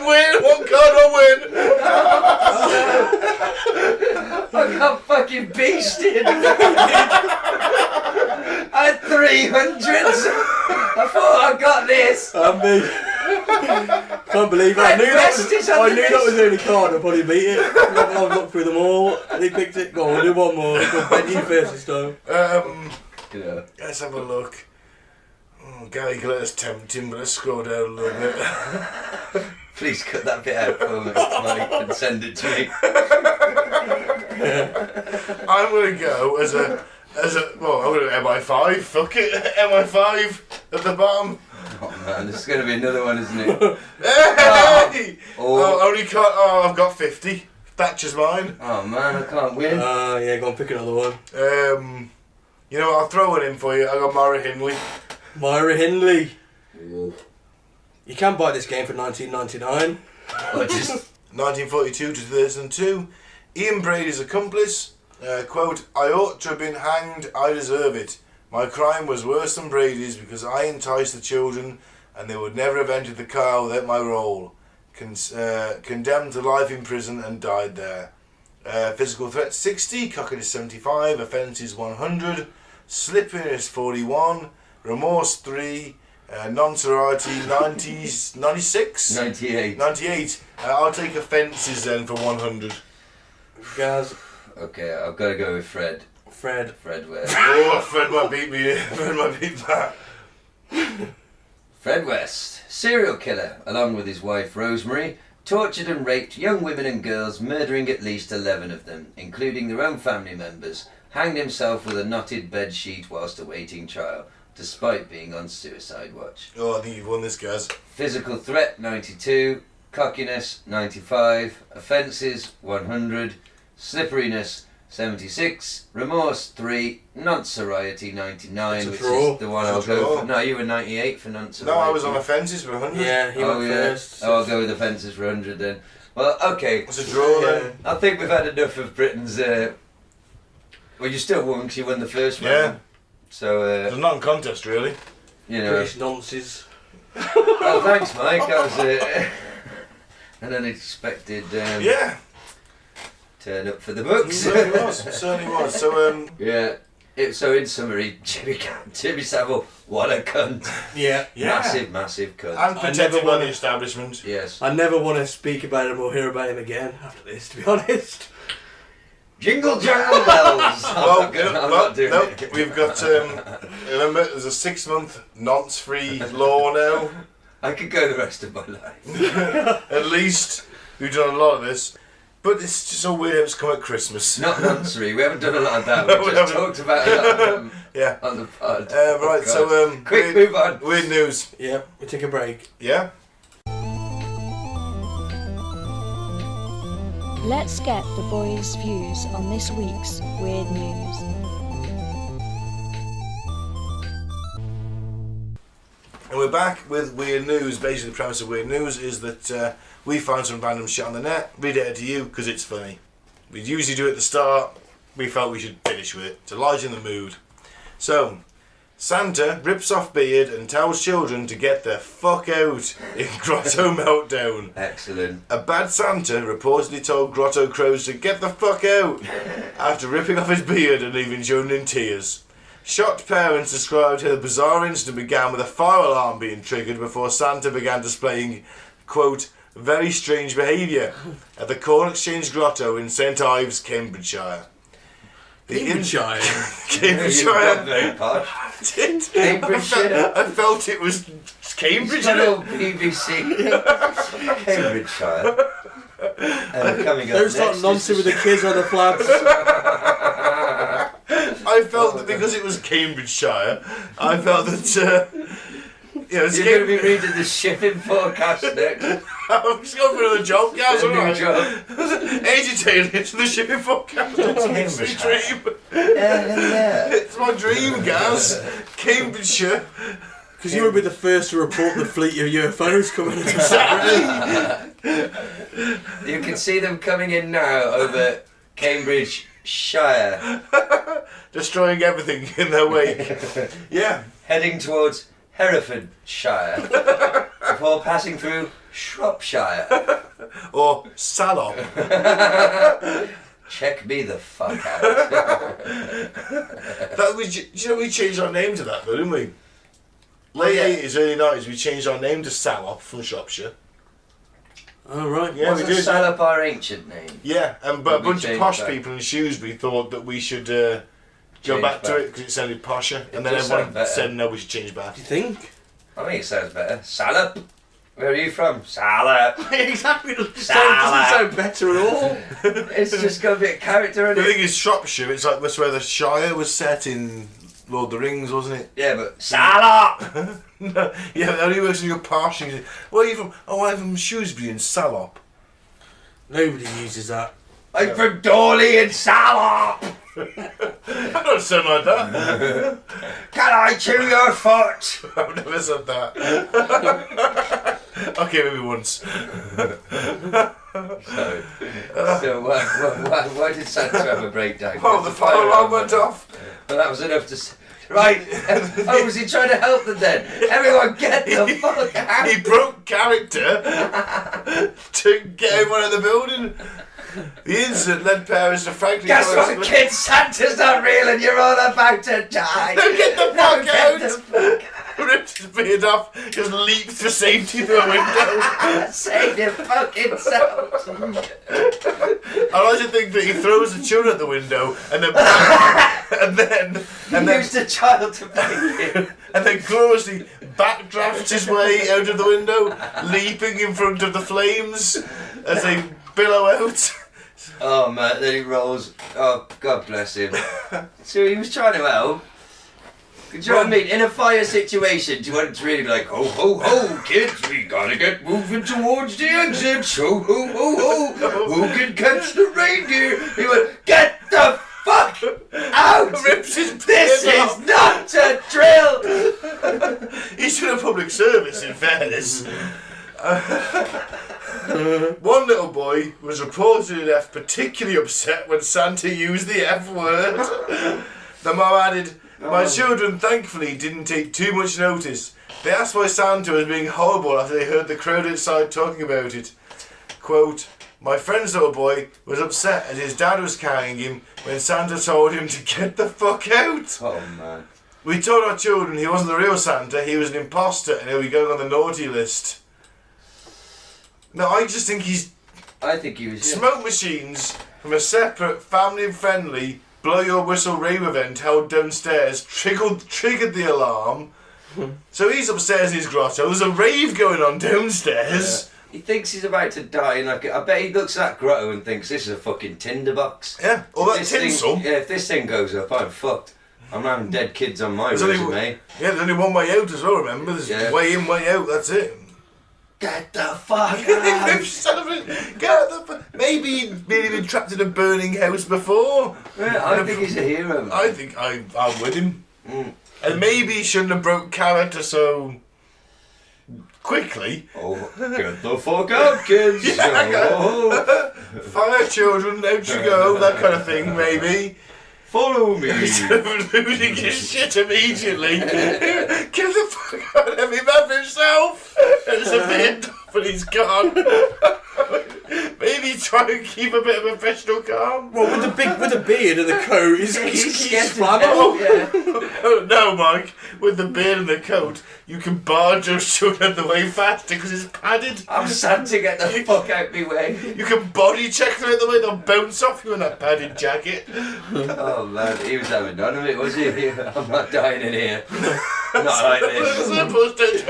win. One card will win. I got fucking beasted. I had 300s. I thought I got this. And me. Can't believe it. I knew that Breakfast is on was the the only card. I'd probably beat it. I've looked through them all. He picked it. Go on, we'll do one more. Go on, Ben, you first this time. Yeah. Let's have a look. Oh, Gary Glitter's tempting, but let's scroll down a little bit. Please cut that bit out for me, Mike, and send it to me. I'm gonna go as a well, I'm gonna MI5. Fuck it, MI5 at the bottom. Oh man, this is gonna be another one, isn't it? Hey! Oh, only can't. Oh, I've got 50. Thatcher's mine. Oh man, I can't win. Yeah, go on, pick another one. You know what? I'll throw one in for you. I got Myra Hindley. Myra Hindley. You can buy this game for $19.99. 1942 to 2002. Ian Brady's accomplice. Quote, I ought to have been hanged. I deserve it. My crime was worse than Brady's because I enticed the children and they would never have entered the car without my role. Condemned to life in prison and died there. Physical threat 60, cockiness 75, offences 100, slipperiness 41, remorse 3, non-sorority 96? 98. 98. I'll take offences then for 100. Gaz. Okay, I've got to go with Fred. Fred West. Oh, Fred might beat me. Fred might beat that. Fred West, serial killer, along with his wife Rosemary, tortured and raped young women and girls, murdering at least 11 of them, including their own family members, hanged himself with a knotted bed sheet whilst awaiting trial, despite being on suicide watch. Oh, I think you've won this, guys. Physical threat 92, cockiness 95, offences 100, slipperiness 76, remorse 3, non-sorority 99, which is the one I'll go for. No, you were 98 for non-sorority. No, I was on offences for 100. Yeah, he went first. Oh, I'll go with offences for 100 then. Well, okay. It's a draw then. I think we've had enough of Britain's... well, you still won because you won the first round. Yeah. So... it's a non-contest, really. You know... British nonsense. Oh, thanks, Mike. That was an unexpected... yeah. Turn up for the books. Certainly was. Certainly was. So, yeah. So in summary, Jimmy Saville, what a cunt. Yeah. Massive cunt. And protected by the establishment. Yes. I never want to speak about him or hear about him again after this, to be honest. Jingle jangle bells. I'm not doing it. We've got, remember, there's a 6-month nonce-free law now. I could go the rest of my life. At least, we've done a lot of this. But it's just so weird it's come at Christmas. Not noncery, we haven't done a lot of that. We just talked about it on the pod. Right, so quick, move on. Weird news. Yeah, we take a break. Yeah? Let's get the boys' views on this week's weird news. And we're back with weird news. Basically, the premise of weird news is that we find some random shit on the net, read it out to you because it's funny. We usually do it at the start. We felt we should finish with it to lighten the mood. So, Santa rips off beard and tells children to get the fuck out in Grotto Meltdown. Excellent. A bad Santa reportedly told Grotto Crows to get the fuck out after ripping off his beard and leaving children in tears. Shocked parents described how the bizarre incident began with a fire alarm being triggered before Santa began displaying, quote, very strange behaviour at the Corn Exchange Grotto in St Ives, Cambridgeshire. Cambridgeshire? Cambridgeshire. Very posh. Cambridgeshire. I felt it was Cambridgeshire. BBC. Cambridgeshire. Coming up Don't start nonsense with the kids on the flats. I felt that because it was Cambridgeshire, I felt that you're going to be reading the shipping forecast next. I'm just going for another job, guys. A new job. Agitated into the shipping forecast. It's my dream. Yeah. It's my dream, guys. Cambridgeshire. Because you would be the first to report the fleet of UFOs coming into Saturday. You can see them coming in now over Cambridgeshire. Destroying everything in their wake. Yeah. Heading towards Herefordshire before passing through Shropshire. Or Salop. Check me the fuck out. Do you know we changed our name to that though, didn't we? Late 80s, early 90s, we changed our name to Salop from Shropshire. Oh, right. Yeah, Wasn't we did. Salop our ancient name? Yeah, but a We bunch of changed posh that. people in Shrewsbury thought that we should go Change back to back. it because it sounded posher, It and then does sound everyone better. said no, we should change back. Do you think? I think it sounds better. Salop. Where are you from? Salop. Exactly. It doesn't Salad. sound better at all. It's just got a bit of character in The it. thing is, Shropshire, it's like that's where the Shire was set in Lord of the Rings, wasn't it? Yeah, but Salop. No, yeah, the only person you're posh, and you say, where are you from? Oh, I'm from Shrewsbury in Salop. Nobody uses that. I'm from Dawley and Salop. I don't sound like that. Can I chew your foot? I've never said that. Okay, maybe once. So why did Santa have a breakdown? Oh, the fire alarm went off. Well, that was enough to... Right. Oh, was he trying to help them then? Everyone get the fuck out. He broke character to get everyone out of the building. The incident led parents to frankly... Guess what, kids? Santa's not real and you're all about to die. No, get the fuck Get out! the fuck Ripped his beard off, just leaped for safety through a window. out. Save your fucking self. I like to think that he throws the children at the window and then Used a child to bait him. and then gloriously backdrafts his way out of the window, leaping in front of the flames as they billow out. Oh man, then he rolls. Oh, God bless him. So he was trying to help. Do you know what I mean? In a fire situation, do you want it to really be like, ho ho ho, kids, we gotta get moving towards the exit. Ho ho ho ho, who can catch the reindeer? He went, get the fuck out! Rips his This beard is off. not a drill! He's doing a public service, in fairness. One little boy was reportedly left particularly upset when Santa used the F word. The mum added, my children thankfully didn't take too much notice. They asked why Santa was being horrible after they heard the crowd outside talking about it. Quote, my friend's little boy was upset as his dad was carrying him when Santa told him to get the fuck out. Oh man. We told our children he wasn't the real Santa, he was an imposter and he'll be going on the naughty list. No, I just think I think he was... smoke machines from a separate family-friendly blow your whistle rave event held downstairs triggered the alarm. So he's upstairs in his grotto. There's a rave going on downstairs. He thinks he's about to die, and I bet he looks at that grotto and thinks this is a fucking tinderbox. Yeah, all that If this tinsel. thing- Yeah, if this thing goes up, I'm fucked. I'm having dead kids on my resume. There's only one way out as well, remember? There's way in, way out, that's it. Get the fuck out! Maybe he'd been trapped in a burning house before. Yeah, I think he's a hero. I think I'm with him. Mm. And maybe he shouldn't have broke character so quickly. Oh, get the fuck out, kids! Oh, Fire children, out you go, that kind of thing, maybe. follow me! Losing his shit immediately. Get the fuck out of him, have himself! There's a beard off and he's gone. Maybe try and keep a bit of professional calm. Well, with the beard and the coat, he's Oh, Yeah. oh, no, Mike. With the beard and the coat, you can barge your children the way faster because it's padded. I'm sad to get the fuck out my way. You can body check them out the way they'll bounce off you in that padded jacket. Oh man, he was having none of it, was he? I'm not dying in here. Not like this. Not like this.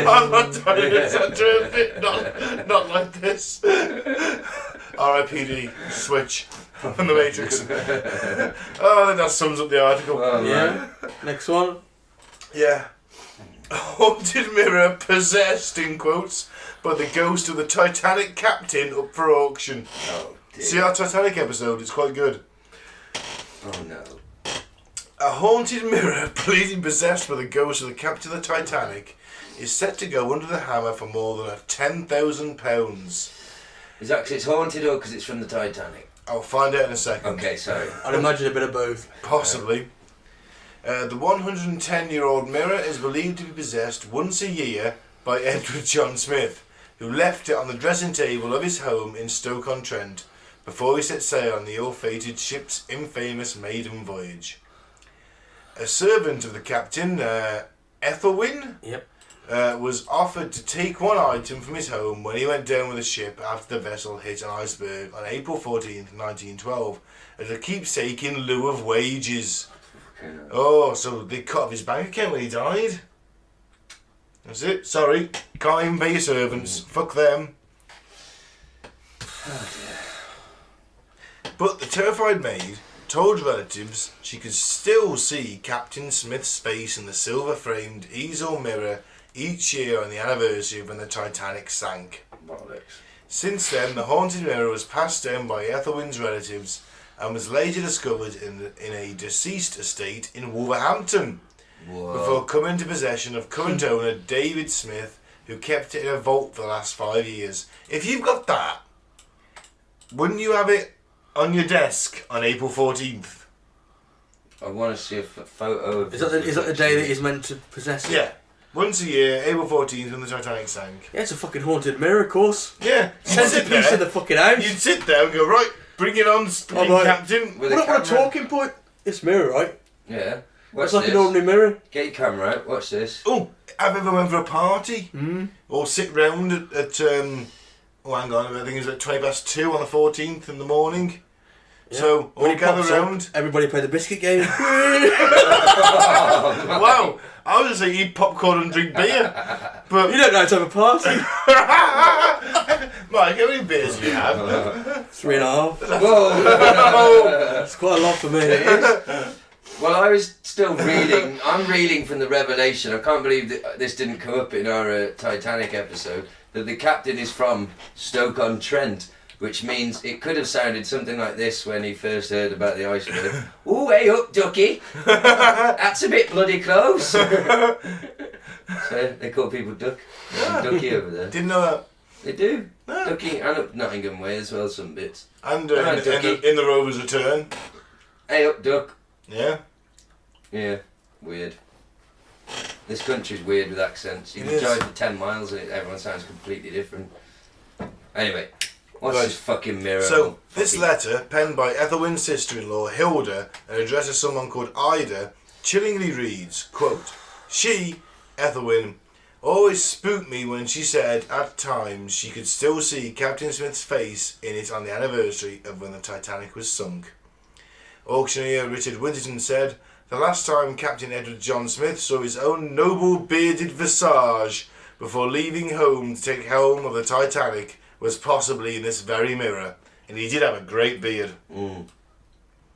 I'm not dying in this. Not like this. R.I.P.D. Switch from the Matrix. Oh, I think that sums up the article. Oh, Yeah. Next one. Yeah. Haunted mirror possessed, in quotes, by the ghost of the Titanic captain up for auction. Oh, dear. See our Titanic episode, it's quite good. Oh no. A haunted mirror, believed possessed by the ghost of the captain of the Titanic, is set to go under the hammer for more than £10,000. Is that because it's haunted or because it's from the Titanic? I'll find out in a second. Okay, sorry. I'd imagine a bit of both. Possibly. The 110-year-old mirror is believed to be possessed once a year by Edward John Smith, who left it on the dressing table of his home in Stoke-on-Trent before he set sail on the ill-fated ship's infamous maiden voyage. A servant of the captain, Ethelwyn Yep. was offered to take one item from his home when he went down with the ship after the vessel hit an iceberg on April 14th, 1912, as a keepsake in lieu of wages. Oh, so they cut off his bank account when he died? That's it. Sorry. Can't even pay your servants. Fuck them. But the terrified maid told relatives she could still see Captain Smith's face in the silver-framed easel mirror each year on the anniversary of when the Titanic sank. Bollocks. Since then, the haunted mirror was passed down by Ethelwyn's relatives and was later discovered in a deceased estate in Wolverhampton. Whoa. Before coming into possession of current owner David Smith, who kept it in a vault for the last 5 years. If you've got that, wouldn't you have it on your desk on April 14th? I want to see a photo of... Is that the day that he's meant to possess it? Yeah. Once a year, April 14th, when the Titanic sank. Yeah, it's a fucking haunted mirror, of course. Yeah. Centerpiece in the fucking house. You'd sit there and go, right, bring it on, Captain. With a What a camera. talking point. This mirror, right? Yeah. What's It's like this? an ordinary mirror. Get your camera out. Watch this. Oh, have you ever went for a party? Or sit round at hang on, I think it was at 2:20 on the 14th in the morning. Yeah. So, When all he gather pops up, round. everybody play the biscuit game. Wow, I was going to say eat popcorn and drink beer. But You don't know how to have a party. Mike, how many beers do you have? 3.5. Whoa! It's quite a lot for me. Well, I was still reeling. I'm reeling from the revelation. I can't believe that this didn't come up in our Titanic episode. That the captain is from Stoke-on-Trent, which means it could have sounded something like this when he first heard about the iceberg. Ooh, hey up, ducky. That's a bit bloody close. So they call people ducky over there. Didn't know that. They do. No. Ducky and up Nottingham way as well, some bits. And Alright, in the Rover's Return. Hey up, duck. Yeah. Yeah, weird. This country's weird with accents. You It can is. drive for 10 miles and everyone sounds completely different. Anyway, what's Right. this fucking mirror? So, this letter, penned by Ethelwyn's sister-in-law, Hilda, and addressed to someone called Ida, chillingly reads, quote, "She, Ethelwyn, always spooked me when she said at times she could still see Captain Smith's face in it on the anniversary of when the Titanic was sunk. Auctioneer Richard Winterton said, the last time Captain Edward John Smith saw his own noble bearded visage before leaving home to take helm of the Titanic was possibly in this very mirror. And he did have a great beard. Oh,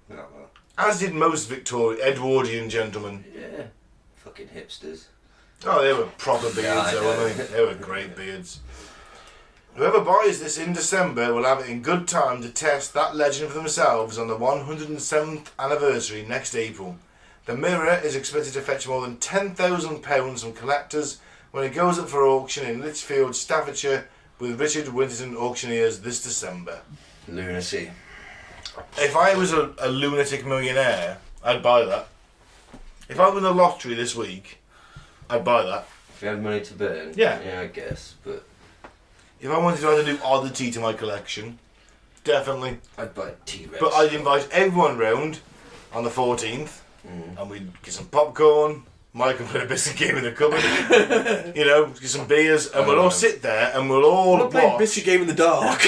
well. As did most Edwardian gentlemen. Yeah. Fucking hipsters. Oh, they were proper beards, Yeah, I though, know. weren't they? They were great beards. Whoever buys this in December will have it in good time to test that legend for themselves on the 107th anniversary next April. The mirror is expected to fetch more than £10,000 from collectors when it goes up for auction in Lichfield, Staffordshire, with Richard Winterton auctioneers this December." Lunacy. If I was a lunatic millionaire, I'd buy that. If I won the lottery this week, I'd buy that. If you had money to burn. Yeah. Yeah, I guess. But If I wanted to add a new oddity to my collection, definitely. I'd buy a T-Rex. But I'd invite everyone round on the 14th, and we'd get some popcorn. Mike can play a biscuit game in the cupboard. You know, get some beers, and we'll all sit there and we'll all I'm not playing watch. biscuit game in the dark.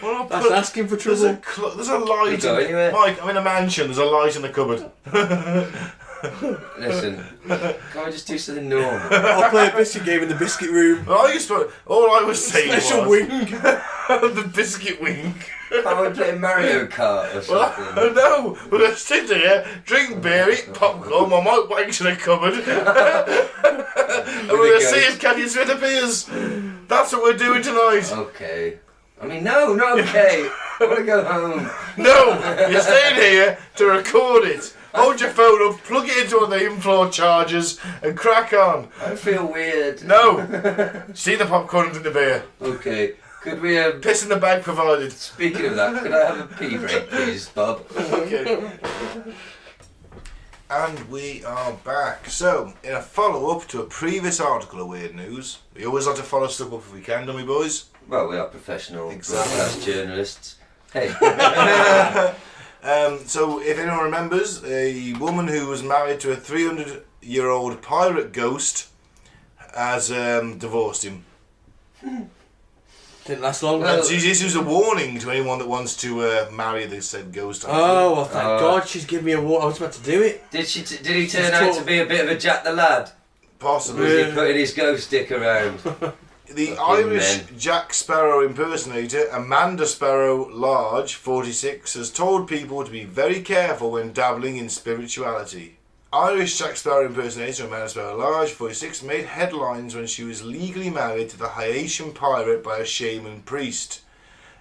Well, I'll That's put- asking for There's trouble. there's a light. You go anywhere. Mike, I'm in a mansion. There's a light in the cupboard. Listen, can I just do something normal? I'll play a biscuit game in the biscuit room. All I was saying Special was wing. the biscuit wing. Can't we play Mario Kart or Well, something? no, we're going to sit here, drink beer, eat popcorn, my Mike wanks in a cupboard, and we're going to see if Captain Smith appears. That's what we're doing tonight. Okay. I mean, no, not okay. I want to go home. No, you're staying here to record it. Hold your phone up, plug it into one of the in-floor chargers, and crack on. I feel weird. No, see the popcorn and drink the beer. Okay. Could we, Piss in the bag provided. speaking of that, could I have a pee break, please, Bob? Okay. And we are back. So, in a follow-up to a previous article of Weird News, we always like to follow stuff up if we can, don't we, boys? Well, we are professional Exactly. broadcast journalists. Hey. So, if anyone remembers, a woman who was married to a 300-year-old pirate ghost has divorced him. Didn't last long. And this was a warning to anyone that wants to marry the said ghost. Oh, well, thank God she's given me a warning. I was about to do it. Did he turn out to be a bit of a Jack the Lad? Possibly. Was he putting his ghost stick around? The Irish Jack Sparrow impersonator, Amanda Sparrow Large, 46, has told people to be very careful when dabbling in spirituality. Irish Jack Sparrow impersonator Amanda Sparrow Large, 46, made headlines when she was legally married to the Haitian pirate by a shaman priest.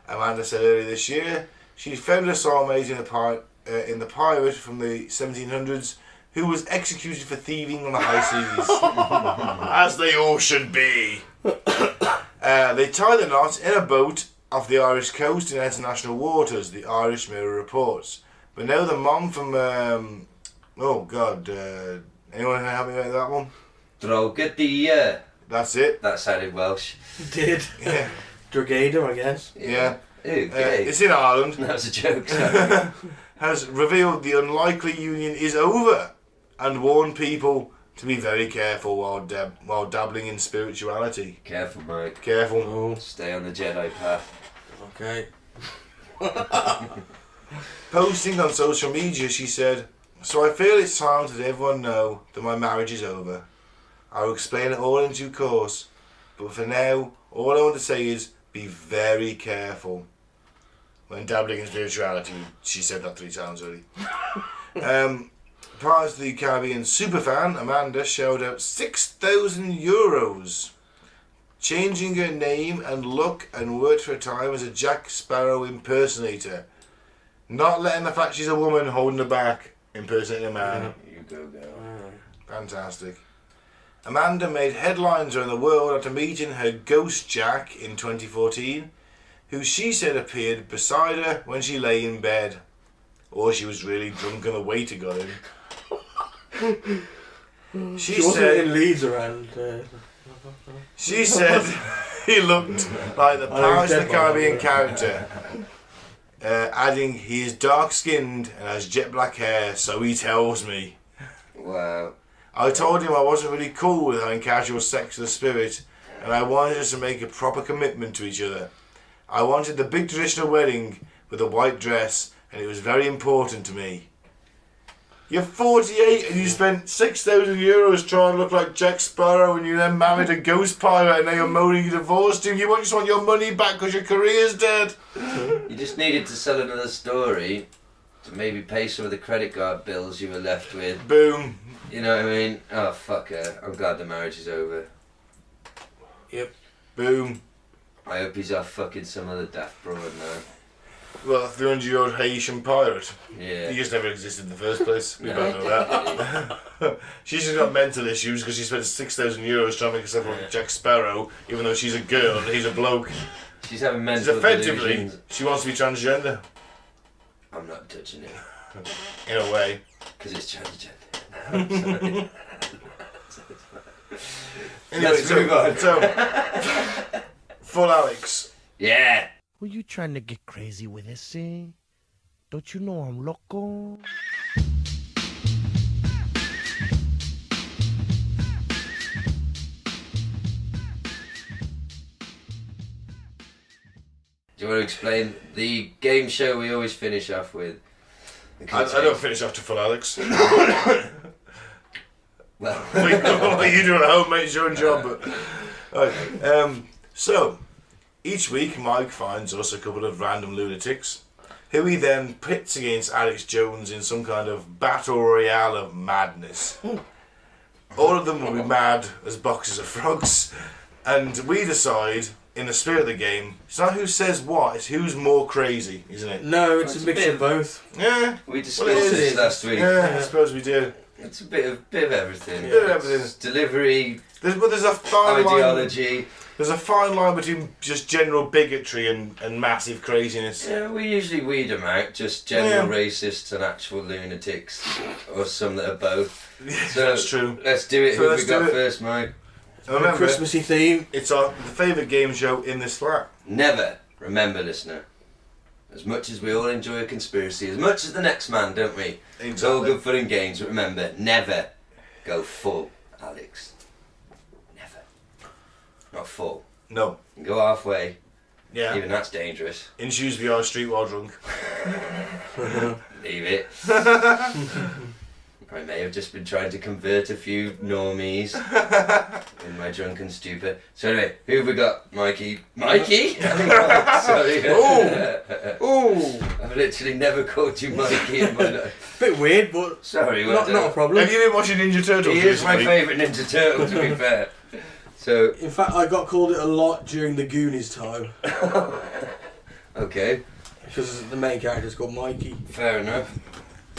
Amanda said earlier this year she found her soulmate in the pirate from the 1700s who was executed for thieving on the high seas. As they all should be. They tied the knot in a boat off the Irish coast in international waters, the Irish Mirror reports. But now the mom from... oh God, anyone can help me with that one? Drug-addled. That's it. That sounded Welsh. Did. Yeah. Drug-addled, I guess. Yeah. Ew, gay. It's in Ireland. That was a joke, sorry. Has revealed the unlikely union is over and warned people to be very careful while dabbling in spirituality. Careful, Mike. Careful. Oh. Stay on the Jedi path. Okay. Posting on social media, she said, "So I feel it's time to let everyone know that my marriage is over. I will explain it all in due course, but for now, all I want to say is be very careful when dabbling in spirituality." She said that 3 times already. Prior to the Caribbean superfan, Amanda shelled out €6,000, changing her name and look, and worked for a time as a Jack Sparrow impersonator. Not letting the fact she's a woman holding her back, impersonating a man. You go, girl. Fantastic. Amanda made headlines around the world after meeting her ghost Jack in 2014, who she said appeared beside her when she lay in bed. Or she was really drunk and the waiter got in. She wasn't said in Leeds around. She said he looked like the Pirates of the Caribbean character, adding he is dark skinned and has jet black hair, so he tells me. Wow. I told him I wasn't really cool with having casual sex with the spirit, and I wanted us to make a proper commitment to each other. I wanted the big traditional wedding with a white dress, and it was very important to me. You're 48 and you spent €6,000 trying to look like Jack Sparrow, and you then married a ghost pirate, and now you're moaning you divorced him. You just want your money back because your career's dead. You just needed to sell another story to maybe pay some of the credit card bills you were left with. Boom. You know what I mean? Oh, fuck her. I'm glad the marriage is over. Yep. Boom. I hope he's off fucking some other daft broad now. Well, a 300-year-old Haitian pirate. Yeah. He just never existed in the first place. We No. both know that. She's just got mental issues because she spent €6,000 trying to make herself look like Jack Sparrow, even though she's a girl and he's a bloke. She's having mental She's effectively, delusions. she wants to be transgender. I'm not touching it. In a way. Because it's transgender. Anyway, Let's move on. So, full Alex. Yeah. Were you trying to get crazy with this, eh? Don't you know I'm loco? Do you want to explain the game show we always finish off with? I don't finish off to full Alex. Well, what you doing at home, mate? It's your own job. But okay. So, each week Mike finds us a couple of random lunatics, who he then pits against Alex Jones in some kind of battle royale of madness. All of them will be mad as boxes of frogs, and we decide, in the spirit of the game, it's not who says what, it's who's more crazy, isn't it? No, it's a mix of both. Yeah. we discussed this last week. Yeah, I suppose we did. It's a bit of everything. Bit of everything. It's delivery, But there's a fine line. ideology. There's a fine line between just general bigotry and massive craziness. Yeah, we usually weed them out, just general Yeah. racists and actual lunatics, or some that are both. So That's true. Let's do it. So Who let's we got do it. first, Mike? Remember, Christmassy theme. it's the favourite game show in this flat. Never, remember, listener, As much as we all enjoy a conspiracy, as much as the next man, don't we? Exactly. It's all good fun and games, but remember, never go full, Alex. Never. Not full. No. Go halfway. Yeah. Even that's dangerous. In Shrewsbury Street while drunk. Leave it. I may have just been trying to convert a few normies in my drunken stupor. So anyway, who have we got? Mikey? Mikey? Sorry. Ooh. I've literally never called you Mikey in my life. Bit weird, but sorry. not a problem. Have you been watching Ninja Turtles? He is my favourite Ninja Turtle, to be fair. So, in fact, I got called it a lot during the Goonies time. Okay. Because the main character's called Mikey. Fair enough.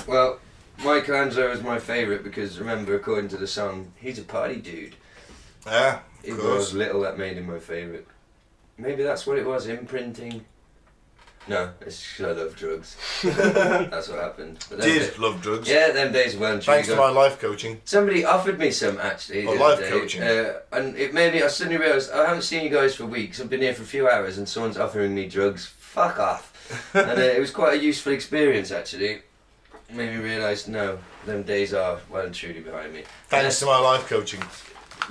Well, Michelangelo is my favourite because, remember, according to the song, he's a party dude. Yeah, It was little that made him my favourite. Maybe that's what it was, imprinting. No, it's 'cause I love drugs. That's what happened. But Did love drugs. Yeah, them days are well and truly Thanks to gone. my life coaching. Somebody offered me some actually. Oh, the life other day, coaching. and it made me. I suddenly realised I haven't seen you guys for weeks. I've been here for a few hours, and someone's offering me drugs. Fuck off. And it was quite a useful experience actually. It made me realise no, them days are well and truly behind me. Thanks to my life coaching.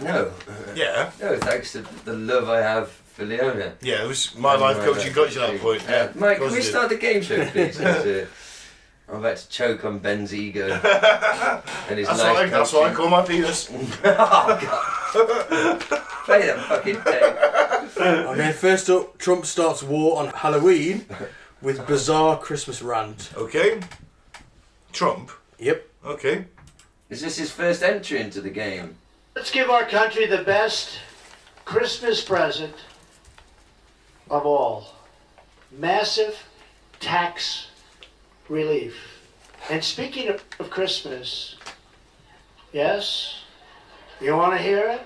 No. Yeah. No, thanks to the love I have for Leona. Yeah, it was my life coaching got you to that point. Yeah, Mike, can we start the game show, please? I'm about to choke on Ben's ego. And his that's what I call my penis. Oh, God. Play that fucking tape. Okay, first up, Trump starts war on Halloween with bizarre Christmas rant. Okay. Trump? Yep. Okay. Is this his first entry into the game? Let's give our country the best Christmas present of all. Massive tax relief. And speaking of Christmas, yes? You want to hear it?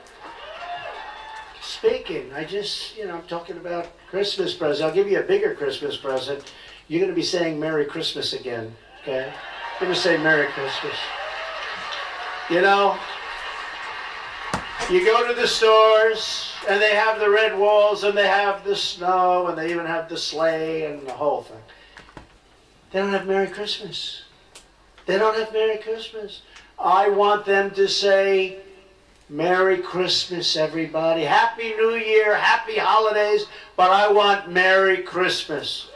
Speaking, I'm talking about Christmas present. I'll give you a bigger Christmas present. You're going to be saying Merry Christmas again, okay? You're going to say Merry Christmas. You know, you go to the stores, and they have the red walls, and they have the snow, and they even have the sleigh, and the whole thing. They don't have Merry Christmas. They don't have Merry Christmas. I want them to say, Merry Christmas, everybody. Happy New Year, Happy Holidays, but I want Merry Christmas.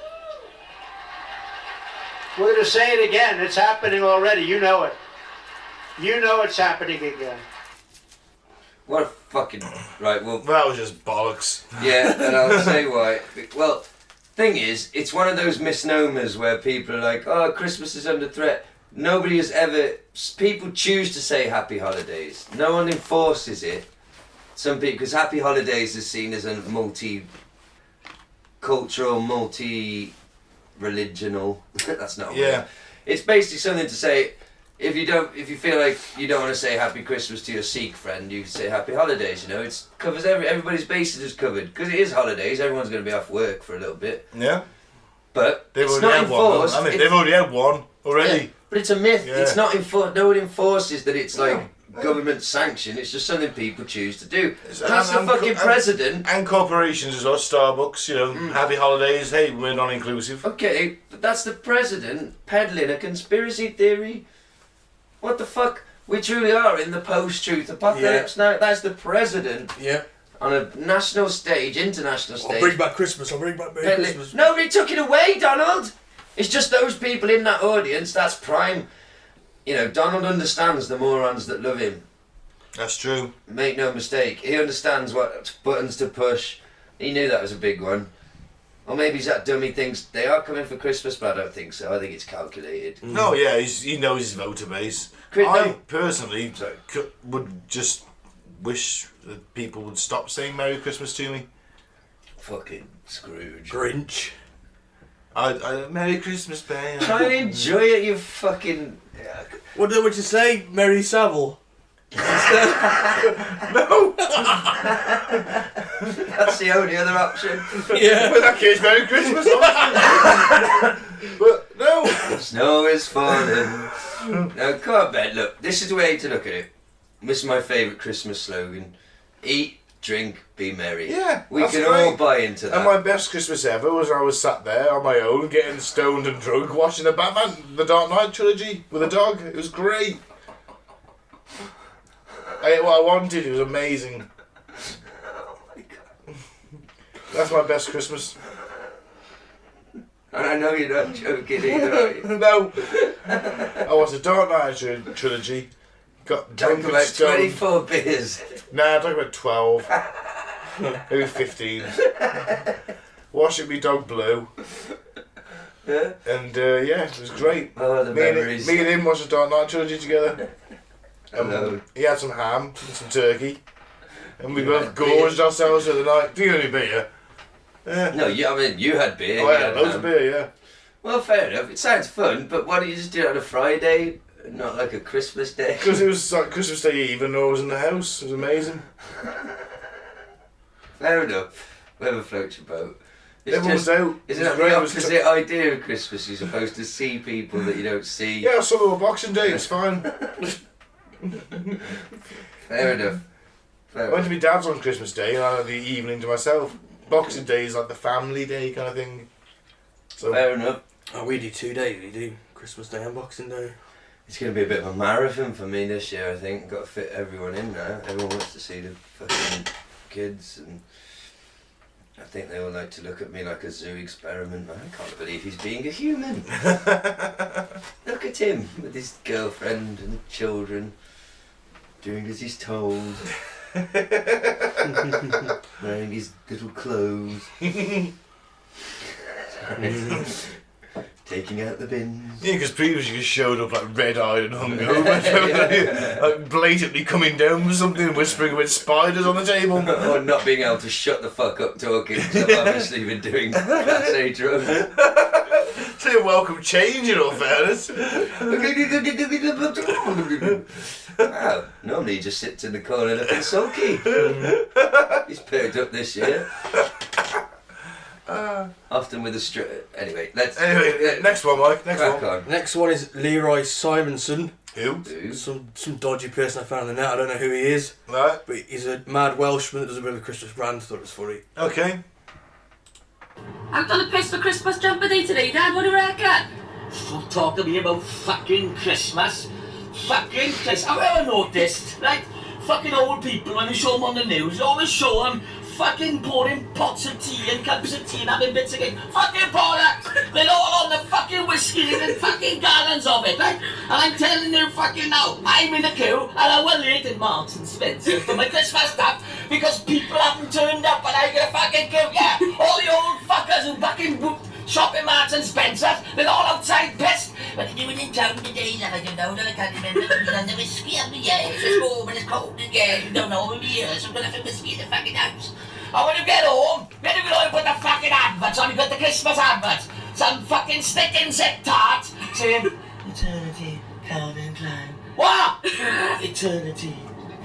We're going to say it again. It's happening already. You know it. You know it's happening again. What a fucking... Right, well... That was just bollocks. Yeah, and I'll say why. Well, thing is, it's one of those misnomers where people are like, oh, Christmas is under threat. Nobody has ever... People choose to say Happy Holidays. No one enforces it. Some people... Because Happy Holidays is seen as a multi-cultural, multi-religional... That's not a word. It's basically something to say... If you feel like you don't want to say Happy Christmas to your Sikh friend, you can say Happy Holidays. You know, it covers everybody's bases is covered because it is holidays. Everyone's going to be off work for a little bit. Yeah. But they've it's already not enforced. One, they've already had one already. Yeah, but it's a myth. Yeah. It's not enforced. No one enforces that it's like government sanctioned. It's just something people choose to do. That's the fucking president. And corporations as well, Starbucks, you know, Happy Holidays, hey, we're non-inclusive. Okay, but that's the president peddling a conspiracy theory. What the fuck? We truly are in the post-truth apocalypse now. That's the president. Yeah. On a national stage, international stage. I'll bring back Christmas. I'll bring back Merry Christmas. Nobody took it away, Donald. It's just those people in that audience. That's prime. You know, Donald understands the morons that love him. That's true. Make no mistake. He understands what buttons to push. He knew that was a big one. Or maybe he's that dummy thinks they are coming for Christmas, but I don't think so. I think it's calculated. No, yeah, he knows his voter base. I personally would just wish that people would stop saying Merry Christmas to me. Fucking Scrooge. Grinch. Merry Christmas, babe. Try and enjoy it, you fucking... What would you say? Merry Saville? No! That's the only other option. Yeah. Well, that case, Merry Christmas. But no. Snow is falling. Now, come on, Ben. Look, this is the way to look at it. This is my favourite Christmas slogan. Eat, drink, be merry. Yeah, we that's can great. all buy into that. And my best Christmas ever was I was sat there on my own, getting stoned and drunk, watching the The Dark Knight trilogy with a dog. It was great. I ate what I wanted. It was amazing. Oh my God. That's my best Christmas. And I know you're not joking either, are you? No. I watched the Dark Knight trilogy. Got drunk Talk and about stoned. 24 beers. Nah, I'm talking about 12. Maybe 15. Watching me dog Blue. Yeah. And yeah, it was great. Oh, the memories. Me and him watched the Dark Knight trilogy together. Hello. He had some ham and some turkey. And we both gorged ourselves for the night. Do you have any beer? Yeah. No, I mean, you had beer. Oh, you I had loads ham. of beer, yeah. Well, fair enough. It sounds fun, but why don't you just do it on a Friday, not like a Christmas day? Because it was like Christmas Day Eve and no one was in the house. It was amazing. Fair enough. Whatever floats your boat. It's Everyone was out. Isn't It was that great. the It was opposite idea of Christmas? You're supposed to see people that you don't see. Yeah, I saw them on Boxing Day. It's fine. Fair enough. I went to my dad's on Christmas Day and I had the evening to myself. Boxing Day is like the family day kind of thing. So Fair enough. Oh, we do 2 days. We do Christmas Day and Boxing Day. It's going to be a bit of a marathon for me this year, I think. Got to fit everyone in now. Everyone wants to see the fucking kids, and I think they all like to look at me like a zoo experiment. I can't believe he's being a human. Look at him with his girlfriend and children, doing as he's told. Wearing his little clothes. Taking out the bins. yeah, because previously you just showed up like red-eyed and hungover, like blatantly coming down with something and whispering with spiders on the table. Or not being able to shut the fuck up talking, because I've obviously been doing Class A drugs. It's a welcome change in all fairness. Wow, normally he just sits in the corner looking sulky. He's perked up this year. Often with a Anyway, next one, Mike. Next crack one. on. Next one is Leroy Simonson. Who? Some dodgy person I found on the net. I don't know who he is. Right. But he's a mad Welshman that does a bit of a Christmas brand. Thought it was funny. Okay. Out on the piss for Christmas jumper day today, Dad. What do you reckon? Don't talk to me about fucking Christmas. Fucking Christmas. Have you ever noticed, like, fucking old people, when they show them on the news, they always show them fucking pouring pots of tea and cups of tea and having bits of cake. Fucking product! They're all on the fucking whiskey and fucking gallons of it, right? And I'm telling you fucking now, I'm in the queue and I will wait in Marks and Spencer for my Christmas stuff because people haven't turned up and I get a fucking queue. Yeah, all the old fuckers who fucking booked shopping Marks and Spencer's, they're all outside pissed. What are you doing in town today? I don't know, I can't remember. I'm the whiskey of the year. It's warm and it's cold again. You don't know over here, so I'm gonna have to whiskey in the fucking house. And when you get home, put the fucking adverts on. You got the Christmas adverts. Some fucking stick insect tart saying, Eternity, Calvin Klein. What? Eternity,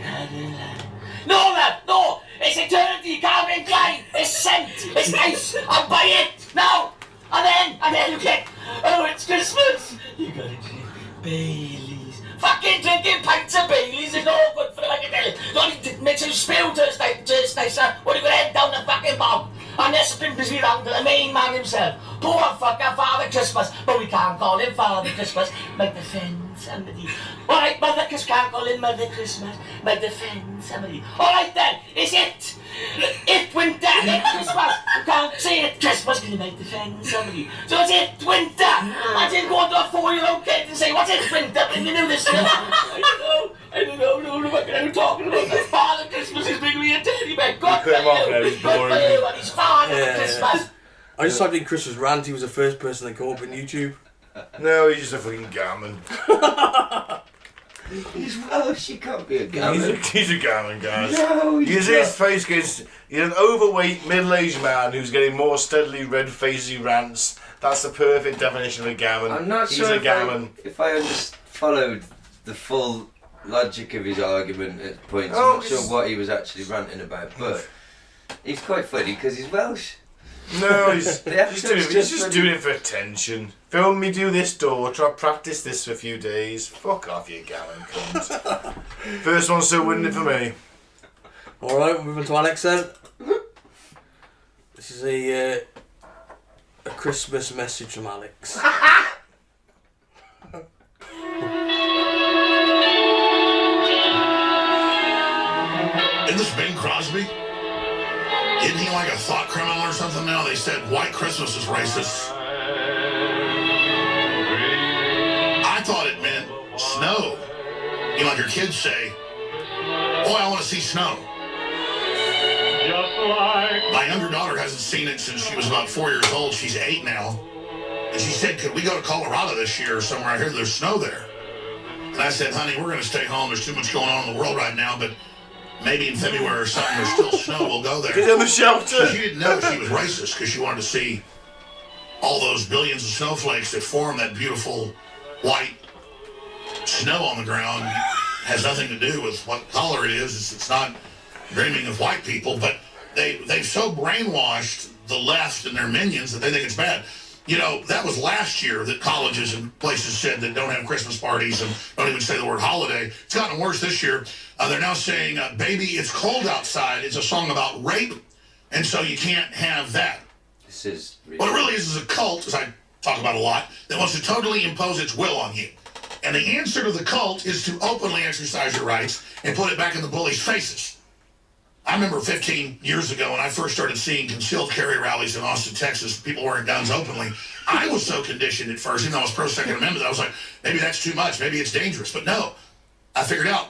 Calvin Klein. No, man, no. It's Eternity, Calvin Klein. It's scent. It's nice. I'll buy it now. And then you get, oh, it's Christmas. You gotta drink Baileys. Fucking drinking pints of Baileys is no good for them, I can tell you. It makes you spill taste nicer when you go head down the fucking bog. And they're spimpers me round to the main man himself. Poor fucker, Father Christmas. But we can't call him Father Christmas. Might defend somebody. Alright, Mother Christmas, can't call him Mother Christmas. Might defend somebody. Alright then, it's it. It winter, it Christmas. You can't say it Christmas because you might defend somebody. So it's it winter. Imagine going to a 4-year-old kid and say, what's it winter? And you know this. I don't know what I'm talking about. My Father Christmas is bringing me a teddy bear. God for you. Good for you, and he's Father Christmas. I just typed in Christmas rant. He was the first person that came up on YouTube. No, he's just a fucking gammon. He's Welsh, he can't be a gammon. He's a gammon, guys. No, he's his face gets. He's an overweight middle-aged man who's getting more steadily red-facey rants. That's the perfect definition of a gammon. I'm not he's sure a gammon. if I followed the full logic of his argument at points. I'm not sure what he was actually ranting about, but he's quite funny because he's Welsh. No, he's just doing it for attention. Film me do this daughter, I'll practice this for a few days. Fuck off, you gammon cunt. First one still winning it for me. Alright, moving to Alex then. This is a Christmas message from Alex. Isn't this Bing Crosby? Isn't he like a thought criminal or something now? They said White Christmas is racist. I thought it meant snow. You know, like your kids say, boy, I want to see snow. My younger daughter hasn't seen it since she was about 4 years old. She's 8 now. And she said, could we go to Colorado this year or somewhere? I hear there's snow there. And I said, honey, we're going to stay home. There's too much going on in the world right now, but maybe in February or something, there's still snow. We'll go there. Get in the shelter. She didn't know she was racist because she wanted to see all those billions of snowflakes that form that beautiful white snow on the ground. Has nothing to do with what color it is. It's not dreaming of white people, but they've so brainwashed the left and their minions that they think it's bad. You know, that was last year that colleges and places said that don't have Christmas parties and don't even say the word holiday. It's gotten worse this year. They're now saying, baby, it's cold outside. It's a song about rape, and so you can't have that. This is really... What it really is a cult, as I talk about a lot, that wants to totally impose its will on you. And the answer to the cult is to openly exercise your rights and put it back in the bullies' faces. I remember 15 years ago when I first started seeing concealed carry rallies in Austin, Texas, people wearing guns openly. I was so conditioned at first, even though I was pro-Second Amendment, I was like, maybe that's too much, maybe it's dangerous. But no, I figured out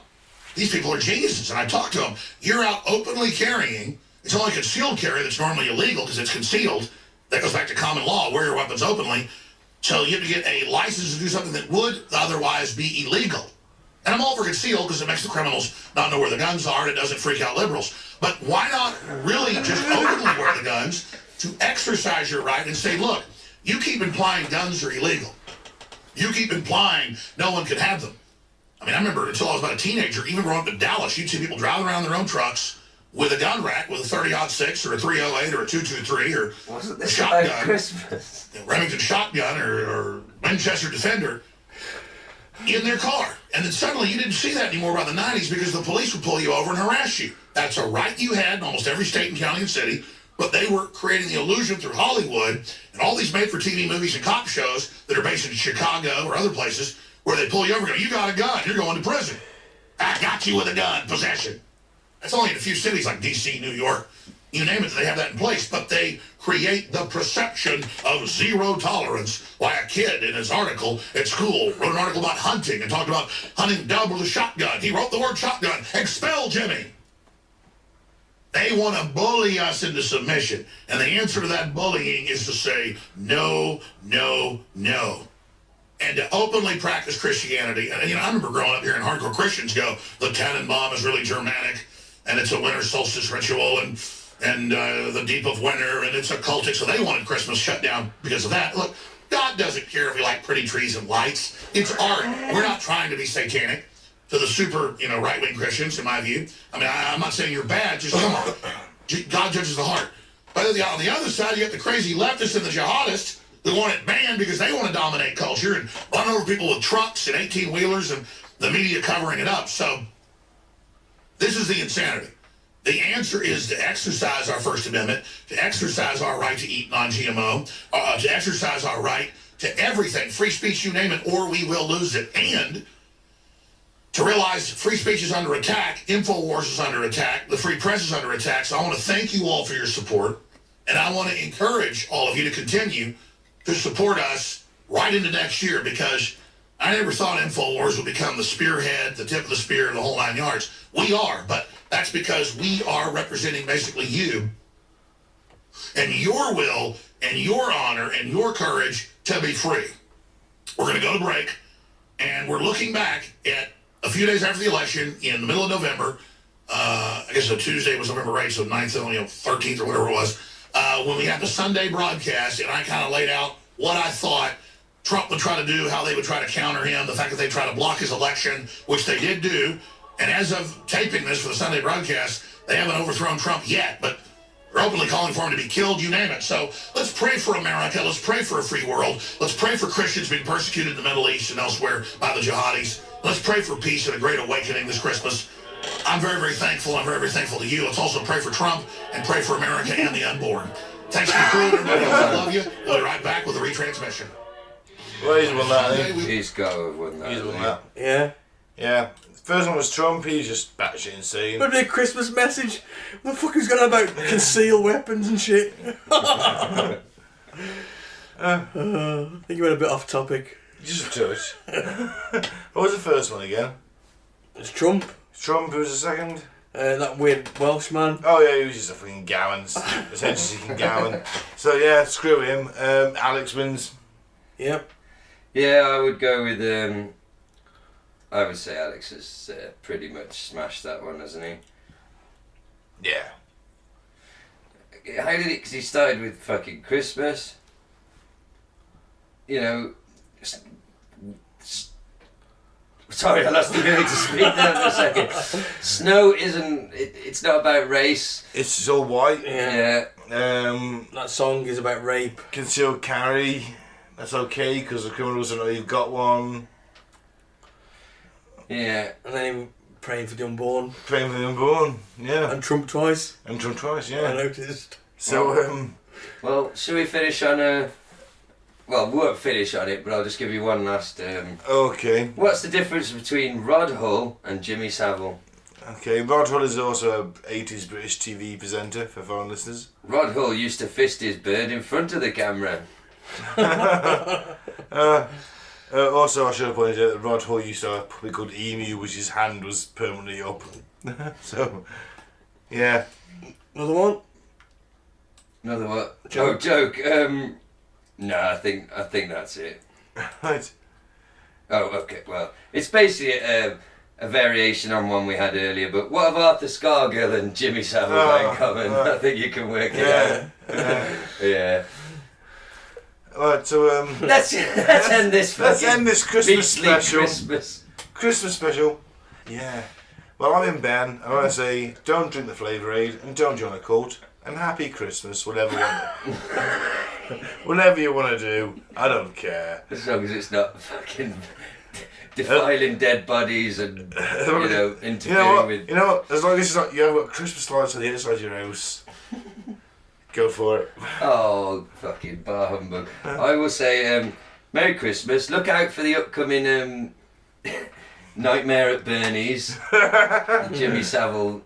these people are geniuses. And I talked to them. You're out openly carrying. It's only concealed carry that's normally illegal because it's concealed. That goes back to common law, wear your weapons openly. So you have to get a license to do something that would otherwise be illegal. And I'm all for concealed because it makes the criminals not know where the guns are and it doesn't freak out liberals. But why not really just openly wear the guns to exercise your right and say, look, you keep implying guns are illegal. You keep implying no one can have them. I mean, I remember until I was about a teenager, even growing up in Dallas, you'd see people driving around their own trucks with a gun rack with a 30-06 or a 308 or a 223 or Wasn't a this shotgun. about Christmas? Remington shotgun or Winchester Defender in their car. And then suddenly you didn't see that anymore by the 90s because the police would pull you over and harass you. That's a right you had in almost every state and county and city, but they were creating the illusion through Hollywood and all these made-for-TV movies and cop shows that are based in Chicago or other places where they pull you over and go, you got a gun, you're going to prison. I got you with a gun, possession. That's only in a few cities like D.C., New York, you name it, they have that in place, but they create the perception of zero tolerance. Why a kid in his article at school wrote an article about hunting and talked about hunting dove with a shotgun. He wrote the word shotgun. Expel Jimmy. They want to bully us into submission. And the answer to that bullying is to say no, no, no. And to openly practice Christianity. And, you know, I remember growing up hearing hardcore Christians go, the Tannenbaum is really Germanic, and it's a winter solstice ritual, and the deep of winter, and it's occultic, so they wanted Christmas shut down because of that. Look, God doesn't care if we like pretty trees and lights. It's art. We're not trying to be satanic to the super, right-wing Christians, in my view. I mean, I'm not saying you're bad, just come on. God judges the heart. But on the other side, you got the crazy leftists and the jihadists who want it banned because they want to dominate culture and run over people with trucks and 18-wheelers and the media covering it up. So this is the insanity. The answer is to exercise our First Amendment, to exercise our right to eat non-GMO, to exercise our right to everything, free speech, you name it, or we will lose it. And to realize free speech is under attack, InfoWars is under attack, the free press is under attack. So I want to thank you all for your support, and I want to encourage all of you to continue to support us right into next year, because I never thought InfoWars would become the spearhead, the tip of the spear, the whole 9 yards. We are, but that's because we are representing basically you and your will and your honor and your courage to be free. We're going to go to break, and we're looking back at a few days after the election in the middle of November. I guess the Tuesday was November 8th, so 9th, 13th or whatever it was, when we had the Sunday broadcast, and I kind of laid out what I thought Trump would try to do, how they would try to counter him, the fact that they try to block his election, which they did do. And as of taping this for the Sunday broadcast, they haven't overthrown Trump yet, but they're openly calling for him to be killed, you name it. So let's pray for America. Let's pray for a free world. Let's pray for Christians being persecuted in the Middle East and elsewhere by the jihadis. Let's pray for peace and a great awakening this Christmas. I'm very, very thankful. I'm very, very thankful to you. Let's also pray for Trump and pray for America and the unborn. Thanks for the crew, everybody else. I love you. We'll be right back with a retransmission. Well, he's won that, I think. He's got to have won that. He's won that. Yeah. Yeah. The first one was Trump. He's just batshit insane. Would be a Christmas message. What the fuck is going on about concealed weapons and shit? I think you went a bit off topic. Just a touch. What was the first one again? It's Trump. Trump, who was the second? That weird Welshman. Oh yeah, he was just a fucking Gowan, essentially Gowan. So yeah, screw him. Alex wins. Yep. Yeah, I would go with. I would say Alex has pretty much smashed that one, hasn't he? Yeah. How did it? Because he started with fucking Christmas. You know. Sorry, I lost the ability to speak there for a second. Snow isn't. It's not about race. It's all white. Yeah. That song is about rape. Concealed carry. That's okay because the criminals don't know you've got one. Yeah. And then him praying for the unborn. Praying for the unborn. Yeah. And Trump twice. And Trump twice. Yeah. I noticed. So Well, should we finish on a? Well, we won't finish on it, but I'll just give you one last. Okay. What's the difference between Rod Hull and Jimmy Saville? Okay, Rod Hull is also an 80s British TV presenter for foreign listeners. Rod Hull used to fist his bird in front of the camera. Also, I should have pointed out that Rod Hull used to have a puppy called Emu, which his hand was permanently up. So, yeah. Another one? Another what? Joke. Oh, joke. No, I think that's it. Right. Oh, okay. Well, it's basically a variation on one we had earlier. But what have Arthur Scargill and Jimmy Saville got in common? I think you can work it out. Yeah. Alright, so let's end this. Let's end this Christmas special. Christmas special. Yeah. Well, I'm in Ben. I want to say, don't drink the Flavour Aid and don't join a cult. And happy Christmas, whatever you want to do. I don't care. As long as it's not fucking defiling dead bodies and interfering with. You know what? As long as it's not, you haven't got Christmas lights on the inside of your house. Go for it. Oh, fucking bar humbug. I will say, Merry Christmas. Look out for the upcoming Nightmare at Bernie's, the Jimmy Saville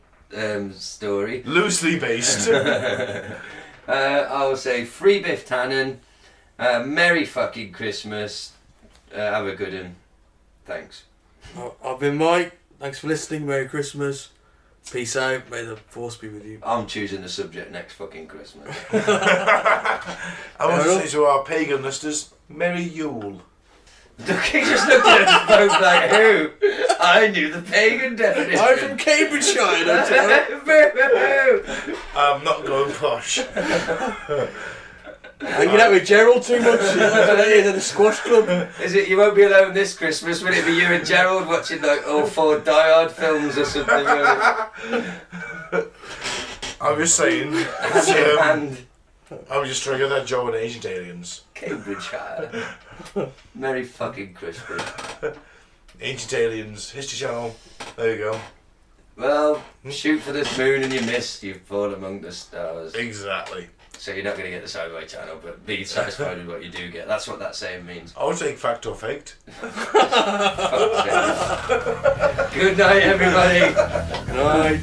story. Loosely based. I will say, free Biff Tannen. Merry fucking Christmas. Have a good one. Thanks. I've been Mike. Thanks for listening. Merry Christmas. Peace out. May the force be with you. I'm choosing the subject next fucking Christmas. I want to say to our pagan listeners, Merry Yule. He just looked at us both like, who? I knew the pagan definition. I'm from Cambridgeshire, don't you? I'm not going posh. Hanging out with Gerald too much. He's at the squash club. Is it? You won't be alone this Christmas. Will it be you and Gerald watching like all 4 Die Hard films or something? I'm just saying. I was just trying to get that job in Ancient Aliens. Cambridgeshire. Merry fucking Christmas. Ancient Aliens, History Channel. There you go. Well, shoot for this moon and you miss, you fall among the stars. Exactly. So you're not going to get the Sci-Fi Channel, but be satisfied with what you do get. That's what that saying means. I'll take fact or faked. Good night, everybody. Good night.